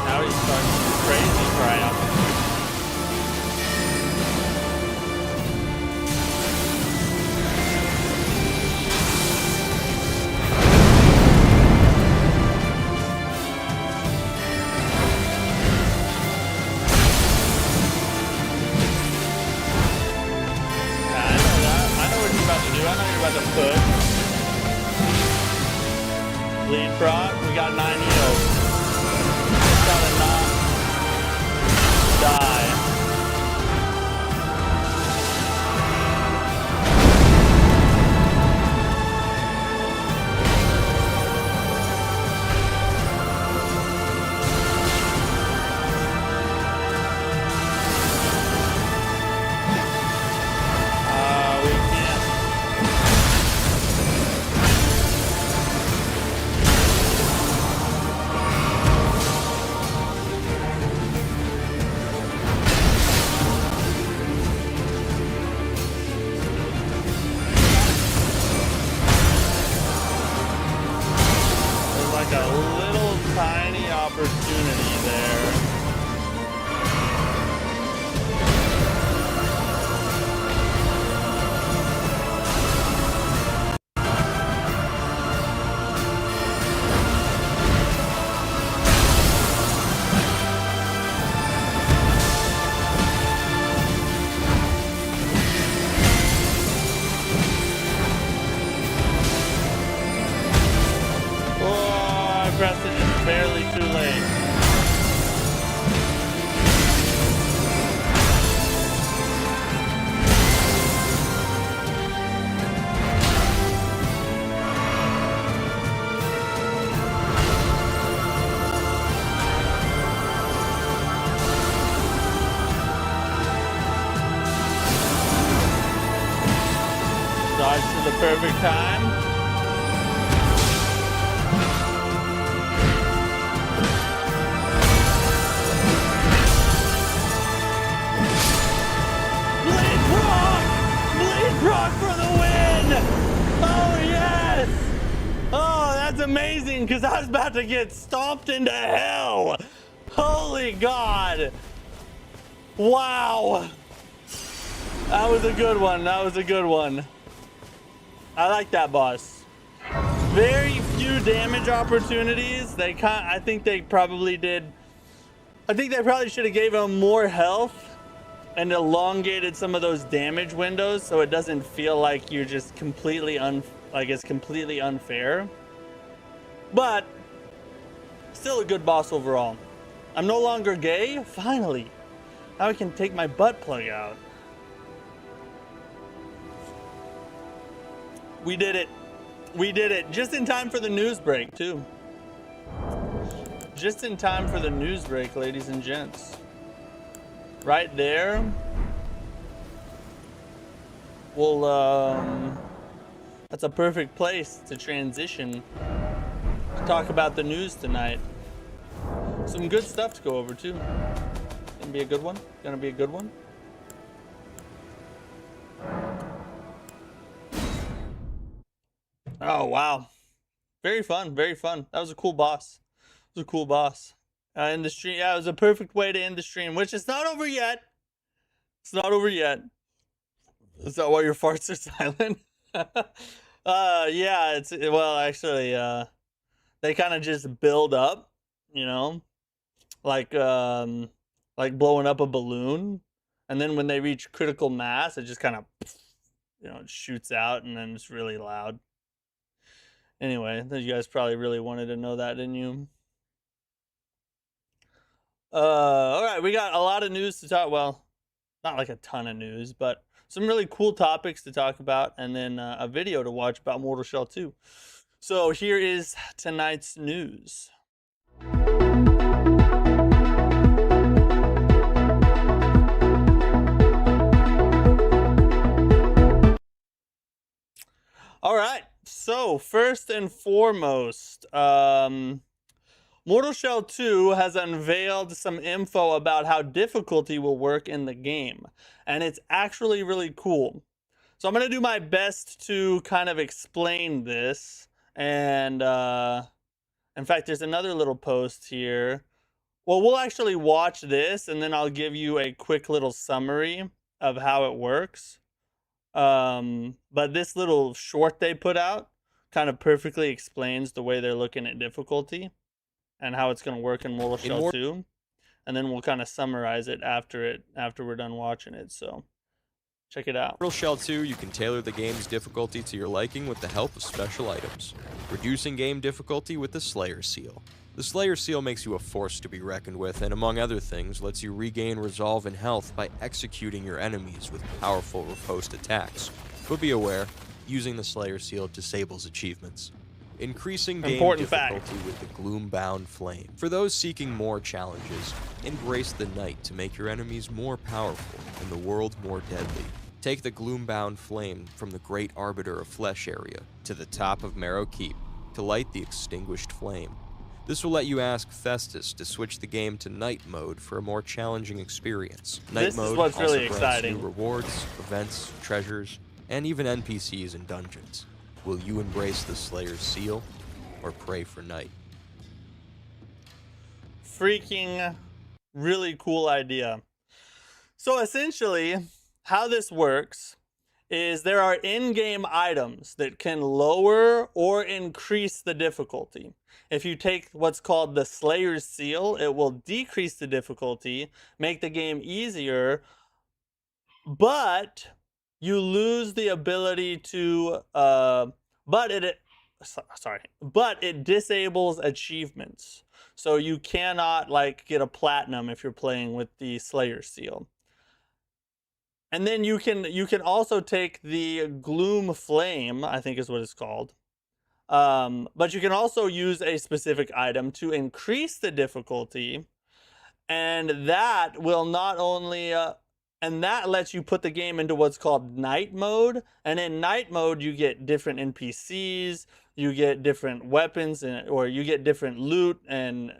Now he's starting to do crazy crap. I know what you're about to do. I know you're about to push. Bleed proc. We got 9 heals. Gotta not die. We can't. Dodge to the perfect time. Rock for the win! Oh, yes! Oh, that's amazing, because I was about to get stomped into hell. Holy God. Wow. That was a good one. That was a good one. I like that boss. Very few damage opportunities. I think they probably should have gave him more health and elongated some of those damage windows so it doesn't feel like you're just completely it's completely unfair. But still a good boss overall. I'm no longer gay. Finally, now I can take my butt plug out. We did it. We did it just in time for the news break too. Just in time for the news break, ladies and gents. Right there. Well, that's a perfect place to transition to talk about the news tonight. Some good stuff to go over too. Gonna be a good one. Gonna be a good one. Oh wow, very fun, very fun. That was a cool boss. It was a cool boss. In the stream, yeah, it was a perfect way to end the stream, which is not over yet. It's not over yet. Is that why your farts are silent? Yeah, well, actually, they kind of just build up, you know, like blowing up a balloon, and then when they reach critical mass, it just kind of, it shoots out, and then it's really loud. Anyway, you guys probably really wanted to know that, didn't you? All right, we got a lot of news to talk. Well, not like a ton of news, but some really cool topics to talk about, and then a video to watch about Mortal Shell 2. So here is tonight's news. All right, so first and foremost, Mortal Shell 2 has unveiled some info about how difficulty will work in the game, and it's actually really cool. So I'm going to do my best to kind of explain this, and in fact, there's another little post here. Well, we'll actually watch this, and then I'll give you a quick little summary of how it works. But this little short they put out kind of perfectly explains the way they're looking at difficulty and how it's going to work in Mortal Shell 2. And then we'll kind of summarize it after we're done watching it. So check it out.
Mortal Shell 2, you can tailor the game's difficulty to your liking with the help of special items. Reducing game difficulty with the Slayer Seal. The Slayer Seal makes you a force to be reckoned with, and among other things, lets you regain resolve and health by executing your enemies with powerful riposte attacks. But be aware, using the Slayer Seal disables achievements. Increasing game difficulty with the Gloombound Flame. For those seeking more challenges, embrace the Night to make your enemies more powerful and the world more deadly. Take the Gloombound Flame from the Great Arbiter of Flesh area to the top of Marrow Keep to light the extinguished flame. This will let you ask Festus to switch the game to Night Mode for a more challenging experience. Night Mode also grants new rewards, events, treasures, and even NPCs in dungeons. Will you embrace the Slayer's Seal or pray for night?
Freaking really cool idea. So essentially, how this works is there are in-game items that can lower or increase the difficulty. If you take what's called the Slayer's Seal, it will decrease the difficulty, make the game easier, but you lose the ability to, but it disables achievements. So you cannot like get a platinum if you're playing with the Slayer Seal. And then you can also take the Gloom Flame, I think is what it's called. But you can also use a specific item to increase the difficulty, and that will not only and that lets you put the game into what's called night mode. And in night mode, you get different NPCs, you get different weapons, or you get different loot and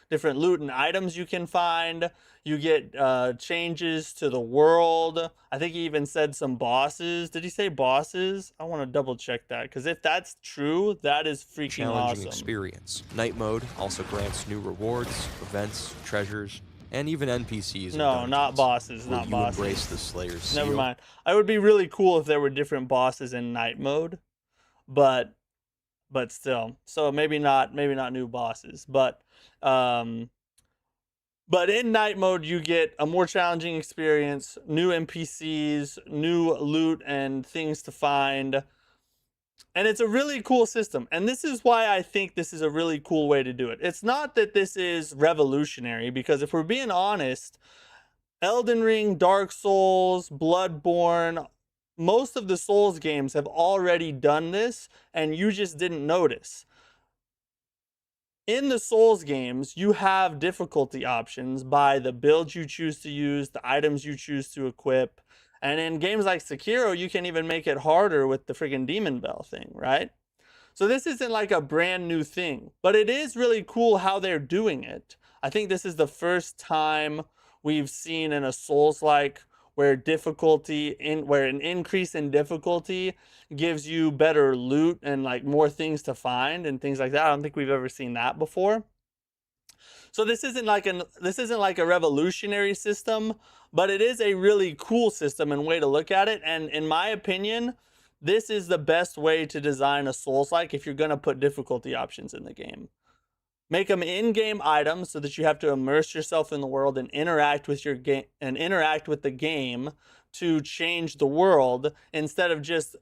different loot and items you can find. You get changes to the world. I think he even said some bosses. Did he say bosses? I want to double check that, because if that's true, that is freaking
challenging
awesome.
experience. Night mode also grants new rewards, events, treasures, and even NPCs.
No, not bosses,
Will
not
you
bosses.
embrace the Slayer's seal?
Never mind. It would be really cool if there were different bosses in night mode, but still. So maybe not new bosses, but in night mode you get a more challenging experience, new NPCs, new loot and things to find. And it's a really cool system. And this is why I think this is a really cool way to do it. It's not that this is revolutionary, because if we're being honest, Elden Ring, Dark Souls, Bloodborne, most of the Souls games have already done this, and you just didn't notice. In the Souls games, you have difficulty options by the build you choose to use, the items you choose to equip. And in games like Sekiro, you can even make it harder with the friggin' Demon Bell thing, right? So this isn't like a brand new thing, but it is really cool how they're doing it. I think this is the first time we've seen in a Souls-like where an increase in difficulty gives you better loot and like more things to find and things like that. I don't think we've ever seen that before. So this isn't like a revolutionary system, but it is a really cool system and way to look at it. And in my opinion, this is the best way to design a Souls-like if you're going to put difficulty options in the game. Make them in-game items so that you have to immerse yourself in the world and interact with the game to change the world, instead of just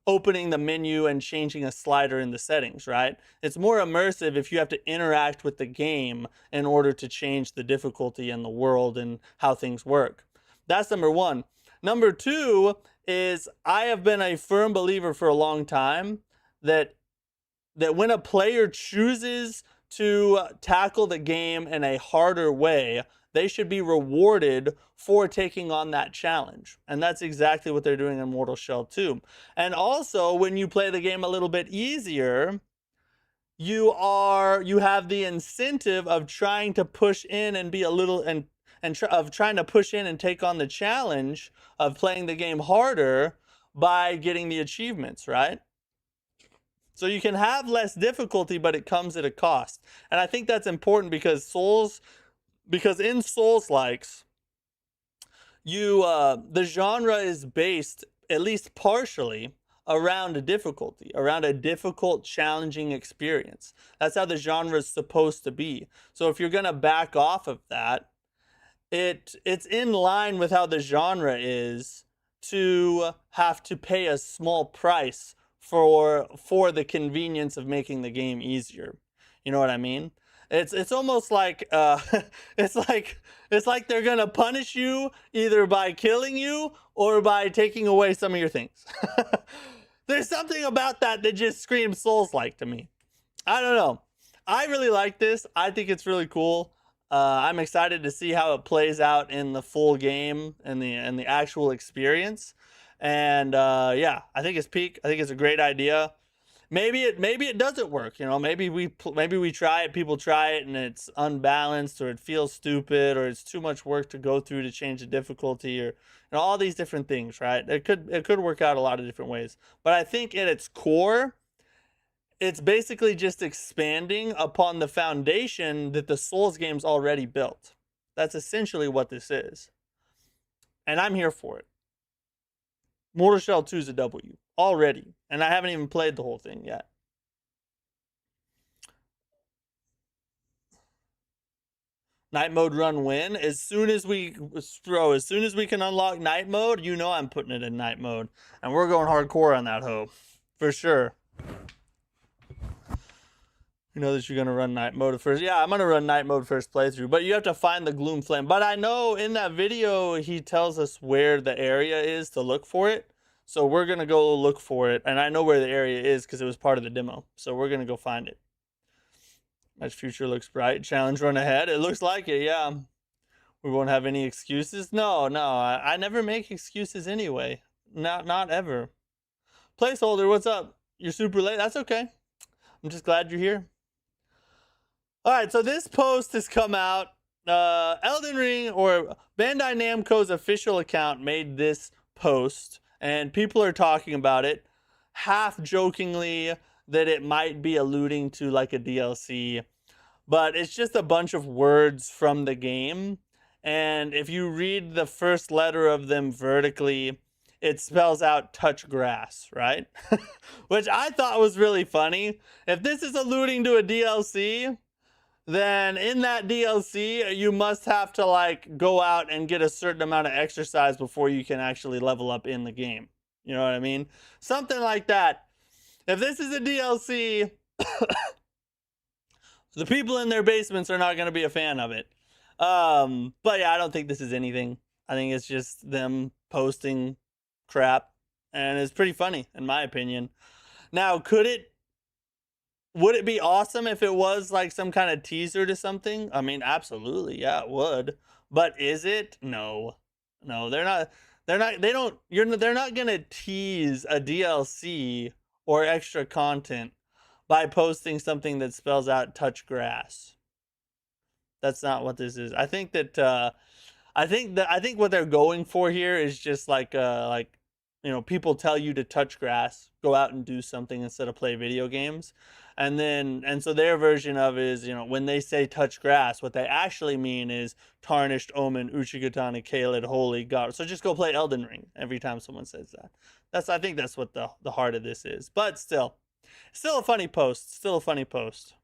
opening the menu and changing a slider in the settings, right? It's more immersive if you have to interact with the game in order to change the difficulty in the world and how things work. That's number one. Number two is, I have been a firm believer for a long time that when a player chooses to tackle the game in a harder way, they should be rewarded for taking on that challenge. And that's exactly what they're doing in Mortal Shell 2. And also, when you play the game a little bit easier, you have the incentive of trying to push in and be a little of trying to push in and take on the challenge of playing the game harder by getting the achievements, right? So you can have less difficulty, but it comes at a cost. And I think that's important because in Souls-likes, the genre is based, at least partially, around a difficulty, around a difficult, challenging experience. That's how the genre is supposed to be. So if you're going to back off of that, it's in line with how the genre is to have to pay a small price for the convenience of making the game easier. You know what I mean? It's almost like it's like they're gonna punish you either by killing you or by taking away some of your things. There's something about that just screams Souls-like to me. I don't know. I really like this. I think it's really cool. I'm excited to see how it plays out in the full game and the actual experience. And yeah, I think it's peak. I think it's a great idea. Maybe it doesn't work. You know, maybe we try it. People try it and it's unbalanced, or it feels stupid, or it's too much work to go through to change the difficulty, or all these different things. Right? It could work out a lot of different ways. But I think at its core, it's basically just expanding upon the foundation that the Souls games already built. That's essentially what this is. And I'm here for it. Mortal Shell 2 is a W already, and I haven't even played the whole thing yet. Night mode run win. As soon as we can unlock night mode, you know I'm putting it in night mode, and we're going hardcore on that hoe, for sure. You know that you're gonna run night mode first. Yeah, I'm gonna run night mode first playthrough, but you have to find the gloom flame. But I know in that video he tells us where the area is to look for it. So we're going to go look for it. And I know where the area is because it was part of the demo. So we're going to go find it. Match future looks bright. Challenge run ahead. It looks like it, yeah. We won't have any excuses. No, I never make excuses anyway. Not ever. Placeholder, what's up? You're super late. That's okay. I'm just glad you're here. All right, so this post has come out. Elden Ring, or Bandai Namco's official account, made this post, and people are talking about it, half jokingly, that it might be alluding to like a DLC, but it's just a bunch of words from the game. And if you read the first letter of them vertically, it spells out touch grass, right? Which I thought was really funny. If this is alluding to a DLC, then in that DLC, you must have to like go out and get a certain amount of exercise before you can actually level up in the game. You know what I mean? Something like that. If this is a DLC, the people in their basements are not going to be a fan of it. But yeah, I don't think this is anything. I think it's just them posting crap, and it's pretty funny in my opinion. Now, would it be awesome if it was like some kind of teaser to something? I mean, absolutely, yeah, it would. But is it? No, they're not. They're not gonna tease a DLC or extra content by posting something that spells out touch grass. That's not what this is. I think what they're going for here is just like people tell you to touch grass, go out and do something instead of play video games. And so their version of it is, when they say touch grass, what they actually mean is tarnished, omen, Uchigatana, Kaled, holy god. So just go play Elden Ring every time someone says that. I think that's what the heart of this is. But still a funny post. Still a funny post.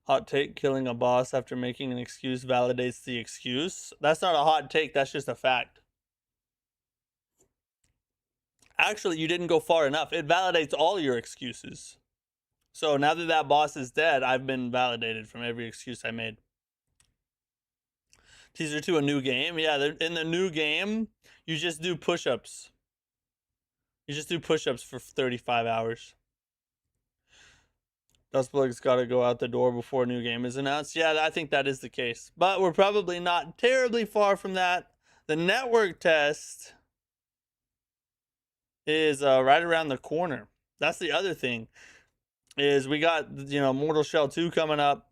Hot take, killing a boss after making an excuse validates the excuse. That's not a hot take, that's just a fact. Actually, you didn't go far enough. It validates all your excuses. So now that that boss is dead, I've been validated from every excuse I made. Teaser to a new game. Yeah, in the new game, you just do push-ups. You just do push-ups for 35 hours. Dustplug's got to go out the door before a new game is announced. Yeah, I think that is the case. But we're probably not terribly far from that. The network test is right around the corner. That's the other thing, is we got Mortal Shell 2 coming up,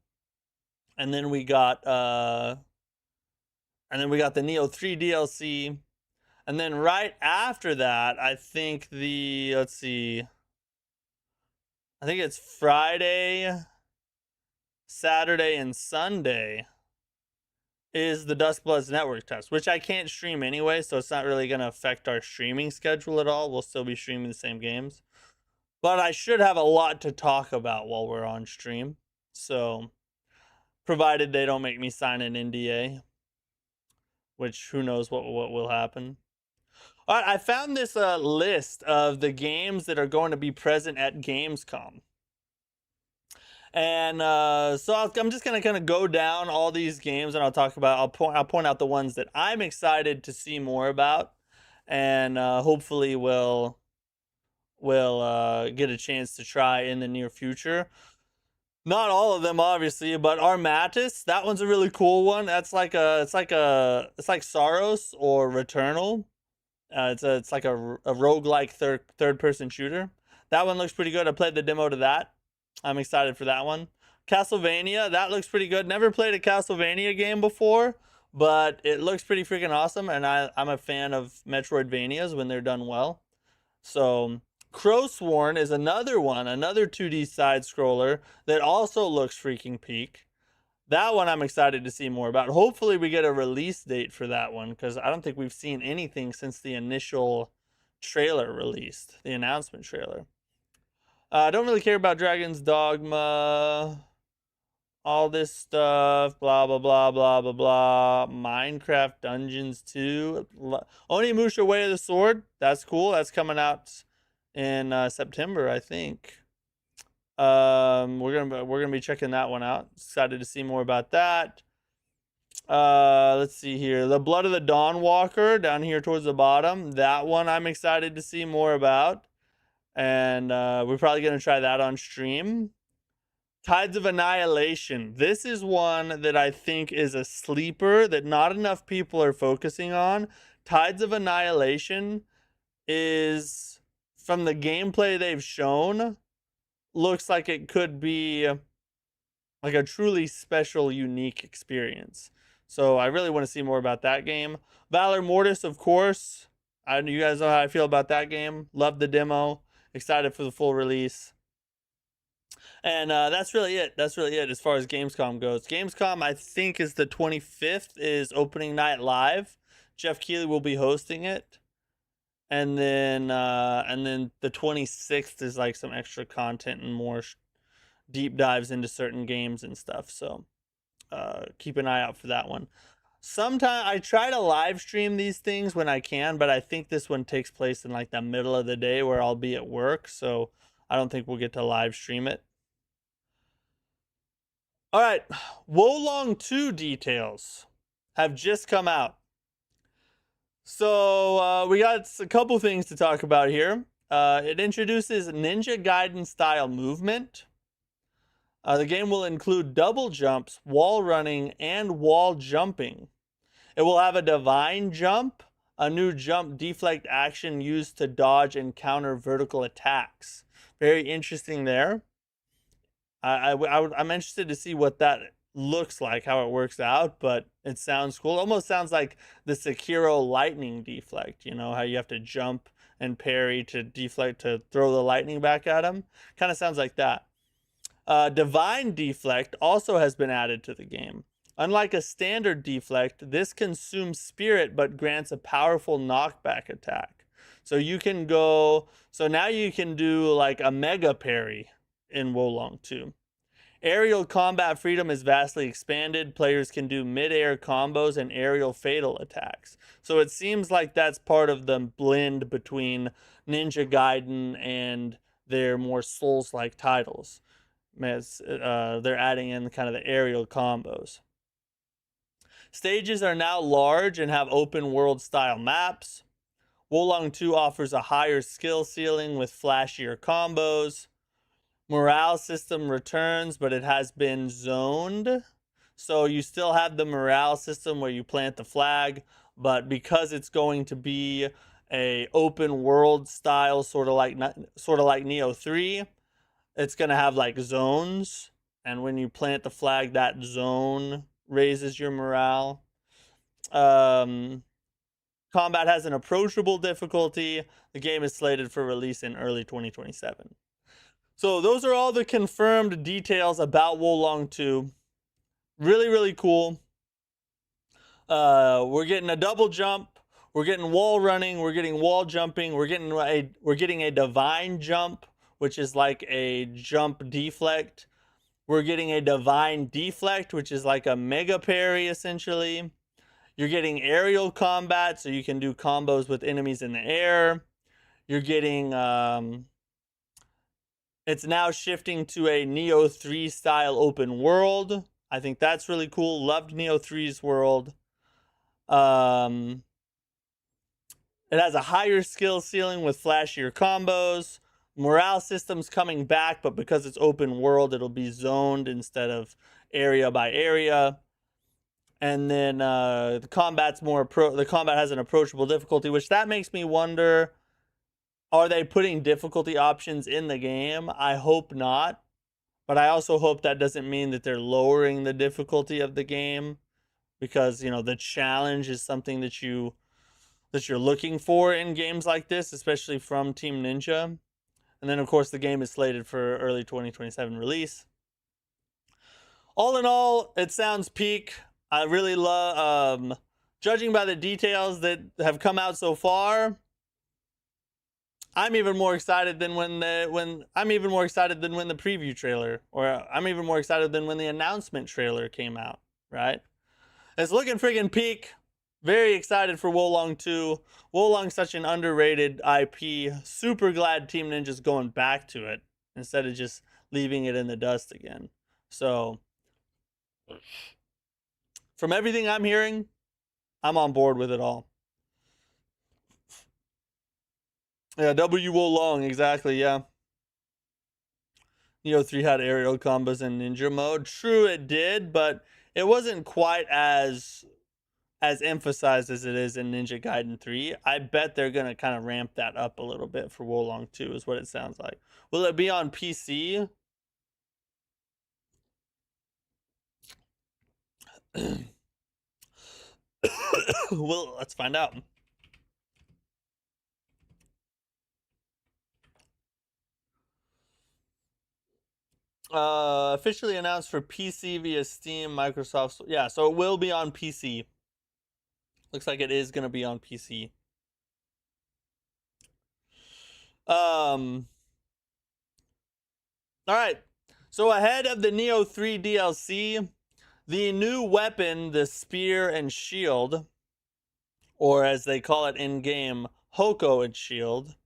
and then we got the Neo 3 DLC, and then right after that, I think I think it's Friday, Saturday, and Sunday is the Dustbloods network test, which I can't stream anyway, so it's not really going to affect our streaming schedule at all. We'll still be streaming the same games. But I should have a lot to talk about while we're on stream. So, provided they don't make me sign an NDA, which who knows what will happen. All right, I found this list of the games that are going to be present at Gamescom. And so I'm just gonna kind of go down all these games, and I'll point out the ones that I'm excited to see more about, and hopefully we'll get a chance to try in the near future. Not all of them, obviously, but Armatis, that one's a really cool one. That's like it's like Saros or Returnal. It's like a roguelike third person shooter. That one looks pretty good. I played the demo to that. I'm excited for that one. Castlevania, that looks pretty good. Never played a Castlevania game before, but it looks pretty freaking awesome, and I'm a fan of Metroidvanias when they're done well. So, Crowsworn is another one, another 2D side-scroller that also looks freaking peak. That one I'm excited to see more about. Hopefully we get a release date for that one, because I don't think we've seen anything since the initial trailer released, the announcement trailer. I don't really care about Dragon's Dogma, all this stuff, blah, blah, blah, blah, blah, blah. Minecraft Dungeons 2. Onimusha Way of the Sword, that's cool. That's coming out in September, I think. We're gonna be checking that one out. Excited to see more about that. Let's see here. The Blood of the Dawnwalker down here towards the bottom. That one I'm excited to see more about. And we're probably going to try that on stream. Tides of Annihilation. This is one that I think is a sleeper that not enough people are focusing on. Tides of Annihilation is, from the gameplay they've shown, looks like it could be like a truly special, unique experience. So I really want to see more about that game. Valor Mortis, of course. You guys know how I feel about that game. Love the demo. Excited for the full release. And that's really it. That's really it as far as Gamescom goes. Gamescom, I think, is the 25th, is opening night live. Jeff Keighley will be hosting it. And then the 26th is like some extra content and more deep dives into certain games and stuff. So keep an eye out for that one. Sometimes I try to live stream these things when I can, but I think this one takes place in like the middle of the day where I'll be at work. So I don't think we'll get to live stream it. All right, Wolong 2 details have just come out. So we got a couple things to talk about here. It introduces Ninja Gaiden style movement. The game will include double jumps, wall running, and wall jumping. It will have a divine jump, a new jump deflect action used to dodge and counter vertical attacks. Very interesting there. I'm interested to see what that looks like, how it works out, but it sounds cool. It almost sounds like the Sekiro lightning deflect, you know, how you have to jump and parry to deflect to throw the lightning back at him. Kind of sounds like that. Divine deflect also has been added to the game. Unlike a standard deflect, this consumes spirit but grants a powerful knockback attack. So you can go, so now you can do like a mega parry in Wolong 2. Aerial combat freedom is vastly expanded. Players can do mid-air combos and aerial fatal attacks. So it seems like that's part of the blend between Ninja Gaiden and their more Souls-like titles. As they're adding in kind of the aerial combos. Stages are now large and have open world style maps. Wolong 2 offers a higher skill ceiling with flashier combos. Morale system returns, but it has been zoned. So you still have the morale system where you plant the flag, but because it's going to be a open world style, sort of like Neo 3, it's going to have like zones, and when you plant the flag, that zone raises your morale. Combat has an approachable difficulty. The game is slated for release in early 2027. So those are all the confirmed details about Wolong 2. Really, really cool. We're getting a double jump. We're getting wall running. We're getting wall jumping. We're getting a divine jump, which is like a jump deflect. We're getting a divine deflect, which is like a mega parry, essentially. You're getting aerial combat, so you can do combos with enemies in the air. You're getting... it's now shifting to a Neo 3 style open world. I think that's really cool. Loved Neo 3's world. It has a higher skill ceiling with flashier combos. Morale system's coming back, but because it's open world, it'll be zoned instead of area by area. And then the combat has an approachable difficulty, which that makes me wonder, are they putting difficulty options in the game? I hope not. But I also hope that doesn't mean that they're lowering the difficulty of the game, because, you know, the challenge is something that you're looking for in games like this, especially from Team Ninja. And then, of course, the game is slated for early 2027 release. All in all, it sounds peak. I really love, judging by the details that have come out so far, I'm even more excited than when the preview trailer, or I'm even more excited than when the announcement trailer came out, right? It's looking friggin' peak. Very excited for Wolong 2. Wolong's such an underrated IP. Super glad Team Ninja's going back to it instead of just leaving it in the dust again. So, from everything I'm hearing, I'm on board with it all. Yeah, W Wolong, exactly, yeah. Neo 3 had aerial combos in ninja mode. True, it did, but it wasn't quite as emphasized as it is in Ninja Gaiden 3. I bet they're gonna kind of ramp that up a little bit for Wolong 2, is what it sounds like. Will it be on PC? Well, let's find out. Officially announced for PC via Steam, Microsoft. Yeah, so it will be on PC. Looks like it is gonna be on PC. All right. So ahead of the Neo 3 DLC, the new weapon, the Spear and Shield, or as they call it in game, Hoko and Shield,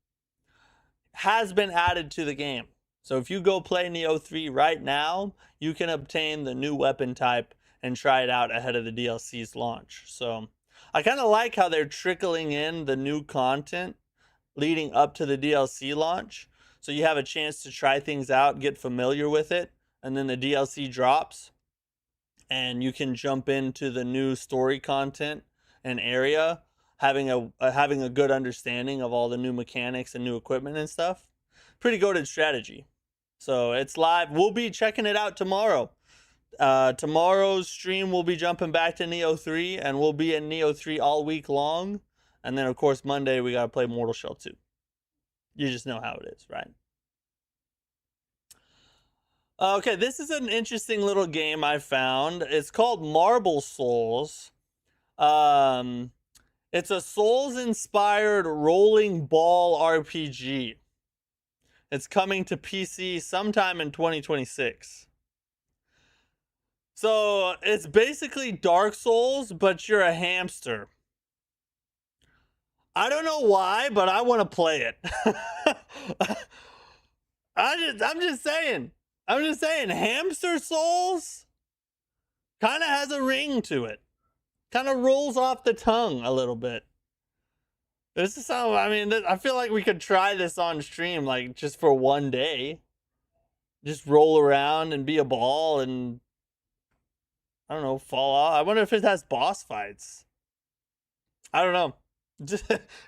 has been added to the game. So if you go play Neo 3 right now, you can obtain the new weapon type and try it out ahead of the DLC's launch. So I kind of like how they're trickling in the new content leading up to the DLC launch. So you have a chance to try things out, get familiar with it, and then the DLC drops and you can jump into the new story content and area having a good understanding of all the new mechanics and new equipment and stuff. Pretty goated strategy. So it's live. We'll be checking it out tomorrow. Tomorrow's stream we'll be jumping back to Neo 3 and we'll be in Neo 3 all week long. And then of course Monday we gotta play Mortal Shell 2. You just know how it is, right? Okay, this is an interesting little game I found. It's called Marble Souls. It's a Souls-inspired rolling ball RPG. It's coming to PC sometime in 2026. So it's basically Dark Souls, but you're a hamster. I don't know why, but I want to play it. I'm just saying, Hamster Souls kind of has a ring to it. Kind of rolls off the tongue a little bit. This is how, I mean, I feel like we could try this on stream, like just for one day. Just roll around and be a ball and, I don't know, fall off. I wonder if it has boss fights. I don't know.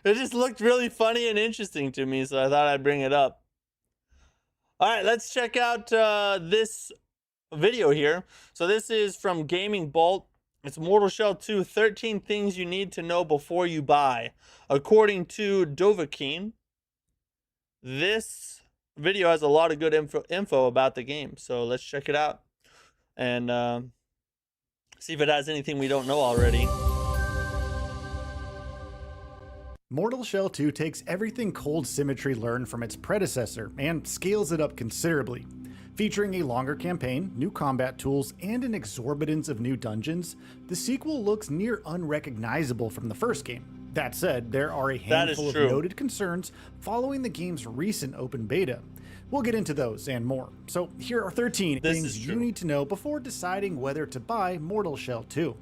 It just looked really funny and interesting to me, so I thought I'd bring it up. All right, let's check out this video here. So this is from Gaming Bolt. It's Mortal Shell 2, 13 things you need to know before you buy. According to Dovahkiin, this video has a lot of good info about the game. So let's check it out and see if it has anything we don't know already.
Mortal Shell 2 takes everything Cold Symmetry learned from its predecessor and scales it up considerably. Featuring a longer campaign, new combat tools, and an exorbitance of new dungeons, the sequel looks near unrecognizable from the first game. That said, there are a handful of noted concerns following the game's recent open beta. We'll get into those and more. So here are 13 things you need to know before deciding whether to buy Mortal Shell 2.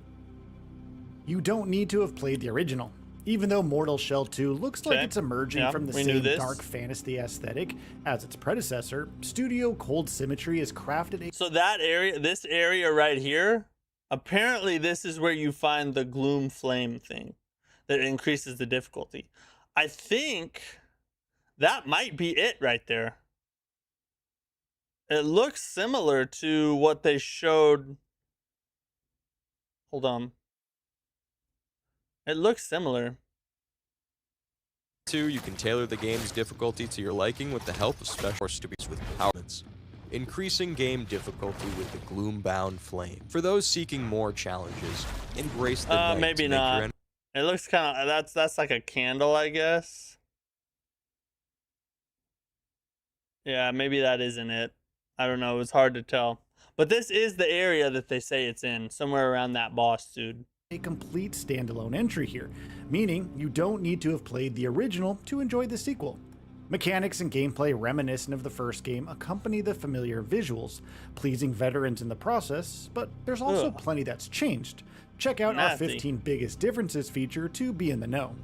You don't need to have played the original. Even though Mortal Shell 2 looks like it's emerging from the same dark fantasy aesthetic as its predecessor, Studio Cold Symmetry has crafted a...
So that area, this area right here, apparently this is where you find the Gloom Flame thing that increases the difficulty. I think that might be it right there. It looks similar to what they showed. Hold on. It looks similar.
2, you can tailor the game's difficulty to your liking with the help of special force to be with empowerments. Increasing game difficulty with the Gloombound Flame. For those seeking more challenges, embrace the night
maybe
to make
not.
your
It looks kind of that's like a candle, I guess. Yeah, maybe that isn't it. I don't know. It's hard to tell. But this is the area that they say it's in, somewhere around that boss, dude.
A complete standalone entry here, meaning you don't need to have played the original to enjoy the sequel. Mechanics and gameplay reminiscent of the first game accompany the familiar visuals, pleasing veterans in the process, but there's also plenty that's changed. Check out our 15 biggest differences feature to be in the know.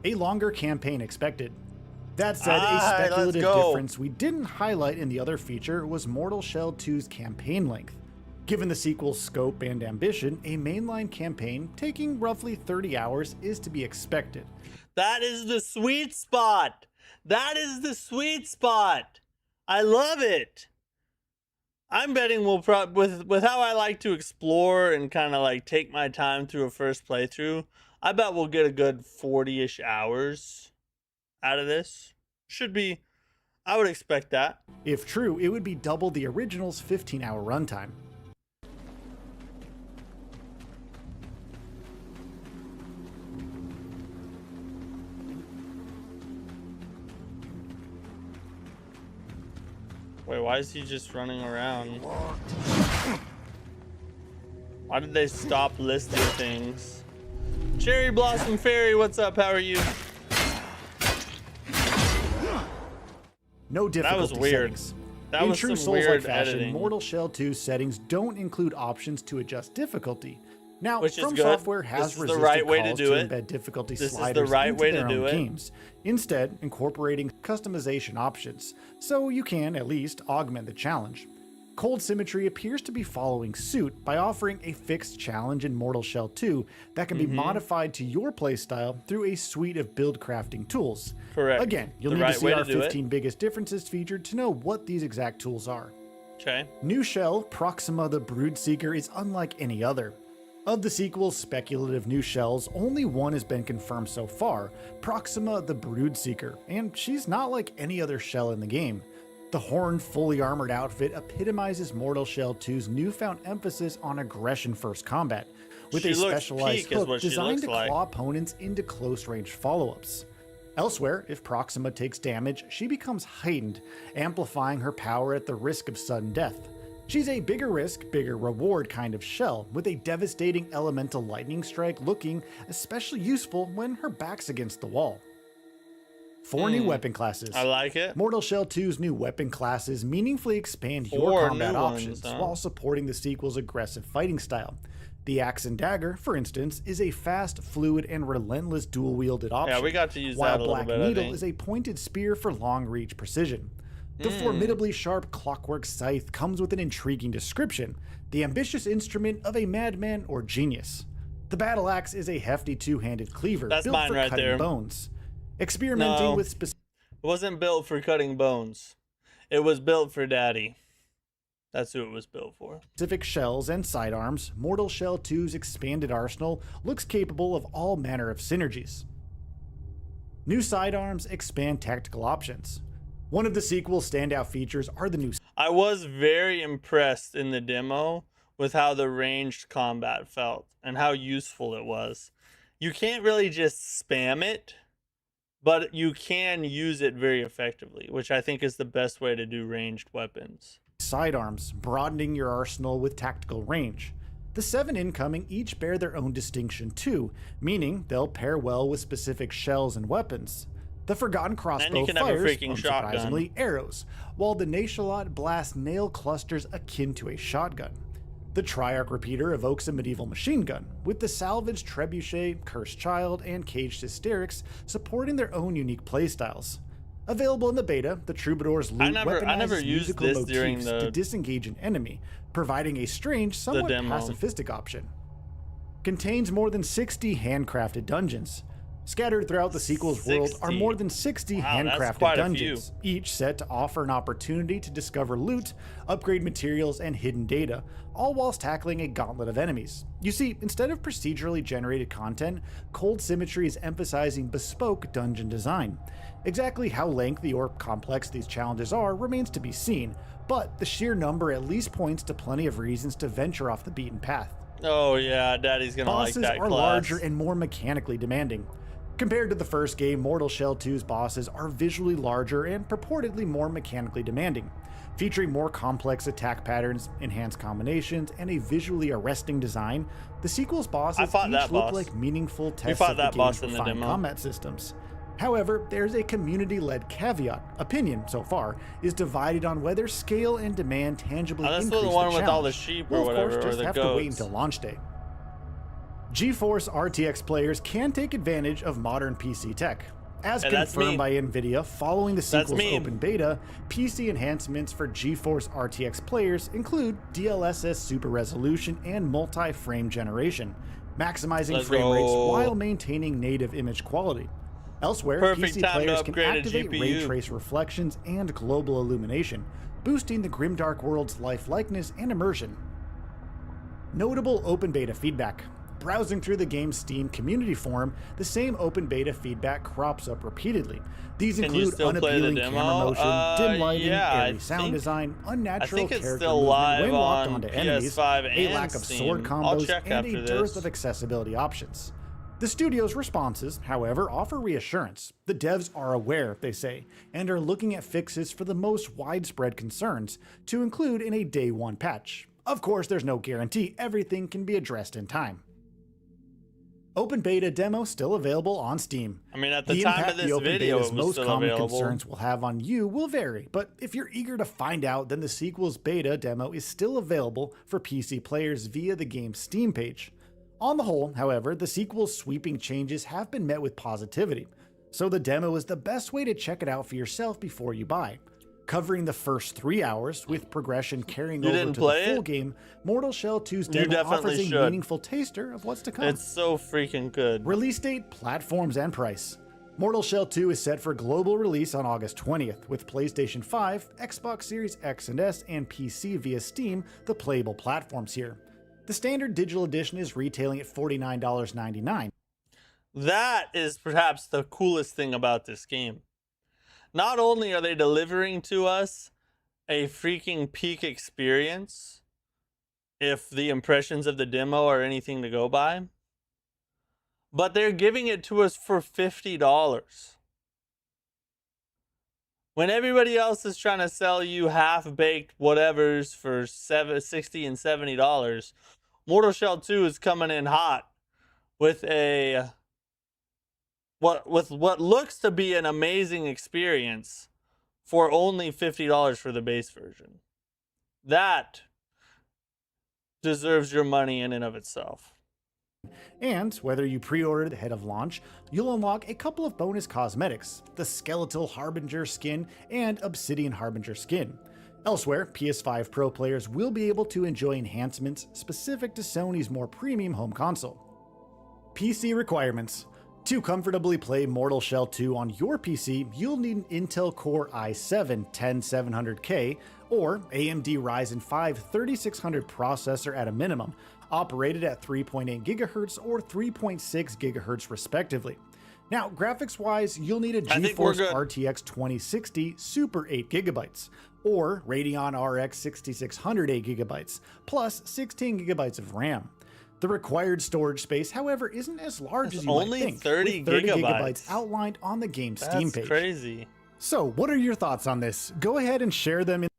A longer campaign expected. That said, a
Alright, let's
speculative
go.
difference we didn't highlight in the other feature was Mortal Shell 2's campaign length. Given the sequel's scope and ambition, a mainline campaign taking roughly 30 hours is to be expected.
That is the sweet spot. That is the sweet spot. I love it. I'm betting we'll with how I like to explore and kind of like take my time through a first playthrough, I bet we'll get a good 40-ish hours out of this. Should be, I would expect that.
If true, it would be double the original's 15-hour runtime.
Wait, why is he just running around? Why did they stop listing things? Cherry Blossom Fairy, what's up? How are you?
No difficulty
That was weird.
settings.
That
In
was
true
some
Souls-like
weird
fashion,
editing.
Mortal Shell 2's settings don't include options to adjust difficulty. Now,
Which is
From
good.
Software has
This is the
resisted
right way to
calls
do it.
embed difficulty
This is the
sliders
right
into
way to
their
do
own
it.
games, instead incorporating customization options, so you can, at least, augment the challenge. Cold Symmetry appears to be following suit by offering a fixed challenge in Mortal Shell 2 that can be modified to your playstyle through a suite of build crafting tools.
Correct.
Again, you'll
The
need
right
to see
way
our
to do it.
15 biggest differences featured to know what these exact tools are.
Okay.
New shell, Proxima the Broodseeker, is unlike any other. Of the sequel's speculative new shells, only one has been confirmed so far, Proxima the Broodseeker, and she's not like any other shell in the game. The horned, fully armored outfit epitomizes Mortal Shell 2's newfound emphasis on aggression-first combat, with
She
a
looks
specialized
peak is
hook
what she
designed
looks
to
like.
claw opponents into close-range follow-ups. Elsewhere, if Proxima takes damage, she becomes heightened, amplifying her power at the risk of sudden death. She's a bigger risk, bigger reward kind of shell, with a devastating elemental lightning strike looking especially useful when her back's against the wall. 4 new weapon classes.
I like it.
Mortal Shell 2's new weapon classes meaningfully expand your
4
combat
new ones,
options
huh?
while supporting the sequel's aggressive fighting style. The Axe and Dagger, for instance, is a fast, fluid, and relentless dual-wielded option.
Yeah, we got to use
while
that a little
Black
bit, I
Needle
think.
is a pointed spear for long-reach precision. The formidably sharp Clockwork Scythe comes with an intriguing description, the ambitious instrument of a madman or genius. The Battle Axe is a hefty two-handed cleaver
That's
built
mine
for
right
cutting
there.
bones. Experimenting
No.
with specific
It wasn't built for cutting bones. It was built for daddy. That's who it was built for.
shells and sidearms, Mortal Shell 2's expanded arsenal looks capable of all manner of synergies. New sidearms expand tactical options. One of the sequel's standout features are the new
I was very impressed in the demo with how the ranged combat felt and how useful it was. You can't really just spam it, but you can use it very effectively, which I think is the best way to do ranged weapons.
sidearms, broadening your arsenal with tactical range. The 7 incoming each bear their own distinction too, meaning they'll pair well with specific shells and weapons. The Forgotten Crossbow
can have a
fires,
freaking shotgun.
unsurprisingly, arrows, while the Nashalot blasts nail clusters akin to a shotgun. The Triarch Repeater evokes a medieval machine gun, with the salvaged Trebuchet, Cursed Child, and Caged Hysterics supporting their own unique playstyles. Available in the beta, the Troubadour's loot
I never
weaponizes
used
musical
this during
motifs
the-
to disengage an enemy, providing a strange, somewhat
demo.
pacifistic option. Contains more than 60 handcrafted dungeons. Scattered throughout the sequel's world are
60.
more than 60
Wow, that's
handcrafted
quite a
dungeons, each set to offer an opportunity to discover loot, upgrade materials, and hidden data, all whilst tackling a gauntlet of enemies. You see, instead of procedurally generated content, Cold Symmetry is emphasizing bespoke dungeon design. Exactly how lengthy or complex these challenges are remains to be seen, but the sheer number at least points to plenty of reasons to venture off the beaten path.
Oh yeah, daddy's gonna like
Bosses
that
are
class.
larger and more mechanically demanding. Compared to the first game, Mortal Shell 2's bosses are visually larger and purportedly more mechanically demanding. Featuring more complex attack patterns, enhanced combinations, and a visually arresting design, the sequel's bosses
I fought
each
that
look
boss.
like meaningful tests
fought
of the
that boss
game's
in the
refined
demo.
combat systems. However, there's a community-led caveat. Opinion, so far, is divided on whether scale and demand tangibly
Oh, that's
increase
the one with all the
challenge.
sheep or
We'll, of
whatever,
course,
or
just
the
have to wait
goats.
until launch day. GeForce RTX players can take advantage of modern PC tech. As
And that's
confirmed
me.
by NVIDIA, following the
That's
sequel's
me.
open beta, PC enhancements for GeForce RTX players include DLSS super resolution and multi-frame generation, maximizing
Let's
frame rates
go.
while maintaining native image quality. Elsewhere,
Perfect
PC
time to
players can
upgrade a
activate ray
GPU.
trace reflections and global illumination, boosting the grimdark world's lifelikeness and immersion. Notable open beta feedback. Browsing through the game's Steam community forum, the same open beta feedback crops up repeatedly. These
Can you
include
still play the
unappealing
demo?
camera motion, dim lighting,
Yeah, I
airy sound
think-
design,
I
unnatural
think it's
character
still
movement
live
when locked
on
onto enemies,
PS5
a
and
lack of sword
Steam. I'll
combos,
check
and a
after
dearth
this.
of accessibility options. The studio's responses, however, offer reassurance. The devs are aware, they say, and are looking at fixes for the most widespread concerns to include in a day one patch. Of course, there's no guarantee everything can be addressed in time. Open beta demo still available on Steam.
I mean, at the time
impact
of this
the open
video,
beta's
it was
most
still
common
available.
concerns will have on you will vary, but if you're eager to find out, then the sequel's beta demo is still available for PC players via the game's Steam page. On the whole, however, the sequel's sweeping changes have been met with positivity, so the demo is the best way to check it out for yourself before you buy. Covering the first 3 hours, with progression carrying
You
over
didn't
to the
play
full
it?
game, Mortal Shell 2's
You
demo
definitely
offers a
should.
meaningful taster of what's to come.
It's so freaking good.
Release date, platforms, and price. Mortal Shell 2 is set for global release on August 20th, with PlayStation 5, Xbox Series X and S, and PC via Steam the playable platforms here. The standard digital edition is retailing at $49.99.
That is perhaps the coolest thing about this game. Not only are they delivering to us a freaking peak experience, if the impressions of the demo are anything to go by, but they're giving it to us for $50. When everybody else is trying to sell you half-baked whatevers for $60 and $70, Mortal Shell 2 is coming in hot with what looks to be an amazing experience for only $50 for the base version. That deserves your money in and of itself.
And whether you pre-ordered ahead of launch, you'll unlock a couple of bonus cosmetics, the Skeletal Harbinger skin and Obsidian Harbinger skin. Elsewhere, PS5 Pro players will be able to enjoy enhancements specific to Sony's more premium home console. PC requirements. To comfortably play Mortal Shell 2 on your PC, you'll need an Intel Core i7-10700K or AMD Ryzen 5 3600 processor at a minimum, operated at 3.8 GHz or 3.6 GHz respectively. Now, graphics-wise, you'll need a GeForce RTX 2060 Super 8GB or Radeon RX 6600 8GB, plus 16GB of RAM. The required storage space, however, isn't as large as you might think,
only 30
with 30
gigabytes.
gigabytes outlined on the game's Steam page.
That's crazy.
So, what are your thoughts on this? Go ahead and share them in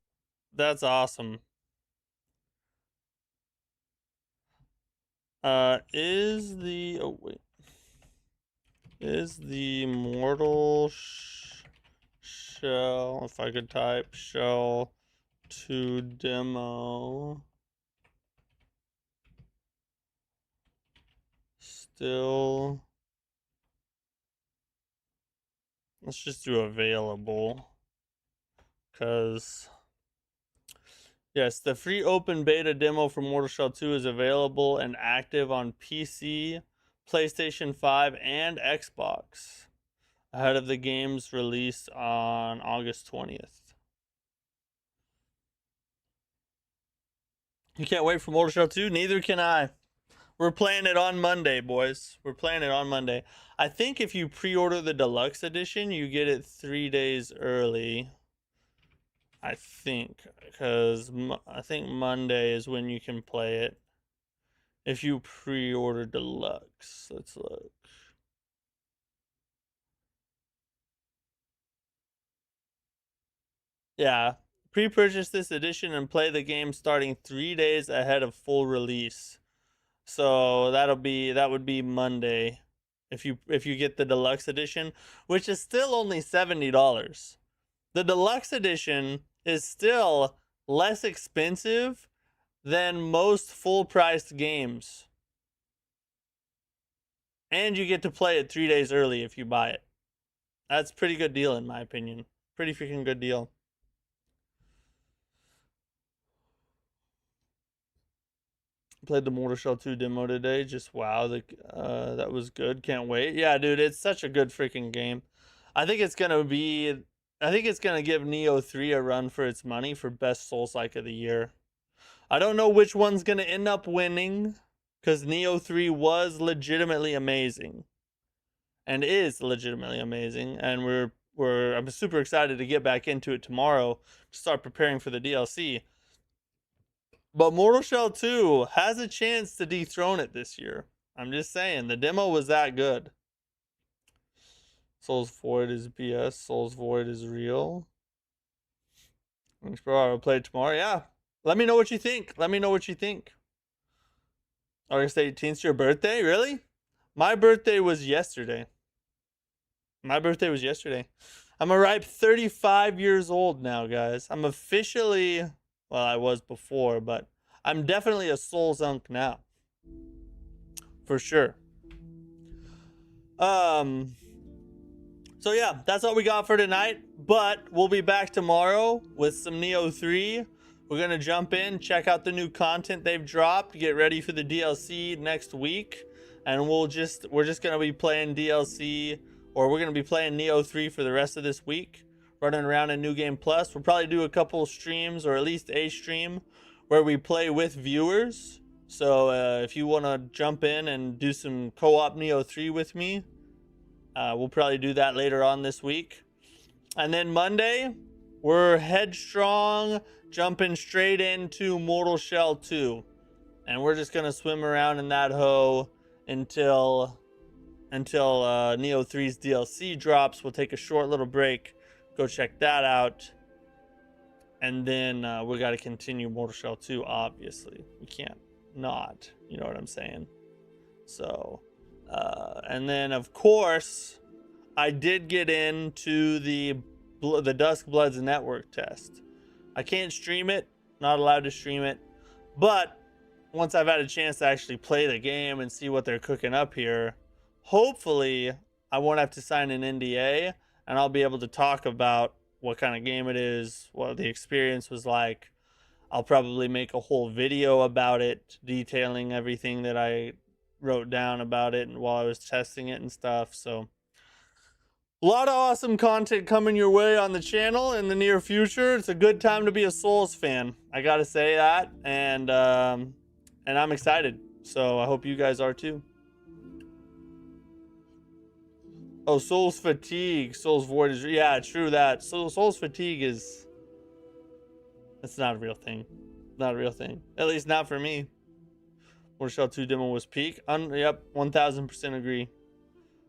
That's awesome. Is the Mortal Shell, if I could type Shell 2 demo, still, let's just do available, because yes, the free open beta demo for Mortal Shell 2 is available and active on PC, PlayStation 5, and Xbox ahead of the game's release on August 20th. You can't wait for Mortal Shell 2? Neither can I. We're playing it on Monday, boys. We're playing it on Monday. I think if you pre-order the deluxe edition, you get it 3 days early. I think, because I think Monday is when you can play it. If you pre-order deluxe, let's look. Yeah, pre-purchase this edition and play the game starting 3 days ahead of full release. So that would be Monday if you get the deluxe edition, which is still only $70. The deluxe edition is still less expensive than most full-priced games. And you get to play it 3 days early if you buy it. That's a pretty good deal in my opinion. Pretty freaking good deal. Played the Mortal Shell 2 demo today. Just wow, that was good. Can't wait. Yeah, dude, it's such a good freaking game. I think it's gonna give Neo 3 a run for its money for best Souls-like of the year. I don't know which one's gonna end up winning, because Neo 3 was legitimately amazing. And is legitimately amazing. And I'm super excited to get back into it tomorrow to start preparing for the DLC. But Mortal Shell 2 has a chance to dethrone it this year. I'm just saying, the demo was that good. Souls Void is BS. Souls Void is real. Thanks, bro. I'll play it tomorrow. Yeah. Let me know what you think. August 18th, your birthday? Really? My birthday was yesterday. I'm a ripe 35 years old now, guys. I'm officially... Well, I was before, but I'm definitely a Souls Unk now. For sure. So yeah, that's all we got for tonight. But we'll be back tomorrow with some Neo 3. We're going to jump in, check out the new content they've dropped, get ready for the DLC next week. And we're just going to be playing DLC, or we're going to be playing Neo 3 for the rest of this week. Running around in New Game Plus. We'll probably do a couple streams, or at least a stream, where we play with viewers. So if you want to jump in and do some co-op Neo 3 with me, we'll probably do that later on this week. And then Monday, we're headstrong, jumping straight into Mortal Shell 2. And we're just going to swim around in that hoe until Neo 3's DLC drops. We'll take a short little break. Go check that out. And then we got to continue Mortal Shell 2, obviously. We can't not. You know what I'm saying? So, and then, of course, I did get into the Dusk Bloods Network test. I can't stream it. Not allowed to stream it. But once I've had a chance to actually play the game and see what they're cooking up here, hopefully I won't have to sign an NDA. And I'll be able to talk about what kind of game it is, what the experience was like. I'll probably make a whole video about it, detailing everything that I wrote down about it and while I was testing it and stuff. So a lot of awesome content coming your way on the channel in the near future. It's a good time to be a Souls fan. I gotta say that. And I'm excited. So I hope you guys are too. Oh, Souls Fatigue. Souls Void is... Yeah, true that. Souls Fatigue is... That's not a real thing. Not a real thing. At least not for me. Mortal Shell 2 demo was peak. Yep, 1000% agree.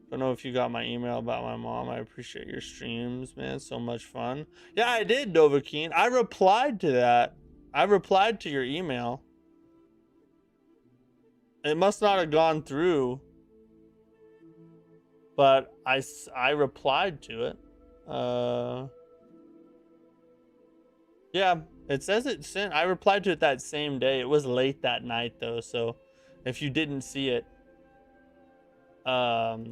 Don't know if you got my email about my mom. I appreciate your streams, man. So much fun. Yeah, I did, Dovahkeen. I replied to that. I replied to your email. It must not have gone through. But I replied to it. Yeah, it says it sent. I replied to it that same day. It was late that night though, so if you didn't see it, if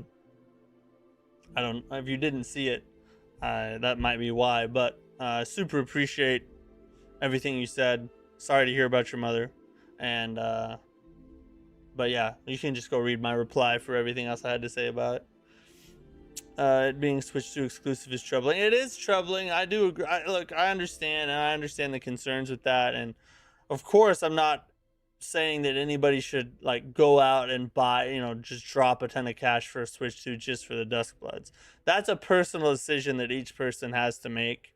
you didn't see it, that might be why. But super appreciate everything you said. Sorry to hear about your mother, and but yeah, you can just go read my reply for everything else I had to say about it. It being switched to exclusive is troubling. It is troubling. I do agree. Look, I understand, and I understand the concerns with that. And of course, I'm not saying that anybody should like go out and buy, just drop a ton of cash for a Switch 2 just for the Duskbloods. That's a personal decision that each person has to make.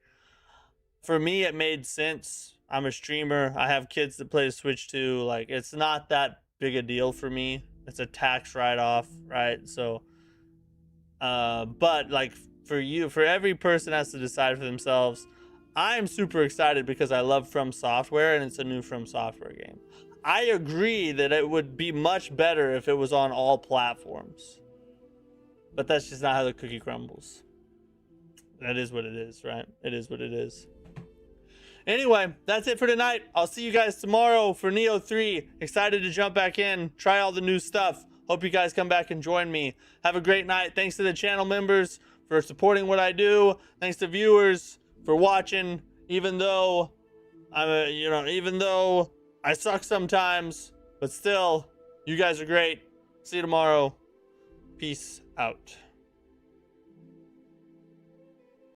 For me, it made sense. I'm a streamer. I have kids that play Switch 2. Like, it's not that big a deal for me. It's a tax write-off, right? So. But like for every person has to decide for themselves. I am super excited because I love From Software and it's a new From Software game. I agree that it would be much better if it was on all platforms, but that's just not how the cookie crumbles. That is what it is, right? It is what it is. Anyway, that's it for tonight. I'll see you guys tomorrow for Neo 3. Excited to jump back in, try all the new stuff. Hope you guys come back and join me. Have a great night. Thanks to the channel members for for supporting what I do. Thanks to viewers for watching, even though even though I suck sometimes, but still, you guys are great. See you tomorrow. Peace out.